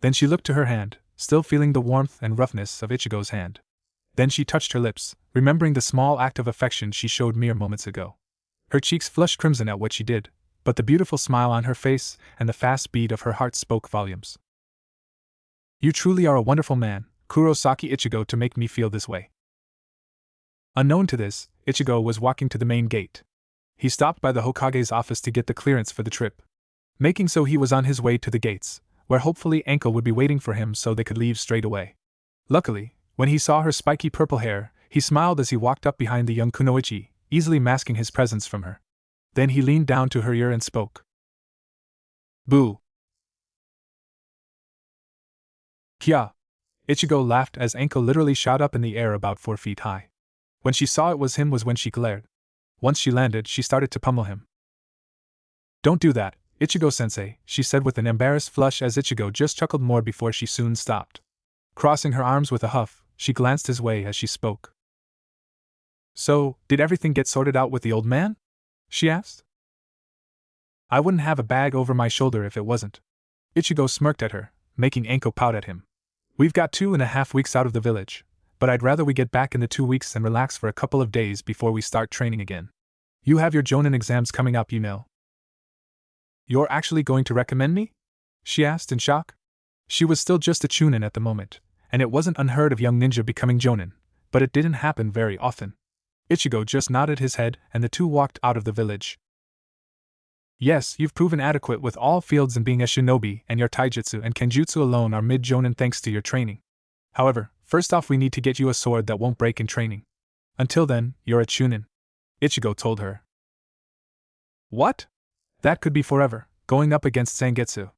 Then she looked to her hand, still feeling the warmth and roughness of Ichigo's hand. Then she touched her lips, remembering the small act of affection she showed mere moments ago. Her cheeks flushed crimson at what she did, but the beautiful smile on her face and the fast beat of her heart spoke volumes. You truly are a wonderful man, Kurosaki Ichigo, to make me feel this way. Unknown to this, Ichigo was walking to the main gate. He stopped by the Hokage's office to get the clearance for the trip. Making so, he was on his way to the gates, where hopefully Anko would be waiting for him so they could leave straight away. Luckily, when he saw her spiky purple hair, he smiled as he walked up behind the young Kunoichi, easily masking his presence from her. Then he leaned down to her ear and spoke. Boo! Kya! Ichigo laughed as Anko literally shot up in the air about 4 feet high. When she saw it was him was when she glared. Once she landed, she started to pummel him. Don't do that, Ichigo-sensei, she said with an embarrassed flush as Ichigo just chuckled more before she soon stopped. Crossing her arms with a huff, she glanced his way as she spoke. So, did everything get sorted out with the old man? She asked. I wouldn't have a bag over my shoulder if it wasn't. Ichigo smirked at her, making Anko pout at him. We've got 2.5 weeks out of the village, but I'd rather we get back in the 2 weeks and relax for a couple of days before we start training again. You have your Jonin exams coming up, you know. You're actually going to recommend me? She asked in shock. She was still just a chunin at the moment, and it wasn't unheard of young ninja becoming Jonin, but it didn't happen very often. Ichigo just nodded his head and the two walked out of the village. Yes, you've proven adequate with all fields in being a shinobi, and your taijutsu and kenjutsu alone are mid-jonin thanks to your training. However, first off we need to get you a sword that won't break in training. Until then, you're a chunin, Ichigo told her. What? That could be forever, going up against Zangetsu,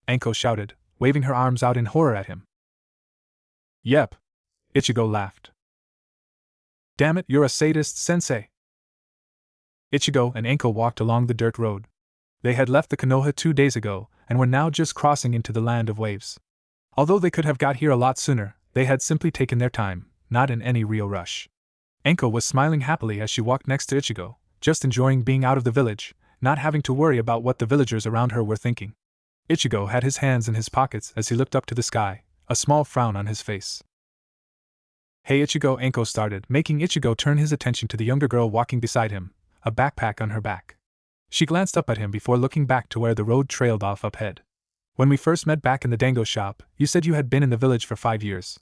Anko shouted, waving her arms out in horror at him. Yep, Ichigo laughed. Damn it, you're a sadist, sensei. Ichigo and Anko walked along the dirt road. They had left the Konoha 2 days ago, and were now just crossing into the land of waves. Although they could have got here a lot sooner, they had simply taken their time, not in any real rush. Anko was smiling happily as she walked next to Ichigo, just enjoying being out of the village, not having to worry about what the villagers around her were thinking. Ichigo had his hands in his pockets as he looked up to the sky, a small frown on his face. Hey Ichigo, Anko started, making Ichigo turn his attention to the younger girl walking beside him, a backpack on her back. She glanced up at him before looking back to where the road trailed off up ahead. When we first met back in the dango shop, you said you had been in the village for 5 years.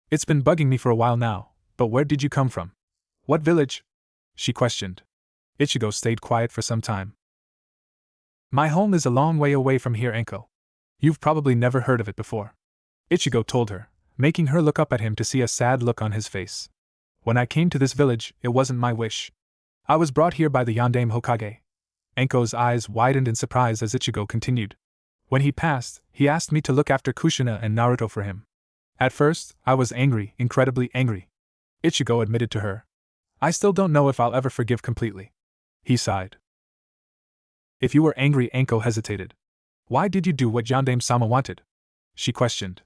It's been bugging me for a while now, but where did you come from? What village? She questioned. Ichigo stayed quiet for some time. My home is a long way away from here, Anko. You've probably never heard of it before, Ichigo told her, making her look up at him to see a sad look on his face. When I came to this village, it wasn't my wish. I was brought here by the Yondaime Hokage. Anko's eyes widened in surprise as Ichigo continued. When he passed, he asked me to look after Kushina and Naruto for him. At first, I was angry, incredibly angry, Ichigo admitted to her. I still don't know if I'll ever forgive completely. He sighed. If you were angry, Anko hesitated. Why did you do what Yondaime-sama wanted? She questioned.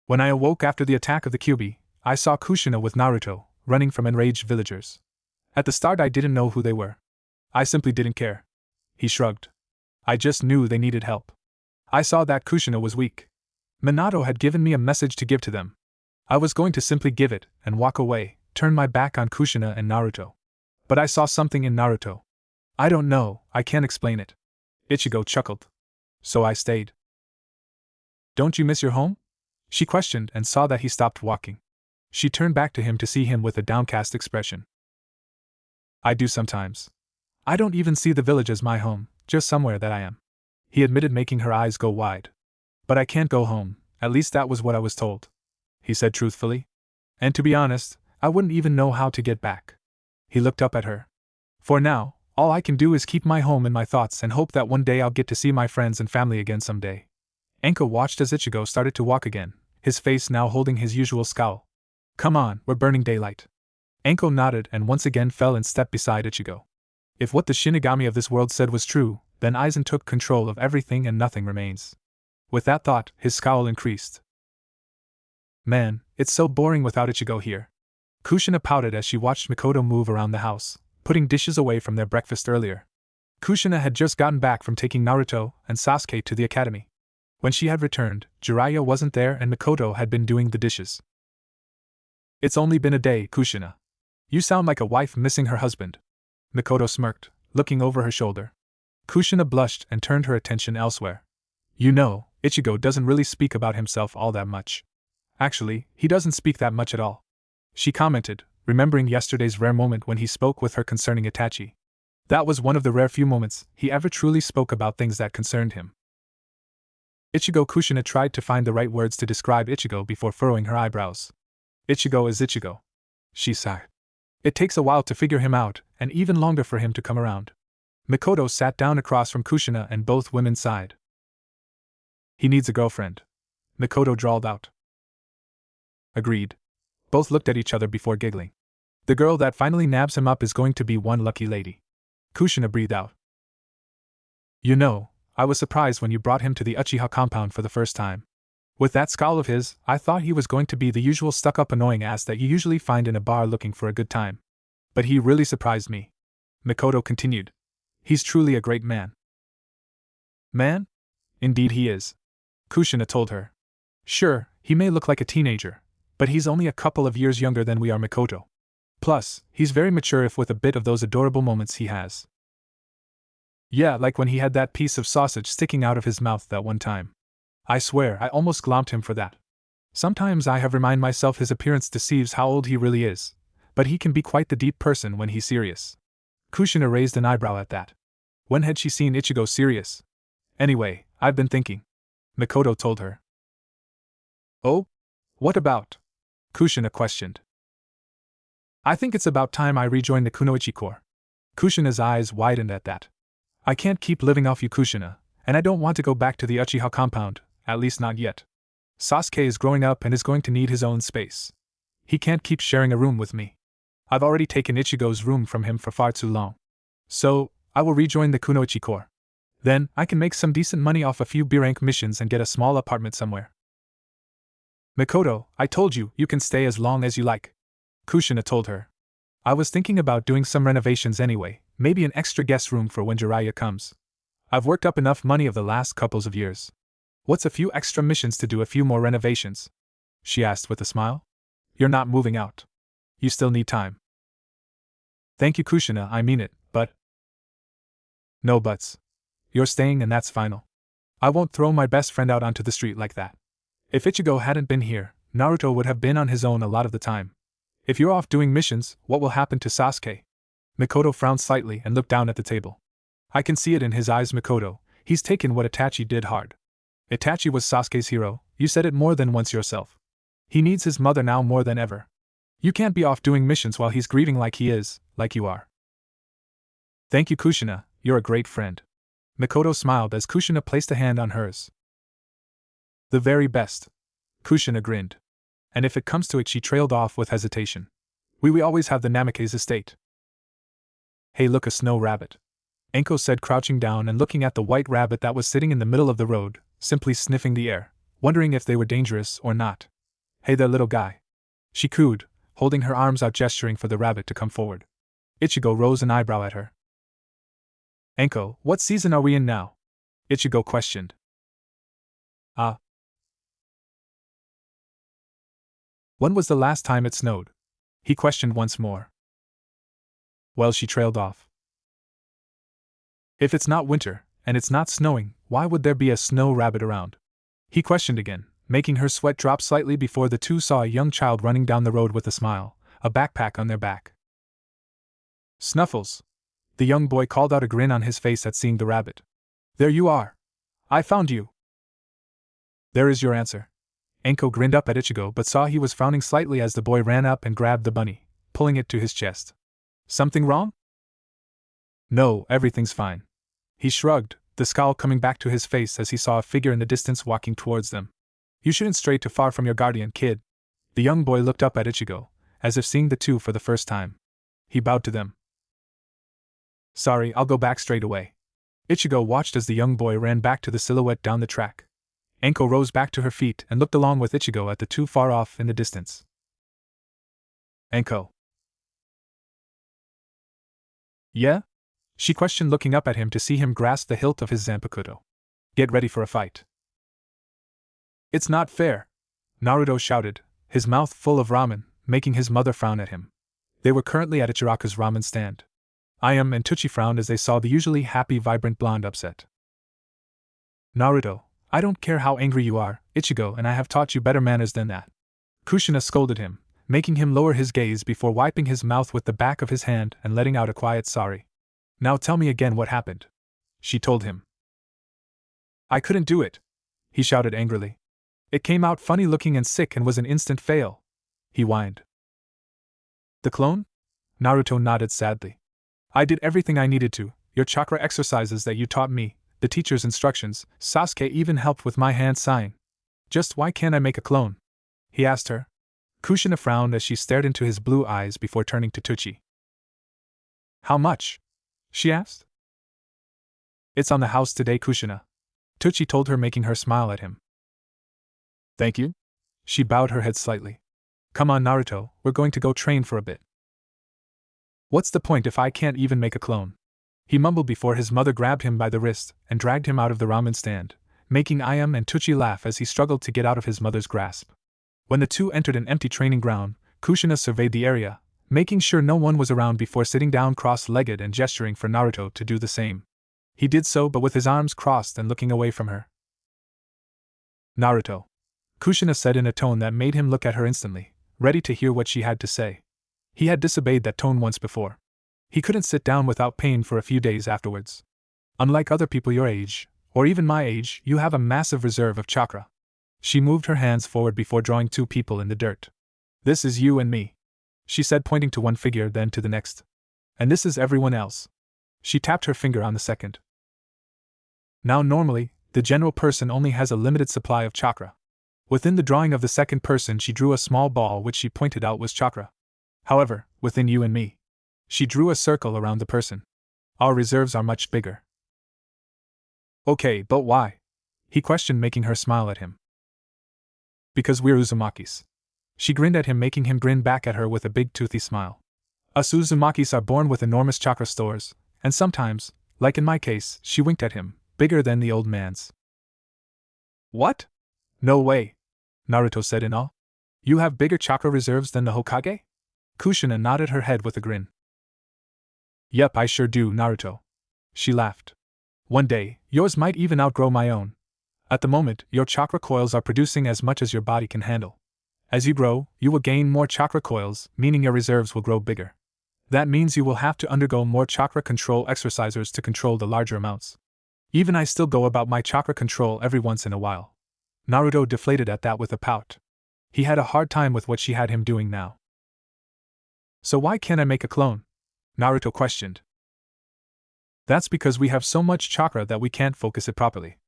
When I awoke after the attack of the Kyuubi, I saw Kushina with Naruto, running from enraged villagers. At the start I didn't know who they were. I simply didn't care. He shrugged. I just knew they needed help. I saw that Kushina was weak. Minato had given me a message to give to them. I was going to simply give it, and walk away, turn my back on Kushina and Naruto. But I saw something in Naruto. I don't know, I can't explain it. Ichigo chuckled. So I stayed. Don't you miss your home? She questioned and saw that he stopped walking. She turned back to him to see him with a downcast expression. I do sometimes. I don't even see the village as my home, just somewhere that I am, he admitted, making her eyes go wide. But I can't go home, at least that was what I was told, he said truthfully. And to be honest, I wouldn't even know how to get back. He looked up at her. For now, all I can do is keep my home in my thoughts and hope that one day I'll get to see my friends and family again someday. Anko watched as Ichigo started to walk again, his face now holding his usual scowl. Come on, we're burning daylight. Anko nodded and once again fell in step beside Ichigo. If what the Shinigami of this world said was true, then Aizen took control of everything and nothing remains. With that thought, his scowl increased. Man, it's so boring without Ichigo here. Kushina pouted as she watched Mikoto move around the house, putting dishes away from their breakfast earlier. Kushina had just gotten back from taking Naruto and Sasuke to the academy. When she had returned, Jiraiya wasn't there and Mikoto had been doing the dishes. It's only been a day, Kushina. You sound like a wife missing her husband. Mikoto smirked, looking over her shoulder. Kushina blushed and turned her attention elsewhere. You know, Ichigo doesn't really speak about himself all that much. Actually, he doesn't speak that much at all, she commented, remembering yesterday's rare moment when he spoke with her concerning Itachi. That was one of the rare few moments he ever truly spoke about things that concerned him. Ichigo. Kushina tried to find the right words to describe Ichigo before furrowing her eyebrows. Ichigo is Ichigo, she sighed. It takes a while to figure him out, and even longer for him to come around. Mikoto sat down across from Kushina and both women sighed. He needs a girlfriend, Mikoto drawled out. Agreed. Both looked at each other before giggling. The girl that finally nabs him up is going to be one lucky lady. Kushina breathed out. You know, I was surprised when you brought him to the Uchiha compound for the first time. With that scowl of his, I thought he was going to be the usual stuck-up annoying ass that you usually find in a bar looking for a good time. But he really surprised me. Mikoto continued. He's truly a great man. Man? Indeed he is. Kushina told her. Sure, he may look like a teenager, but he's only a couple of years younger than we are, Mikoto. Plus, he's very mature if with a bit of those adorable moments he has. Yeah, like when he had that piece of sausage sticking out of his mouth that one time. I swear, I almost glomped him for that. Sometimes I have remind myself his appearance deceives how old he really is, but he can be quite the deep person when he's serious. Kushina raised an eyebrow at that. When had she seen Ichigo serious? Anyway, I've been thinking. Mikoto told her. Oh? What about? Kushina questioned. I think it's about time I rejoined the Kunoichi Corps. Kushina's eyes widened at that. I can't keep living off you, Kushina, and I don't want to go back to the Uchiha compound, at least not yet. Sasuke is growing up and is going to need his own space. He can't keep sharing a room with me. I've already taken Ichigo's room from him for far too long. So, I will rejoin the Kunoichi Corps. Then, I can make some decent money off a few B-rank missions and get a small apartment somewhere. Mikoto, I told you, you can stay as long as you like. Kushina told her. I was thinking about doing some renovations anyway, maybe an extra guest room for when Jiraiya comes. I've worked up enough money of the last couples of years. What's a few extra missions to do a few more renovations? She asked with a smile. You're not moving out. You still need time. Thank you, Kushina, I mean it, but… No buts. You're staying and that's final. I won't throw my best friend out onto the street like that. If Ichigo hadn't been here, Naruto would have been on his own a lot of the time. If you're off doing missions, what will happen to Sasuke? Mikoto frowned slightly and looked down at the table. I can see it in his eyes, Mikoto. He's taken what Itachi did hard. Itachi was Sasuke's hero, you said it more than once yourself. He needs his mother now more than ever. You can't be off doing missions while he's grieving like he is, like you are. Thank you, Kushina, you're a great friend. Mikoto smiled as Kushina placed a hand on hers. The very best. Kushina grinned. And if it comes to it, she trailed off with hesitation. We always have the Namake's estate. Hey, look, a snow rabbit. Enko said, crouching down and looking at the white rabbit that was sitting in the middle of the road, simply sniffing the air, wondering if they were dangerous or not. Hey there, little guy. She cooed, holding her arms out, gesturing for the rabbit to come forward. Ichigo rose an eyebrow at her. Enko, what season are we in now? Ichigo questioned. When was the last time it snowed? He questioned once more. Well, she trailed off. If it's not winter, and it's not snowing, why would there be a snow rabbit around? He questioned again, making her sweat drop slightly before the two saw a young child running down the road with a smile, a backpack on their back. Snuffles! The young boy called out, a grin on his face at seeing the rabbit. There you are! I found you! There is your answer. Enko grinned up at Ichigo but saw he was frowning slightly as the boy ran up and grabbed the bunny, pulling it to his chest. Something wrong? No, everything's fine. He shrugged, the scowl coming back to his face as he saw a figure in the distance walking towards them. You shouldn't stray too far from your guardian, kid. The young boy looked up at Ichigo, as if seeing the two for the first time. He bowed to them. Sorry, I'll go back straight away. Ichigo watched as the young boy ran back to the silhouette down the track. Enko rose back to her feet and looked along with Ichigo at the two far off in the distance. Enko. Yeah? She questioned, looking up at him to see him grasp the hilt of his Zanpakuto. Get ready for a fight. It's not fair! Naruto shouted, his mouth full of ramen, making his mother frown at him. They were currently at Ichiraka's ramen stand. Ayame and Tuchi frowned as they saw the usually happy, vibrant blonde upset. Naruto, I don't care how angry you are, Ichigo and I have taught you better manners than that. Kushina scolded him, making him lower his gaze before wiping his mouth with the back of his hand and letting out a quiet sorry. Now tell me again what happened. She told him. I couldn't do it, he shouted angrily. It came out funny looking and sick and was an instant fail, he whined. The clone? Naruto nodded sadly. I did everything I needed to, your chakra exercises that you taught me, the teacher's instructions, Sasuke even helped with my hand sign. Just why can't I make a clone? He asked her. Kushina frowned as she stared into his blue eyes before turning to Tuchi. How much? She asked. It's on the house today, Kushina. Tuchi told her, making her smile at him. Thank you? She bowed her head slightly. Come on, Naruto, we're going to go train for a bit. What's the point if I can't even make a clone? He mumbled before his mother grabbed him by the wrist and dragged him out of the ramen stand, making Ayam and Tucci laugh as he struggled to get out of his mother's grasp. When the two entered an empty training ground, Kushina surveyed the area, making sure no one was around before sitting down cross-legged and gesturing for Naruto to do the same. He did so but with his arms crossed and looking away from her. Naruto, Kushina said in a tone that made him look at her instantly, ready to hear what she had to say. He had disobeyed that tone once before. He couldn't sit down without pain for a few days afterwards. Unlike other people your age, or even my age, you have a massive reserve of chakra. She moved her hands forward before drawing two people in the dirt. This is you and me, she said, pointing to one figure then to the next. And this is everyone else. She tapped her finger on the second. Now normally, the general person only has a limited supply of chakra. Within the drawing of the second person she drew a small ball which she pointed out was chakra. However, within you and me, she drew a circle around the person. Our reserves are much bigger. Okay, but why? He questioned, making her smile at him. Because we're Uzumakis. She grinned at him, making him grin back at her with a big toothy smile. Us Uzumakis are born with enormous chakra stores, and sometimes, like in my case, she winked at him, bigger than the old man's. What? No way, Naruto said in awe. You have bigger chakra reserves than the Hokage? Kushina nodded her head with a grin. Yep, I sure do, Naruto. She laughed. One day, yours might even outgrow my own. At the moment, your chakra coils are producing as much as your body can handle. As you grow, you will gain more chakra coils, meaning your reserves will grow bigger. That means you will have to undergo more chakra control exercises to control the larger amounts. Even I still go about my chakra control every once in a while. Naruto deflated at that with a pout. He had a hard time with what she had him doing now. So why can't I make a clone? Naruto questioned. That's because we have so much chakra that we can't focus it properly.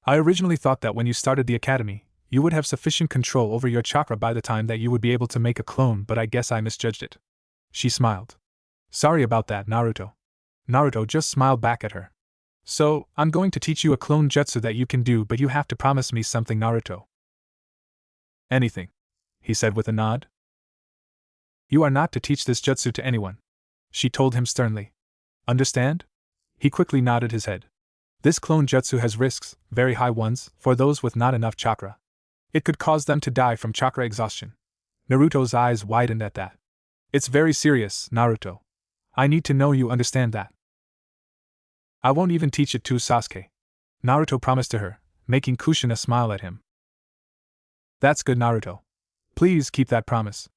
I originally thought that when you started the academy, you would have sufficient control over your chakra by the time that you would be able to make a clone, but I guess I misjudged it. She smiled. Sorry about that, Naruto. Naruto just smiled back at her. So, I'm going to teach you a clone jutsu that you can do, but you have to promise me something, Naruto. Anything, he said with a nod. You are not to teach this jutsu to anyone, she told him sternly. Understand? He quickly nodded his head. This clone jutsu has risks, very high ones, for those with not enough chakra. It could cause them to die from chakra exhaustion. Naruto's eyes widened at that. It's very serious, Naruto. I need to know you understand that. I won't even teach it to Sasuke, Naruto promised to her, making Kushina smile at him. That's good, Naruto. Please keep that promise.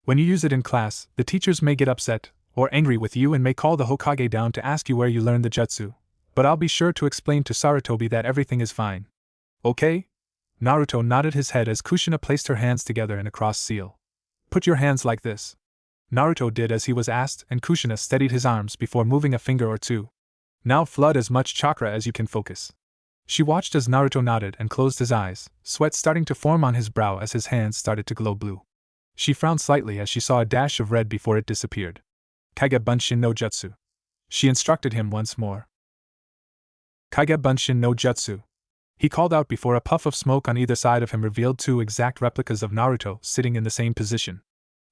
When you use it in class, the teachers may get upset or angry with you and may call the Hokage down to ask you where you learned the jutsu, but I'll be sure to explain to Sarutobi that everything is fine. Okay? Naruto nodded his head as Kushina placed her hands together in a cross seal. Put your hands like this. Naruto did as he was asked, and Kushina steadied his arms before moving a finger or two. Now flood as much chakra as you can focus. She watched as Naruto nodded and closed his eyes, sweat starting to form on his brow as his hands started to glow blue. She frowned slightly as she saw a dash of red before it disappeared. Kage Bunshin no Jutsu. She instructed him once more. Kage Bunshin no Jutsu. He called out before a puff of smoke on either side of him revealed two exact replicas of Naruto sitting in the same position.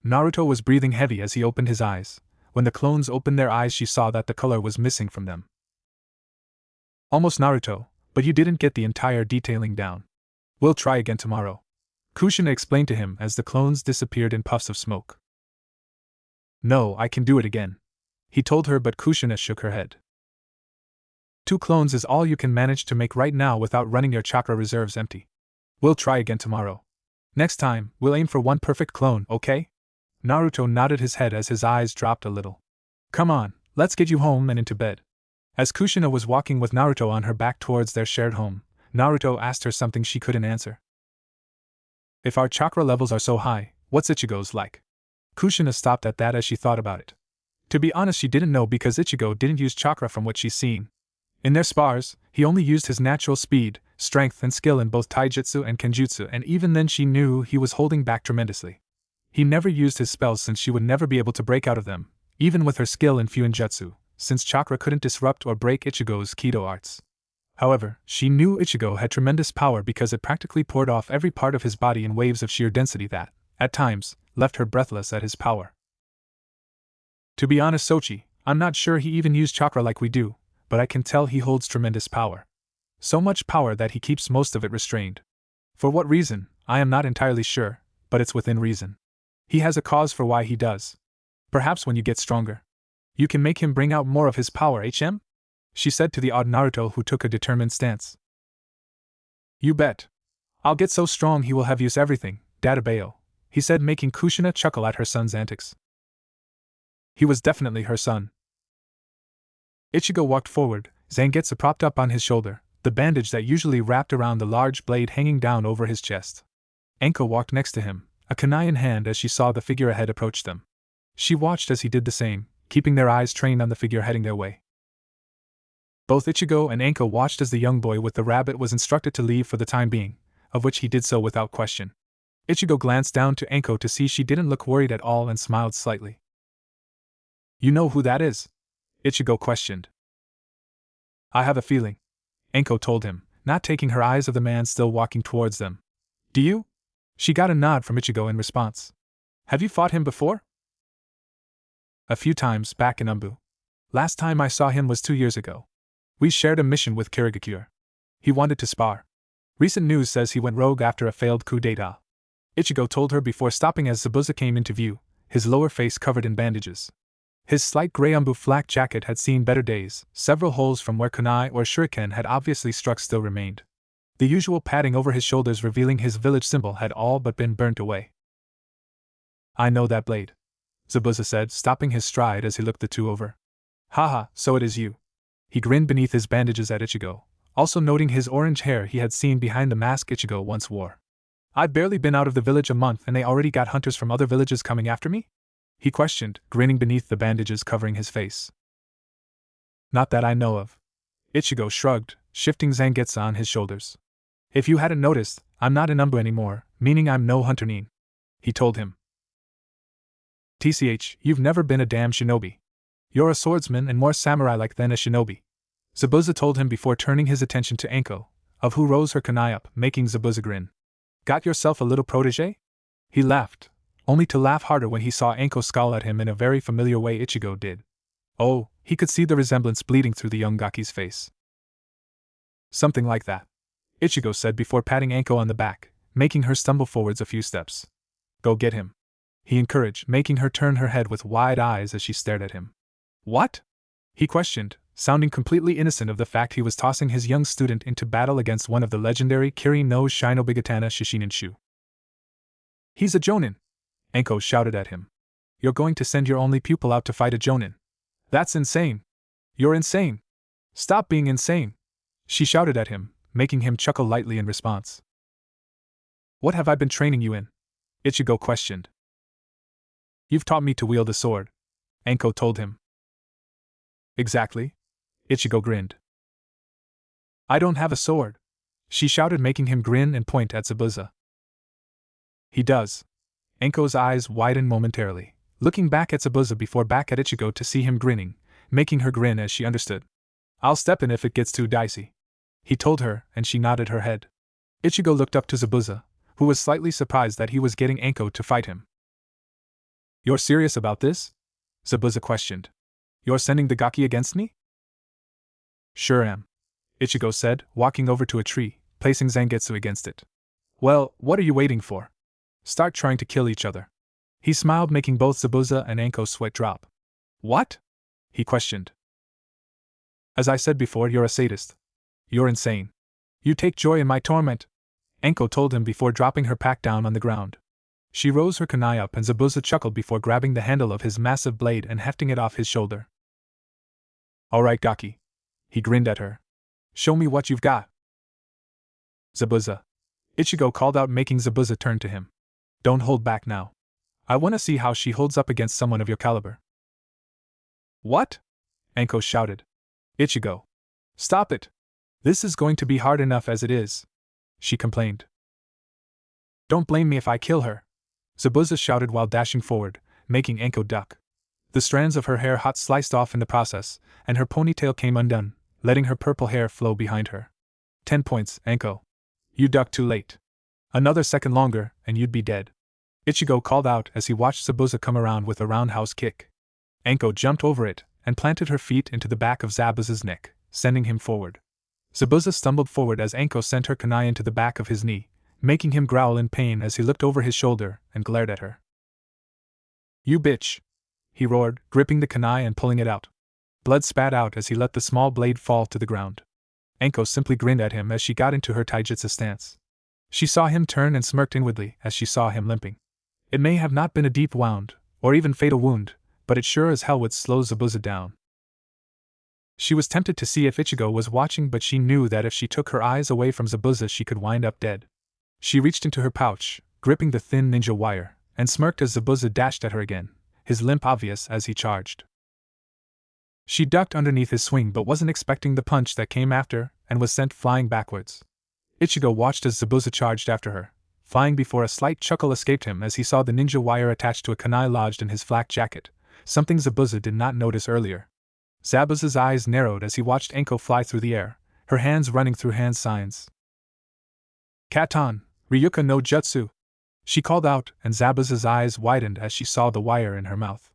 Naruto was breathing heavy as he opened his eyes. When the clones opened their eyes, she saw that the color was missing from them. Almost, Naruto, but you didn't get the entire detailing down. We'll try again tomorrow, Kushina explained to him as the clones disappeared in puffs of smoke. No, I can do it again, he told her, but Kushina shook her head. 2 clones is all you can manage to make right now without running your chakra reserves empty. We'll try again tomorrow. Next time, we'll aim for 1 perfect clone, okay? Naruto nodded his head as his eyes dropped a little. Come on, let's get you home and into bed. As Kushina was walking with Naruto on her back towards their shared home, Naruto asked her something she couldn't answer. If our chakra levels are so high, what's Ichigo's like? Kushina stopped at that as she thought about it. To be honest, she didn't know because Ichigo didn't use chakra from what she's seen. In their spars, he only used his natural speed, strength and skill in both taijutsu and kenjutsu, and even then she knew he was holding back tremendously. He never used his spells since she would never be able to break out of them, even with her skill in Fuinjutsu, since chakra couldn't disrupt or break Ichigo's Kido arts. However, she knew Ichigo had tremendous power because it practically poured off every part of his body in waves of sheer density that, at times, left her breathless at his power. To be honest, Sochi, I'm not sure he even used chakra like we do, but I can tell he holds tremendous power. So much power that he keeps most of it restrained. For what reason, I am not entirely sure, but it's within reason. He has a cause for why he does. Perhaps when you get stronger, you can make him bring out more of his power, HM? She said to the odd Naruto, who took a determined stance. You bet. I'll get so strong he will have use everything, Databeo, he said, making Kushina chuckle at her son's antics. He was definitely her son. Ichigo walked forward, Zangetsu propped up on his shoulder, the bandage that usually wrapped around the large blade hanging down over his chest. Anko walked next to him, a kunai in hand as she saw the figure ahead approach them. She watched as he did the same, keeping their eyes trained on the figure heading their way. Both Ichigo and Anko watched as the young boy with the rabbit was instructed to leave for the time being, of which he did so without question. Ichigo glanced down to Anko to see she didn't look worried at all and smiled slightly. You know who that is? Ichigo questioned. I have a feeling, Anko told him, not taking her eyes of the man still walking towards them. Do you? She got a nod from Ichigo in response. Have you fought him before? A few times, back in Umbu. Last time I saw him was 2 years ago. We shared a mission with Kirigakure. He wanted to spar. Recent news says he went rogue after a failed coup d'etat. Ichigo told her before stopping as Zabuza came into view, his lower face covered in bandages. His slight gray Umbu flak jacket had seen better days, several holes from where kunai or shuriken had obviously struck still remained. The usual padding over his shoulders revealing his village symbol had all but been burnt away. I know that blade, Zabuza said, stopping his stride as he looked the two over. Haha, so it is you. He grinned beneath his bandages at Ichigo, also noting his orange hair he had seen behind the mask Ichigo once wore. I've barely been out of the village a month and they already got hunters from other villages coming after me? He questioned, grinning beneath the bandages covering his face. Not that I know of. Ichigo shrugged, shifting Zangetsu on his shoulders. If you hadn't noticed, I'm not in Umbu anymore, meaning I'm no hunter nin. He told him. TCH, you've never been a damn shinobi. You're a swordsman and more samurai-like than a shinobi. Zabuza told him before turning his attention to Anko, of who rose her kunai up, making Zabuza grin. Got yourself a little protege? He laughed, only to laugh harder when he saw Anko scowl at him in a very familiar way Ichigo did. Oh, he could see the resemblance bleeding through the young Gaki's face. Something like that, Ichigo said before patting Anko on the back, making her stumble forwards a few steps. Go get him, he encouraged, making her turn her head with wide eyes as she stared at him. What? He questioned, sounding completely innocent of the fact he was tossing his young student into battle against one of the legendary Kirin no Shinobigatana Shishininshu. He's a jonin, Anko shouted at him. You're going to send your only pupil out to fight a jonin? That's insane. You're insane. Stop being insane, she shouted at him, making him chuckle lightly in response. What have I been training you in? Ichigo questioned. You've taught me to wield a sword, Anko told him. Exactly? Ichigo grinned. I don't have a sword, she shouted, making him grin and point at Zabuza. He does. Anko's eyes widened momentarily, looking back at Zabuza before back at Ichigo to see him grinning, making her grin as she understood. I'll step in if it gets too dicey, he told her, and she nodded her head. Ichigo looked up to Zabuza, who was slightly surprised that he was getting Anko to fight him. You're serious about this? Zabuza questioned. You're sending the Gaki against me? Sure am, Ichigo said, walking over to a tree, placing Zangetsu against it. Well, what are you waiting for? Start trying to kill each other. He smiled, making both Zabuza and Anko sweat drop. What? He questioned. As I said before, you're a sadist. You're insane. You take joy in my torment, Anko told him before dropping her pack down on the ground. She rose her kunai up and Zabuza chuckled before grabbing the handle of his massive blade and hefting it off his shoulder. Alright, Gaki. He grinned at her. Show me what you've got. Zabuza. Ichigo called out, making Zabuza turn to him. Don't hold back now. I want to see how she holds up against someone of your caliber. What? Anko shouted. Ichigo. Stop it. This is going to be hard enough as it is, she complained. Don't blame me if I kill her, Zabuza shouted while dashing forward, making Anko duck. The strands of her hair hot sliced off in the process, and her ponytail came undone, letting her purple hair flow behind her. 10 points, Anko. You ducked too late. Another second longer, and you'd be dead. Ichigo called out as he watched Zabuza come around with a roundhouse kick. Anko jumped over it, and planted her feet into the back of Zabuza's neck, sending him forward. Zabuza stumbled forward as Anko sent her kunai into the back of his knee, making him growl in pain as he looked over his shoulder and glared at her. You bitch! He roared, gripping the kunai and pulling it out. Blood spat out as he let the small blade fall to the ground. Anko simply grinned at him as she got into her taijutsu stance. She saw him turn and smirked inwardly as she saw him limping. It may have not been a deep wound, or even fatal wound, but it sure as hell would slow Zabuza down. She was tempted to see if Ichigo was watching, but she knew that if she took her eyes away from Zabuza she could wind up dead. She reached into her pouch, gripping the thin ninja wire, and smirked as Zabuza dashed at her again, his limp obvious as he charged. She ducked underneath his swing but wasn't expecting the punch that came after, and was sent flying backwards. Ichigo watched as Zabuza charged after her, flying before a slight chuckle escaped him as he saw the ninja wire attached to a kunai lodged in his flak jacket, something Zabuza did not notice earlier. Zabuza's eyes narrowed as he watched Anko fly through the air, her hands running through hand signs. Katon, Ryuka no Jutsu! She called out, and Zabuza's eyes widened as she saw the wire in her mouth.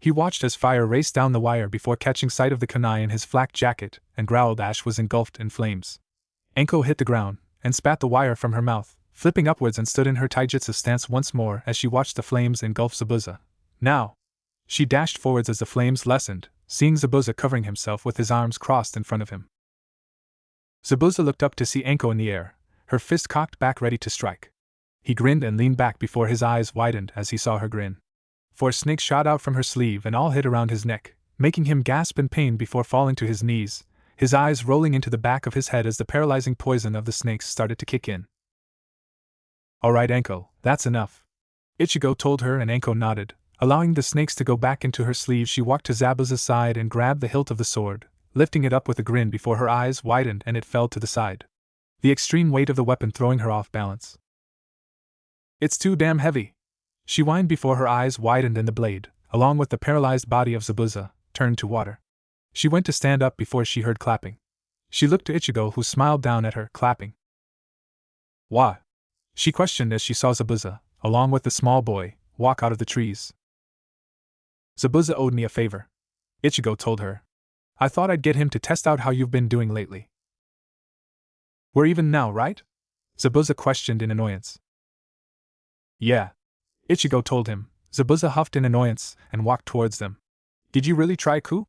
He watched as fire raced down the wire before catching sight of the kunai in his flak jacket, and growled Ash was engulfed in flames. Anko hit the ground, and spat the wire from her mouth, flipping upwards and stood in her taijutsu stance once more as she watched the flames engulf Zabuza. Now! She dashed forwards as the flames lessened, seeing Zabuza covering himself with his arms crossed in front of him. Zabuza looked up to see Anko in the air, her fist cocked back ready to strike. He grinned and leaned back before his eyes widened as he saw her grin. 4 snakes shot out from her sleeve and all hit around his neck, making him gasp in pain before falling to his knees, his eyes rolling into the back of his head as the paralyzing poison of the snakes started to kick in. Alright Anko, that's enough. Ichigo told her and Anko nodded. Allowing the snakes to go back into her sleeve, she walked to Zabuza's side and grabbed the hilt of the sword, lifting it up with a grin before her eyes widened and it fell to the side, the extreme weight of the weapon throwing her off balance. It's too damn heavy. She whined before her eyes widened and the blade, along with the paralyzed body of Zabuza, turned to water. She went to stand up before she heard clapping. She looked to Ichigo, who smiled down at her, clapping. What? She questioned as she saw Zabuza, along with the small boy, walk out of the trees. Zabuza owed me a favor, Ichigo told her. I thought I'd get him to test out how you've been doing lately. We're even now, right? Zabuza questioned in annoyance. Yeah, Ichigo told him. Zabuza huffed in annoyance and walked towards them. Did you really try Ku?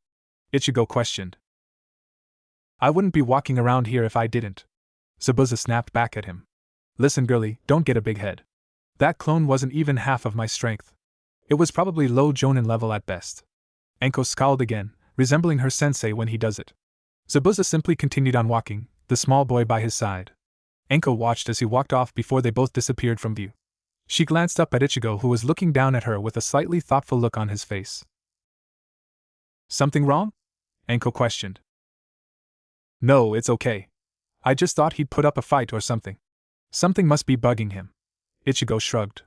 Ichigo questioned. I wouldn't be walking around here if I didn't. Zabuza snapped back at him. Listen girlie, don't get a big head. That clone wasn't even half of my strength. It was probably low Jonin level at best. Anko scowled again, resembling her sensei when he does it. Zabuza simply continued on walking, the small boy by his side. Anko watched as he walked off before they both disappeared from view. She glanced up at Ichigo, who was looking down at her with a slightly thoughtful look on his face. Something wrong? Anko questioned. No, it's okay. I just thought he'd put up a fight or something. Something must be bugging him. Ichigo shrugged.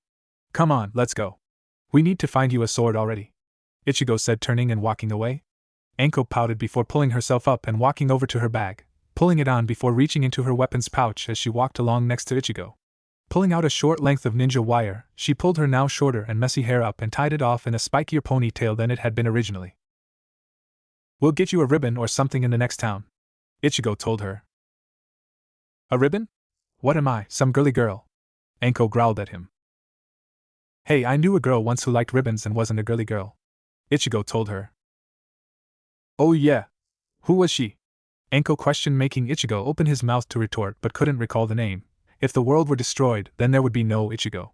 Come on, let's go. We need to find you a sword already, Ichigo said, turning and walking away. Anko pouted before pulling herself up and walking over to her bag, pulling it on before reaching into her weapons pouch as she walked along next to Ichigo. Pulling out a short length of ninja wire, she pulled her now shorter and messy hair up and tied it off in a spikier ponytail than it had been originally. We'll get you a ribbon or something in the next town, Ichigo told her. A ribbon? What am I, some girly girl? Anko growled at him. Hey, I knew a girl once who liked ribbons and wasn't a girly girl, Ichigo told her. Oh yeah? Who was she? Anko questioned, making Ichigo open his mouth to retort but couldn't recall the name. If the world were destroyed, then there would be no Ichigo.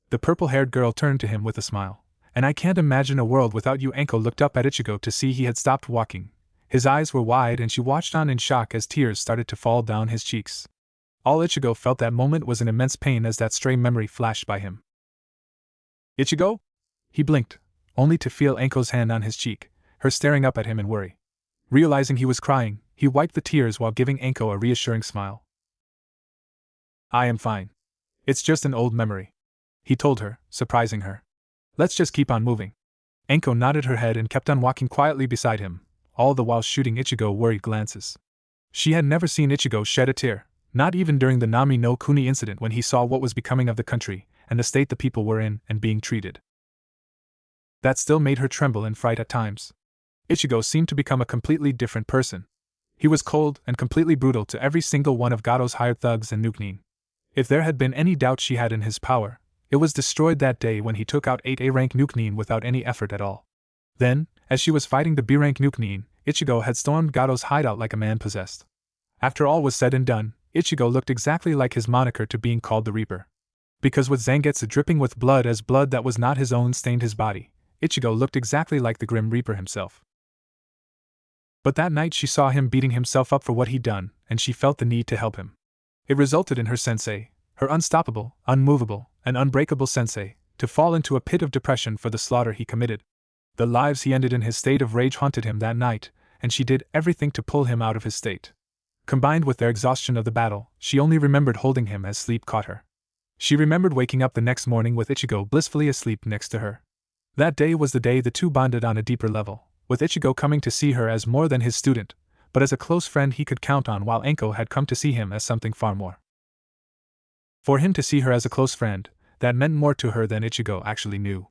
The purple-haired girl turned to him with a smile. And I can't imagine a world without you. Anko looked up at Ichigo to see he had stopped walking. His eyes were wide and she watched on in shock as tears started to fall down his cheeks. All Ichigo felt that moment was an immense pain as that stray memory flashed by him. Ichigo? He blinked, only to feel Anko's hand on his cheek, her staring up at him in worry. Realizing he was crying, he wiped the tears while giving Anko a reassuring smile. I am fine. It's just an old memory, he told her, surprising her. Let's just keep on moving. Anko nodded her head and kept on walking quietly beside him, all the while shooting Ichigo worried glances. She had never seen Ichigo shed a tear, not even during the Nami no Kuni incident when he saw what was becoming of the country, and the state the people were in and being treated. That still made her tremble in fright at times. Ichigo seemed to become a completely different person. He was cold and completely brutal to every single one of Gado's hired thugs and Nuknin. If there had been any doubt she had in his power, it was destroyed that day when he took out 8 A-rank Nuknin without any effort at all. Then, as she was fighting the B-rank Nuknin, Ichigo had stormed Gado's hideout like a man possessed. After all was said and done, Ichigo looked exactly like his moniker to being called the Reaper. Because with Zangetsu dripping with blood as blood that was not his own stained his body, Ichigo looked exactly like the Grim Reaper himself. But that night she saw him beating himself up for what he'd done, and she felt the need to help him. It resulted in her sensei, her unstoppable, unmovable, and unbreakable sensei, to fall into a pit of depression for the slaughter he committed. The lives he ended in his state of rage haunted him that night, and she did everything to pull him out of his state. Combined with their exhaustion of the battle, she only remembered holding him as sleep caught her. She remembered waking up the next morning with Ichigo blissfully asleep next to her. That day was the day the two bonded on a deeper level, with Ichigo coming to see her as more than his student, but as a close friend he could count on, while Enko had come to see him as something far more. For him to see her as a close friend, that meant more to her than Ichigo actually knew.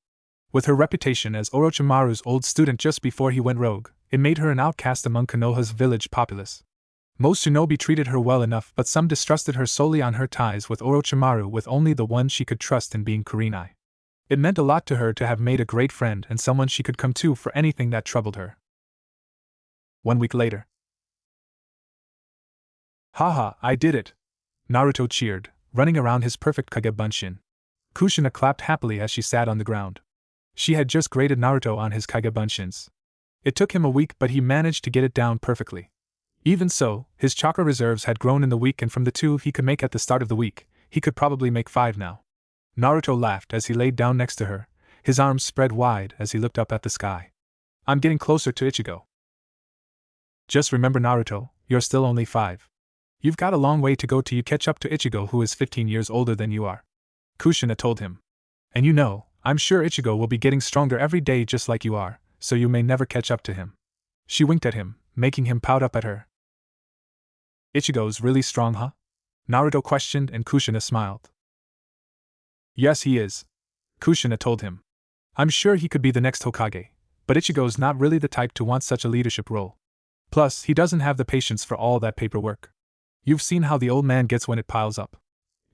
With her reputation as Orochimaru's old student just before he went rogue, it made her an outcast among Konoha's village populace. Most shinobi treated her well enough, but some distrusted her solely on her ties with Orochimaru, with only the one she could trust in being Kurenai. It meant a lot to her to have made a great friend and someone she could come to for anything that troubled her. 1 week later. Haha, I did it! Naruto cheered, running around his perfect Kage Bunshin. Kushina clapped happily as she sat on the ground. She had just graded Naruto on his Kage Bunshins. It took him a week, but he managed to get it down perfectly. Even so, his chakra reserves had grown in the week, and from the 2 he could make at the start of the week, he could probably make 5 now. Naruto laughed as he laid down next to her, his arms spread wide as he looked up at the sky. I'm getting closer to Ichigo. Just remember, Naruto, you're still only 5. You've got a long way to go till you catch up to Ichigo, who is 15 years older than you are. Kushina told him. And you know, I'm sure Ichigo will be getting stronger every day just like you are, so you may never catch up to him. She winked at him, making him pout up at her. Ichigo's really strong, huh? Naruto questioned, and Kushina smiled. Yes, he is. Kushina told him. I'm sure he could be the next Hokage, but Ichigo's not really the type to want such a leadership role. Plus, he doesn't have the patience for all that paperwork. You've seen how the old man gets when it piles up.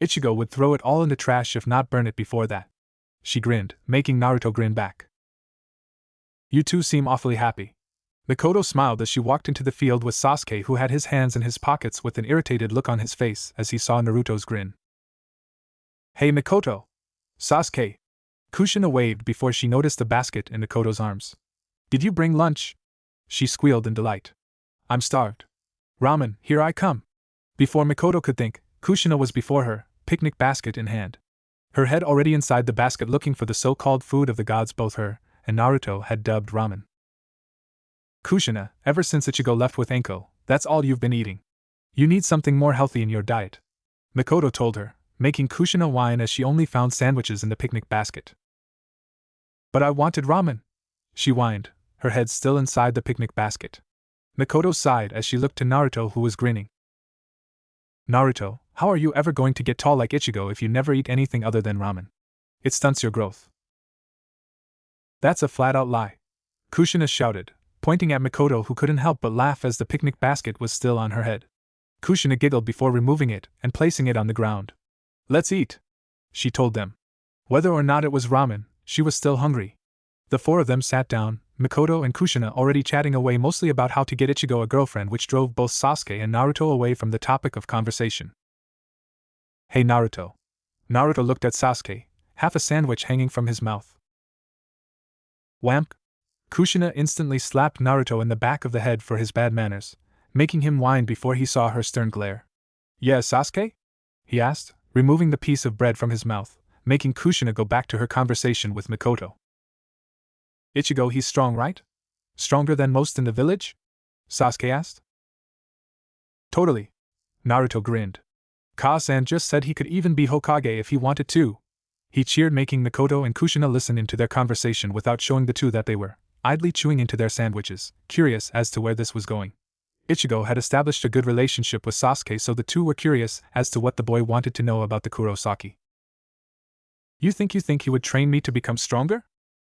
Ichigo would throw it all in the trash if not burn it before that. She grinned, making Naruto grin back. You two seem awfully happy. Mikoto smiled as she walked into the field with Sasuke, who had his hands in his pockets with an irritated look on his face as he saw Naruto's grin. Hey Mikoto! Sasuke! Kushina waved before she noticed the basket in Mikoto's arms. Did you bring lunch? She squealed in delight. I'm starved. Ramen, here I come. Before Mikoto could think, Kushina was before her, picnic basket in hand. Her head already inside the basket, looking for the so-called food of the gods both her and Naruto had dubbed ramen. Kushina, ever since Ichigo left with Enko, that's all you've been eating. You need something more healthy in your diet. Mikoto told her, making Kushina whine as she only found sandwiches in the picnic basket. But I wanted ramen, she whined, her head still inside the picnic basket. Mikoto sighed as she looked to Naruto, who was grinning. Naruto, how are you ever going to get tall like Ichigo if you never eat anything other than ramen? It stunts your growth. That's a flat-out lie, Kushina shouted, pointing at Mikoto, who couldn't help but laugh as the picnic basket was still on her head. Kushina giggled before removing it and placing it on the ground. Let's eat, she told them. Whether or not it was ramen, she was still hungry. The 4 of them sat down, Mikoto and Kushina already chatting away mostly about how to get Ichigo a girlfriend, which drove both Sasuke and Naruto away from the topic of conversation. Hey Naruto. Naruto looked at Sasuke, half a sandwich hanging from his mouth. Whamp! Kushina instantly slapped Naruto in the back of the head for his bad manners, making him whine before he saw her stern glare. Yeah, Sasuke? He asked, removing the piece of bread from his mouth, making Kushina go back to her conversation with Mikoto. Ichigo, he's strong, right? Stronger than most in the village? Sasuke asked. Totally. Naruto grinned. Ka-san just said he could even be Hokage if he wanted to. He cheered, making Mikoto and Kushina listen into their conversation without showing the two that they were idly chewing into their sandwiches, curious as to where this was going. Ichigo had established a good relationship with Sasuke, so the two were curious as to what the boy wanted to know about the Kurosaki. You think he would train me to become stronger?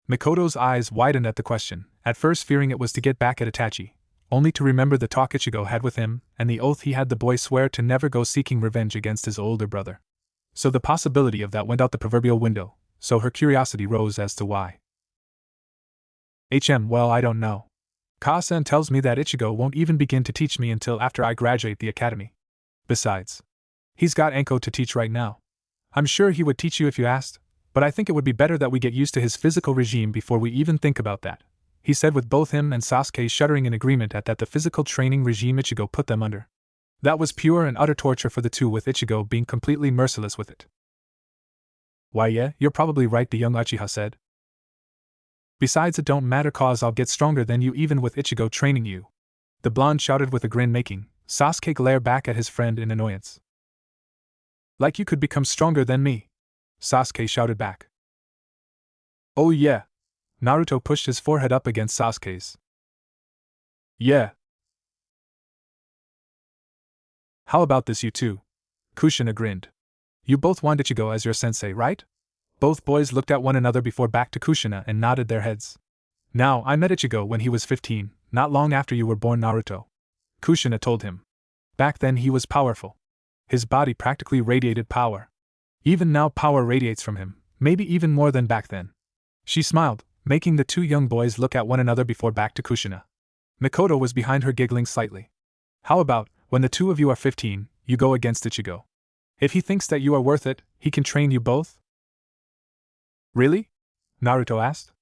Mikoto's eyes widened at the question, at first fearing it was to get back at Itachi, only to remember the talk Ichigo had with him and the oath he had the boy swear to never go seeking revenge against his older brother. So the possibility of that went out the proverbial window, so her curiosity rose as to why. Well, I don't know. Kasa tells me that Ichigo won't even begin to teach me until after I graduate the academy. Besides, he's got Anko to teach right now. I'm sure he would teach you if you asked, but I think it would be better that we get used to his physical regime before we even think about that, he said, with both him and Sasuke shuddering in agreement at the physical training regime Ichigo put them under. That was pure and utter torture for the two, with Ichigo being completely merciless with it. Why yeah, you're probably right, the young Uchiha said. Besides, it don't matter cause I'll get stronger than you even with Ichigo training you. The blonde shouted with a grin, making Sasuke glare back at his friend in annoyance. Like you could become stronger than me? Sasuke shouted back. Oh yeah. Naruto pushed his forehead up against Sasuke's. Yeah. How about this, you two? Kushina grinned. You both want Ichigo as your sensei, right? Both boys looked at one another before back to Kushina and nodded their heads. Now, I met Ichigo when he was 15, not long after you were born, Naruto. Kushina told him. Back then he was powerful. His body practically radiated power. Even now power radiates from him, maybe even more than back then. She smiled, making the two young boys look at one another before back to Kushina. Mikoto was behind her, giggling slightly. How about, when the two of you are 15, you go against Ichigo? If he thinks that you are worth it, he can train you both? Really? Naruto asked.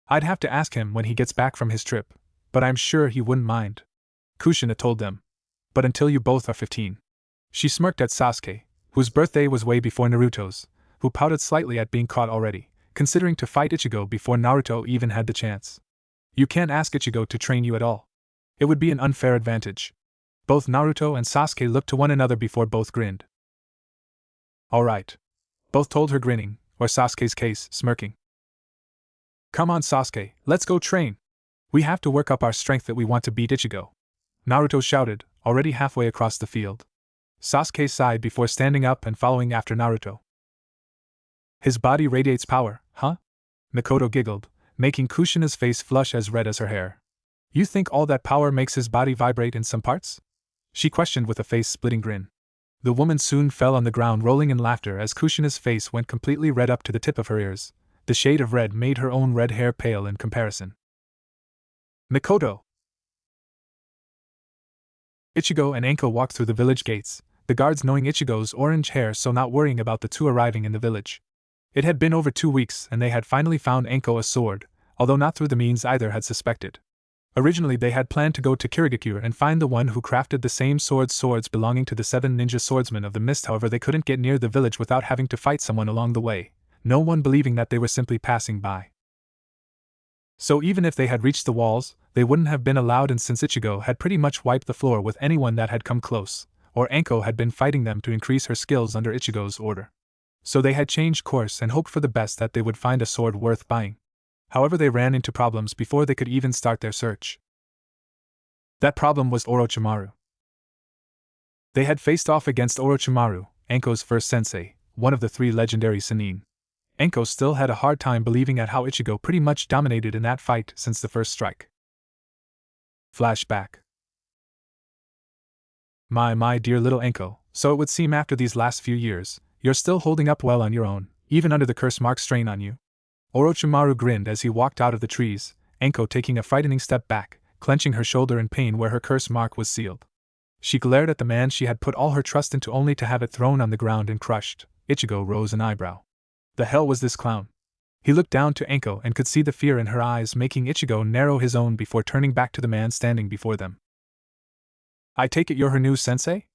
I'd have to ask him when he gets back from his trip, but I'm sure he wouldn't mind. Kushina told them. But until you both are 15. She smirked at Sasuke, whose birthday was way before Naruto's, who pouted slightly at being caught already, considering to fight Ichigo before Naruto even had the chance. You can't ask Ichigo to train you at all. It would be an unfair advantage. Both Naruto and Sasuke looked to one another before both grinned. Alright. Both told her, grinning, or Sasuke's case, smirking. Come on, Sasuke, let's go train. We have to work up our strength if we want to beat Ichigo. Naruto shouted, already halfway across the field. Sasuke sighed before standing up and following after Naruto. His body radiates power, huh? Mikoto giggled, making Kushina's face flush as red as her hair. You think all that power makes his body vibrate in some parts? She questioned with a face-splitting grin. The woman soon fell on the ground, rolling in laughter as Kushina's face went completely red up to the tip of her ears. The shade of red made her own red hair pale in comparison. Mikoto! Ichigo and Anko walked through the village gates, the guards knowing Ichigo's orange hair, so not worrying about the two arriving in the village. It had been over 2 weeks and they had finally found Anko a sword, although not through the means either had suspected. Originally they had planned to go to Kirigakure and find the one who crafted the same swords belonging to the 7 ninja swordsmen of the mist. However, they couldn't get near the village without having to fight someone along the way, no one believing that they were simply passing by. So even if they had reached the walls, they wouldn't have been allowed in, since Ichigo had pretty much wiped the floor with anyone that had come close, or Anko had been fighting them to increase her skills under Ichigo's order. So they had changed course and hoped for the best that they would find a sword worth buying. However, they ran into problems before they could even start their search. That problem was Orochimaru. They had faced off against Orochimaru, Anko's first sensei, one of the 3 legendary Sannin. Anko still had a hard time believing at how Ichigo pretty much dominated in that fight since the first strike. Flashback. My dear little Anko, so it would seem after these last few years, you're still holding up well on your own, even under the curse mark strain on you. Orochimaru grinned as he walked out of the trees, Anko taking a frightening step back, clenching her shoulder in pain where her curse mark was sealed. She glared at the man she had put all her trust into only to have it thrown on the ground and crushed. Ichigo rose an eyebrow. The hell was this clown? He looked down to Anko and could see the fear in her eyes, making Ichigo narrow his own before turning back to the man standing before them. I take it you're her new sensei?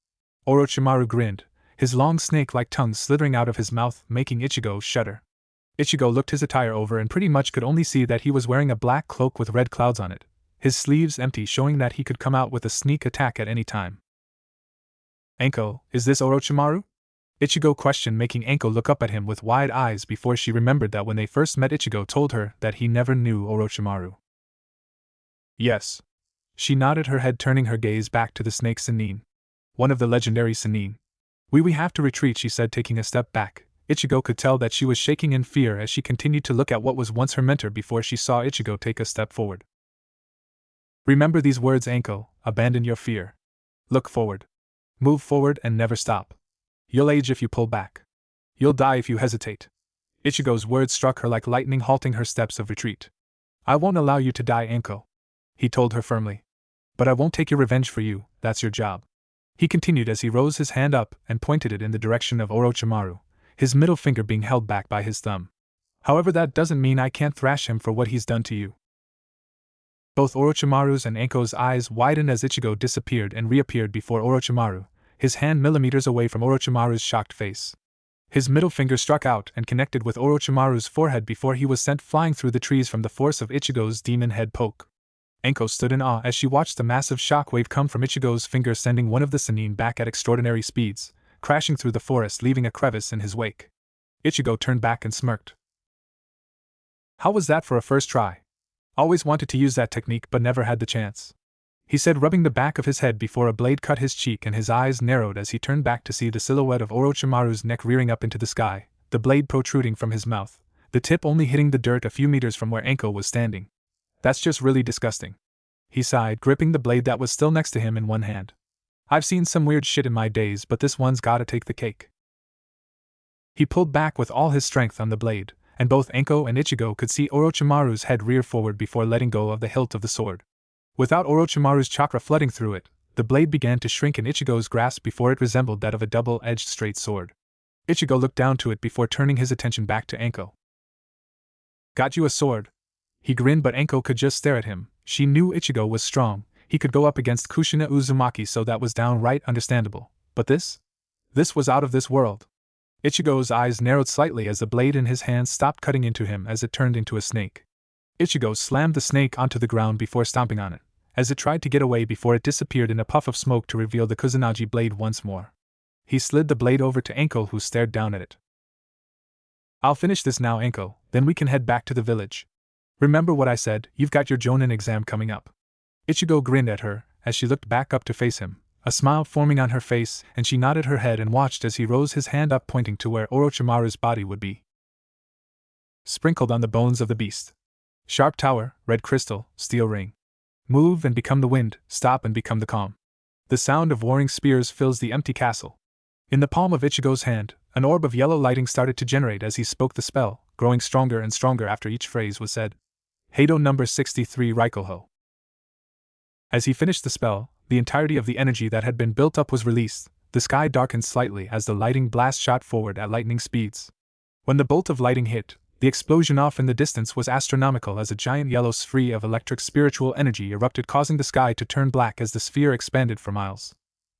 Orochimaru grinned, his long snake-like tongue slithering out of his mouth, making Ichigo shudder. Ichigo looked his attire over and pretty much could only see that he was wearing a black cloak with red clouds on it, his sleeves empty, showing that he could come out with a sneak attack at any time. Anko, is this Orochimaru? Ichigo questioned, making Anko look up at him with wide eyes before she remembered that when they first met Ichigo told her that he never knew Orochimaru. Yes. She nodded her head, turning her gaze back to the snake Sannin. One of the legendary Sannin. We have to retreat, she said, taking a step back. Ichigo could tell that she was shaking in fear as she continued to look at what was once her mentor before she saw Ichigo take a step forward. Remember these words, Anko, abandon your fear. Look forward. Move forward and never stop. You'll age if you pull back. You'll die if you hesitate. Ichigo's words struck her like lightning, halting her steps of retreat. I won't allow you to die, Anko, he told her firmly. But I won't take your revenge for you, that's your job. He continued as he rose his hand up and pointed it in the direction of Orochimaru, his middle finger being held back by his thumb. However, that doesn't mean I can't thrash him for what he's done to you. Both Orochimaru's and Anko's eyes widened as Ichigo disappeared and reappeared before Orochimaru, his hand millimeters away from Orochimaru's shocked face. His middle finger struck out and connected with Orochimaru's forehead before he was sent flying through the trees from the force of Ichigo's demon head poke. Anko stood in awe as she watched the massive shockwave come from Ichigo's finger, sending one of the Sannin back at extraordinary speeds, crashing through the forest, leaving a crevice in his wake. Ichigo turned back and smirked. How was that for a first try? Always wanted to use that technique but never had the chance, he said, rubbing the back of his head before a blade cut his cheek and his eyes narrowed as he turned back to see the silhouette of Orochimaru's neck rearing up into the sky, the blade protruding from his mouth, the tip only hitting the dirt a few meters from where Anko was standing. That's just really disgusting, he sighed, gripping the blade that was still next to him in one hand. I've seen some weird shit in my days, but this one's gotta take the cake. He pulled back with all his strength on the blade, and both Anko and Ichigo could see Orochimaru's head rear forward before letting go of the hilt of the sword. Without Orochimaru's chakra flooding through it, the blade began to shrink in Ichigo's grasp before it resembled that of a double-edged straight sword. Ichigo looked down to it before turning his attention back to Anko. Got you a sword? He grinned, but Anko could just stare at him. She knew Ichigo was strong, he could go up against Kushina Uzumaki, so that was downright understandable. But this? This was out of this world. Ichigo's eyes narrowed slightly as the blade in his hand stopped cutting into him as it turned into a snake. Ichigo slammed the snake onto the ground before stomping on it, as it tried to get away before it disappeared in a puff of smoke to reveal the Kusanagi blade once more. He slid the blade over to Anko, who stared down at it. I'll finish this now, Anko, then we can head back to the village. Remember what I said, you've got your Jonin exam coming up. Ichigo grinned at her as she looked back up to face him, a smile forming on her face, and she nodded her head and watched as he rose his hand up, pointing to where Orochimaru's body would be. Sprinkled on the bones of the beast. Sharp tower, red crystal, steel ring. Move and become the wind, stop and become the calm. The sound of warring spears fills the empty castle. In the palm of Ichigo's hand, an orb of yellow lighting started to generate as he spoke the spell, growing stronger and stronger after each phrase was said. Heido number 63 Raikoho. As he finished the spell, the entirety of the energy that had been built up was released. The sky darkened slightly as the lighting blast shot forward at lightning speeds. When the bolt of lighting hit, the explosion off in the distance was astronomical as a giant yellow sphere of electric spiritual energy erupted, causing the sky to turn black as the sphere expanded for miles.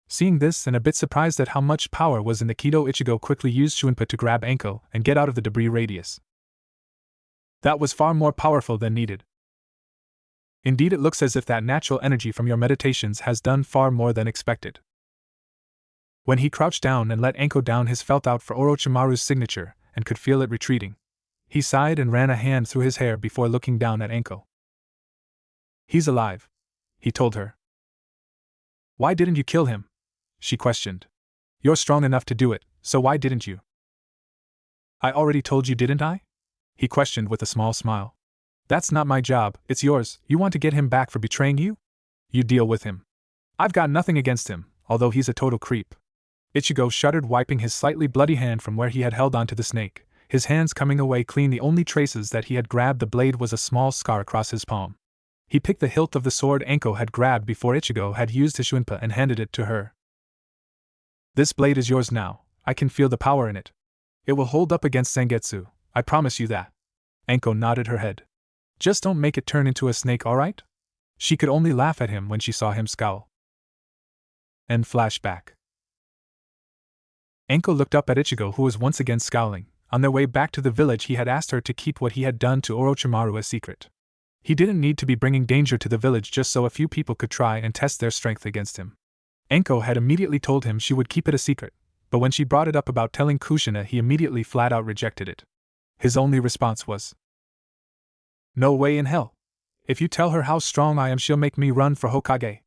Seeing this and a bit surprised at how much power was in the Kido, Ichigo quickly used Shuinpa to grab Anko and get out of the debris radius. That was far more powerful than needed. Indeed, it looks as if that natural energy from your meditations has done far more than expected. When he crouched down and let Anko down, his felt out for Orochimaru's signature and could feel it retreating. He sighed and ran a hand through his hair before looking down at Anko. He's alive, he told her. Why didn't you kill him? She questioned. You're strong enough to do it, so why didn't you? I already told you, didn't I? He questioned with a small smile. That's not my job, it's yours. You want to get him back for betraying you? You deal with him. I've got nothing against him, although he's a total creep. Ichigo shuddered, wiping his slightly bloody hand from where he had held onto the snake, his hands coming away clean. The only traces that he had grabbed the blade was a small scar across his palm. He picked the hilt of the sword Anko had grabbed before Ichigo had used his Shuinpa and handed it to her. This blade is yours now, I can feel the power in it. It will hold up against Sengetsu, I promise you that. Anko nodded her head. Just don't make it turn into a snake, alright? She could only laugh at him when she saw him scowl. End flashback. Anko looked up at Ichigo, who was once again scowling. On their way back to the village, he had asked her to keep what he had done to Orochimaru a secret. He didn't need to be bringing danger to the village just so a few people could try and test their strength against him. Anko had immediately told him she would keep it a secret, but when she brought it up about telling Kushina, he immediately flat out rejected it. His only response was, "No way in hell. If you tell her how strong I am, she'll make me run for Hokage.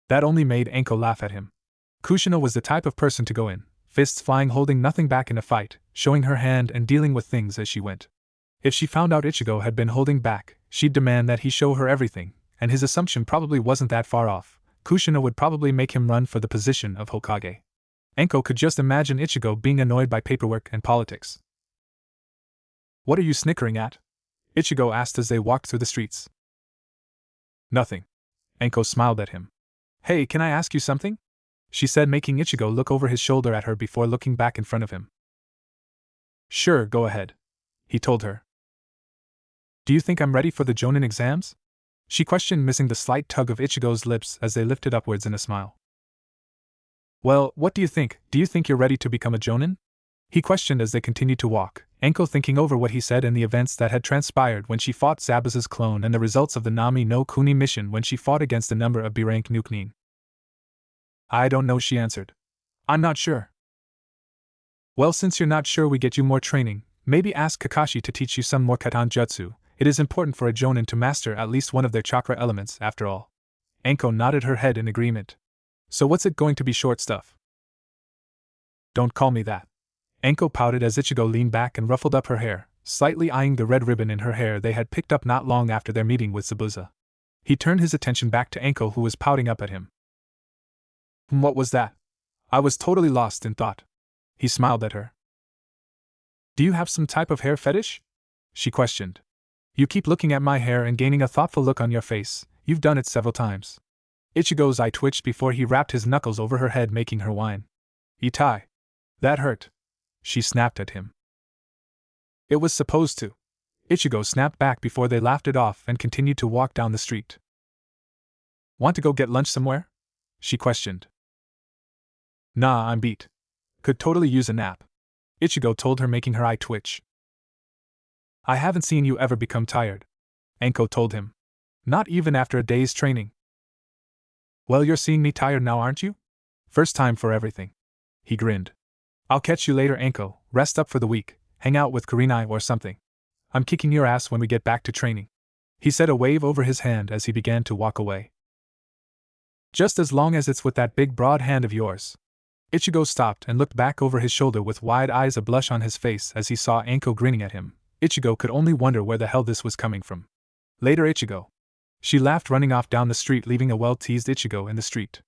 That only made Anko laugh at him. Kushina was the type of person to go in, fists flying, holding nothing back in a fight, showing her hand and dealing with things as she went. If she found out Ichigo had been holding back, she'd demand that he show her everything, and his assumption probably wasn't that far off. Kushina would probably make him run for the position of Hokage. Anko could just imagine Ichigo being annoyed by paperwork and politics. What are you snickering at? Ichigo asked as they walked through the streets. Nothing. Anko smiled at him. Hey, can I ask you something? She said, making Ichigo look over his shoulder at her before looking back in front of him. Sure, go ahead, he told her. Do you think I'm ready for the Jonin exams? She questioned, missing the slight tug of Ichigo's lips as they lifted upwards in a smile. Well, what do you think? Do you think you're ready to become a Jonin? He questioned as they continued to walk, Anko thinking over what he said and the events that had transpired when she fought Zabuza's clone and the results of the Nami no Kuni mission when she fought against a number of B-rank Nukenin. I don't know, she answered. I'm not sure. Well, since you're not sure, we get you more training. Maybe ask Kakashi to teach you some more Katan Jutsu. It is important for a Jonin to master at least one of their chakra elements, after all. Anko nodded her head in agreement. So what's it going to be, short stuff? Don't call me that. Anko pouted as Ichigo leaned back and ruffled up her hair, slightly eyeing the red ribbon in her hair they had picked up not long after their meeting with Zabuza. He turned his attention back to Anko, who was pouting up at him. What was that? I was totally lost in thought. He smiled at her. Do you have some type of hair fetish? She questioned. You keep looking at my hair and gaining a thoughtful look on your face. You've done it several times. Ichigo's eye twitched before he rapped his knuckles over her head, making her whine. Itai. That hurt. She snapped at him. It was supposed to. Ichigo snapped back before they laughed it off and continued to walk down the street. Want to go get lunch somewhere? She questioned. Nah, I'm beat. Could totally use a nap. Ichigo told her, making her eye twitch. I haven't seen you ever become tired, Anko told him. Not even after a day's training. Well, you're seeing me tired now, aren't you? First time for everything. He grinned. I'll catch you later, Anko. Rest up for the week. Hang out with Kurenai or something. I'm kicking your ass when we get back to training. He said, a wave over his hand as he began to walk away. Just as long as it's with that big broad hand of yours. Ichigo stopped and looked back over his shoulder with wide eyes, a blush on his face as he saw Anko grinning at him. Ichigo could only wonder where the hell this was coming from. Later, Ichigo. She laughed, running off down the street, leaving a well-teased Ichigo in the street.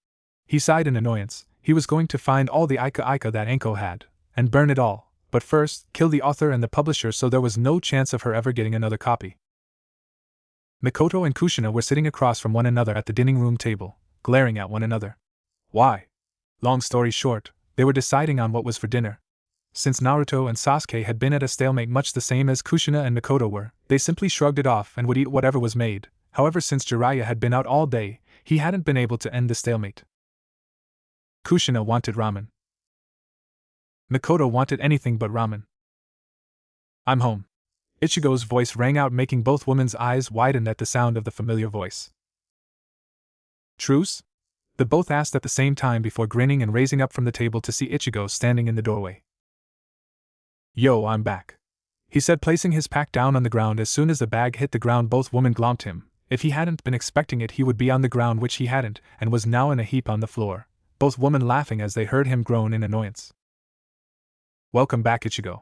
He sighed in annoyance. He was going to find all the Ika that Anko had, and burn it all, but first, kill the author and the publisher so there was no chance of her ever getting another copy. Mikoto and Kushina were sitting across from one another at the dining room table, glaring at one another. Why? Long story short, they were deciding on what was for dinner. Since Naruto and Sasuke had been at a stalemate much the same as Kushina and Mikoto were, they simply shrugged it off and would eat whatever was made. However, since Jiraiya had been out all day, he hadn't been able to end the stalemate. Kushina wanted ramen. Mikoto wanted anything but ramen. I'm home. Ichigo's voice rang out, making both women's eyes widen at the sound of the familiar voice. Truce? They both asked at the same time before grinning and raising up from the table to see Ichigo standing in the doorway. Yo, I'm back, he said, placing his pack down on the ground. As soon as the bag hit the ground, both women glomped him. If he hadn't been expecting it, he would be on the ground, which he hadn't, and was now in a heap on the floor, both women laughing as they heard him groan in annoyance. Welcome back, Ichigo.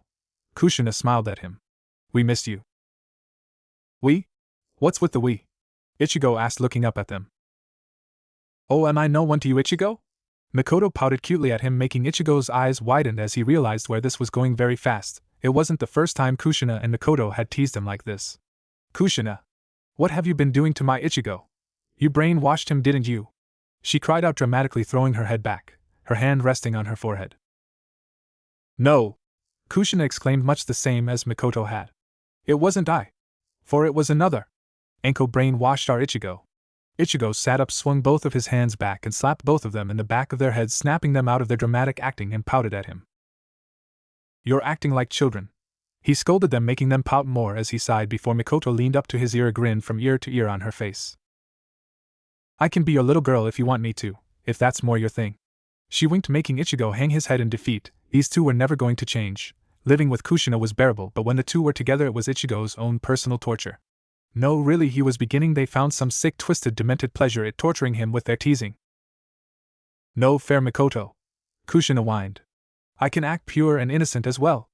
Kushina smiled at him. We missed you. We? What's with the we? Ichigo asked, looking up at them. Oh, am I no one to you, Ichigo? Mikoto pouted cutely at him, making Ichigo's eyes widen as he realized where this was going very fast. It wasn't the first time Kushina and Mikoto had teased him like this. Kushina, what have you been doing to my Ichigo? You brainwashed him, didn't you? She cried out dramatically, throwing her head back, her hand resting on her forehead. No, Kushina exclaimed, much the same as Mikoto had. It wasn't I. For it was another. Anko brainwashed our Ichigo. Ichigo sat up, swung both of his hands back, and slapped both of them in the back of their heads, snapping them out of their dramatic acting, and pouted at him. You're acting like children. He scolded them, making them pout more as he sighed before Mikoto leaned up to his ear, a grin from ear to ear on her face. I can be your little girl if you want me to, if that's more your thing. She winked, making Ichigo hang his head in defeat. These two were never going to change. Living with Kushina was bearable, but when the two were together it was Ichigo's own personal torture. No, really, he was beginning. They found some sick, twisted, demented pleasure in torturing him with their teasing. No fair, Mikoto, Kushina whined. I can act pure and innocent as well.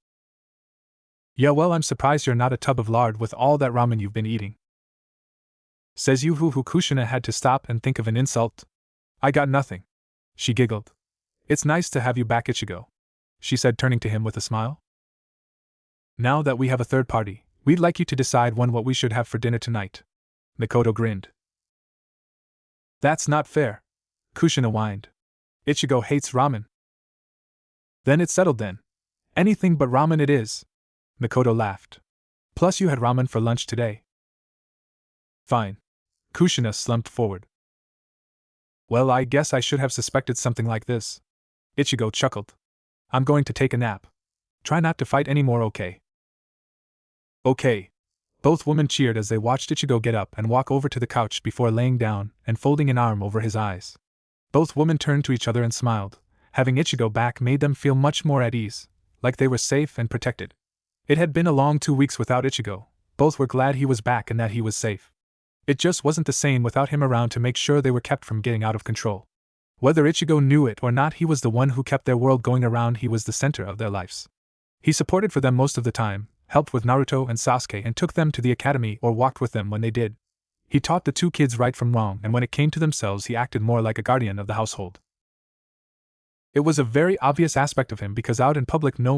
Yeah, well, I'm surprised you're not a tub of lard with all that ramen you've been eating. Says you who Kushina had to stop and think of an insult. I got nothing. She giggled. It's nice to have you back, Ichigo, she said, turning to him with a smile. Now that we have a third party, we'd like you to decide what we should have for dinner tonight. Mikoto grinned. That's not fair, Kushina whined. Ichigo hates ramen. Then it's settled then. Anything but ramen it is. Mikoto laughed. Plus you had ramen for lunch today. Fine. Kushina slumped forward. Well, I guess I should have suspected something like this. Ichigo chuckled. I'm going to take a nap. Try not to fight anymore, okay? Okay. Both women cheered as they watched Ichigo get up and walk over to the couch before laying down and folding an arm over his eyes. Both women turned to each other and smiled. Having Ichigo back made them feel much more at ease, like they were safe and protected. It had been a long 2 weeks without Ichigo. Both were glad he was back and that he was safe. It just wasn't the same without him around to make sure they were kept from getting out of control. Whether Ichigo knew it or not, he was the one who kept their world going around. He was the center of their lives. He supported for them most of the time, helped with Naruto and Sasuke, and took them to the academy or walked with them when they did. He taught the two kids right from wrong, and when it came to themselves he acted more like a guardian of the household. It was a very obvious aspect of him because out in public no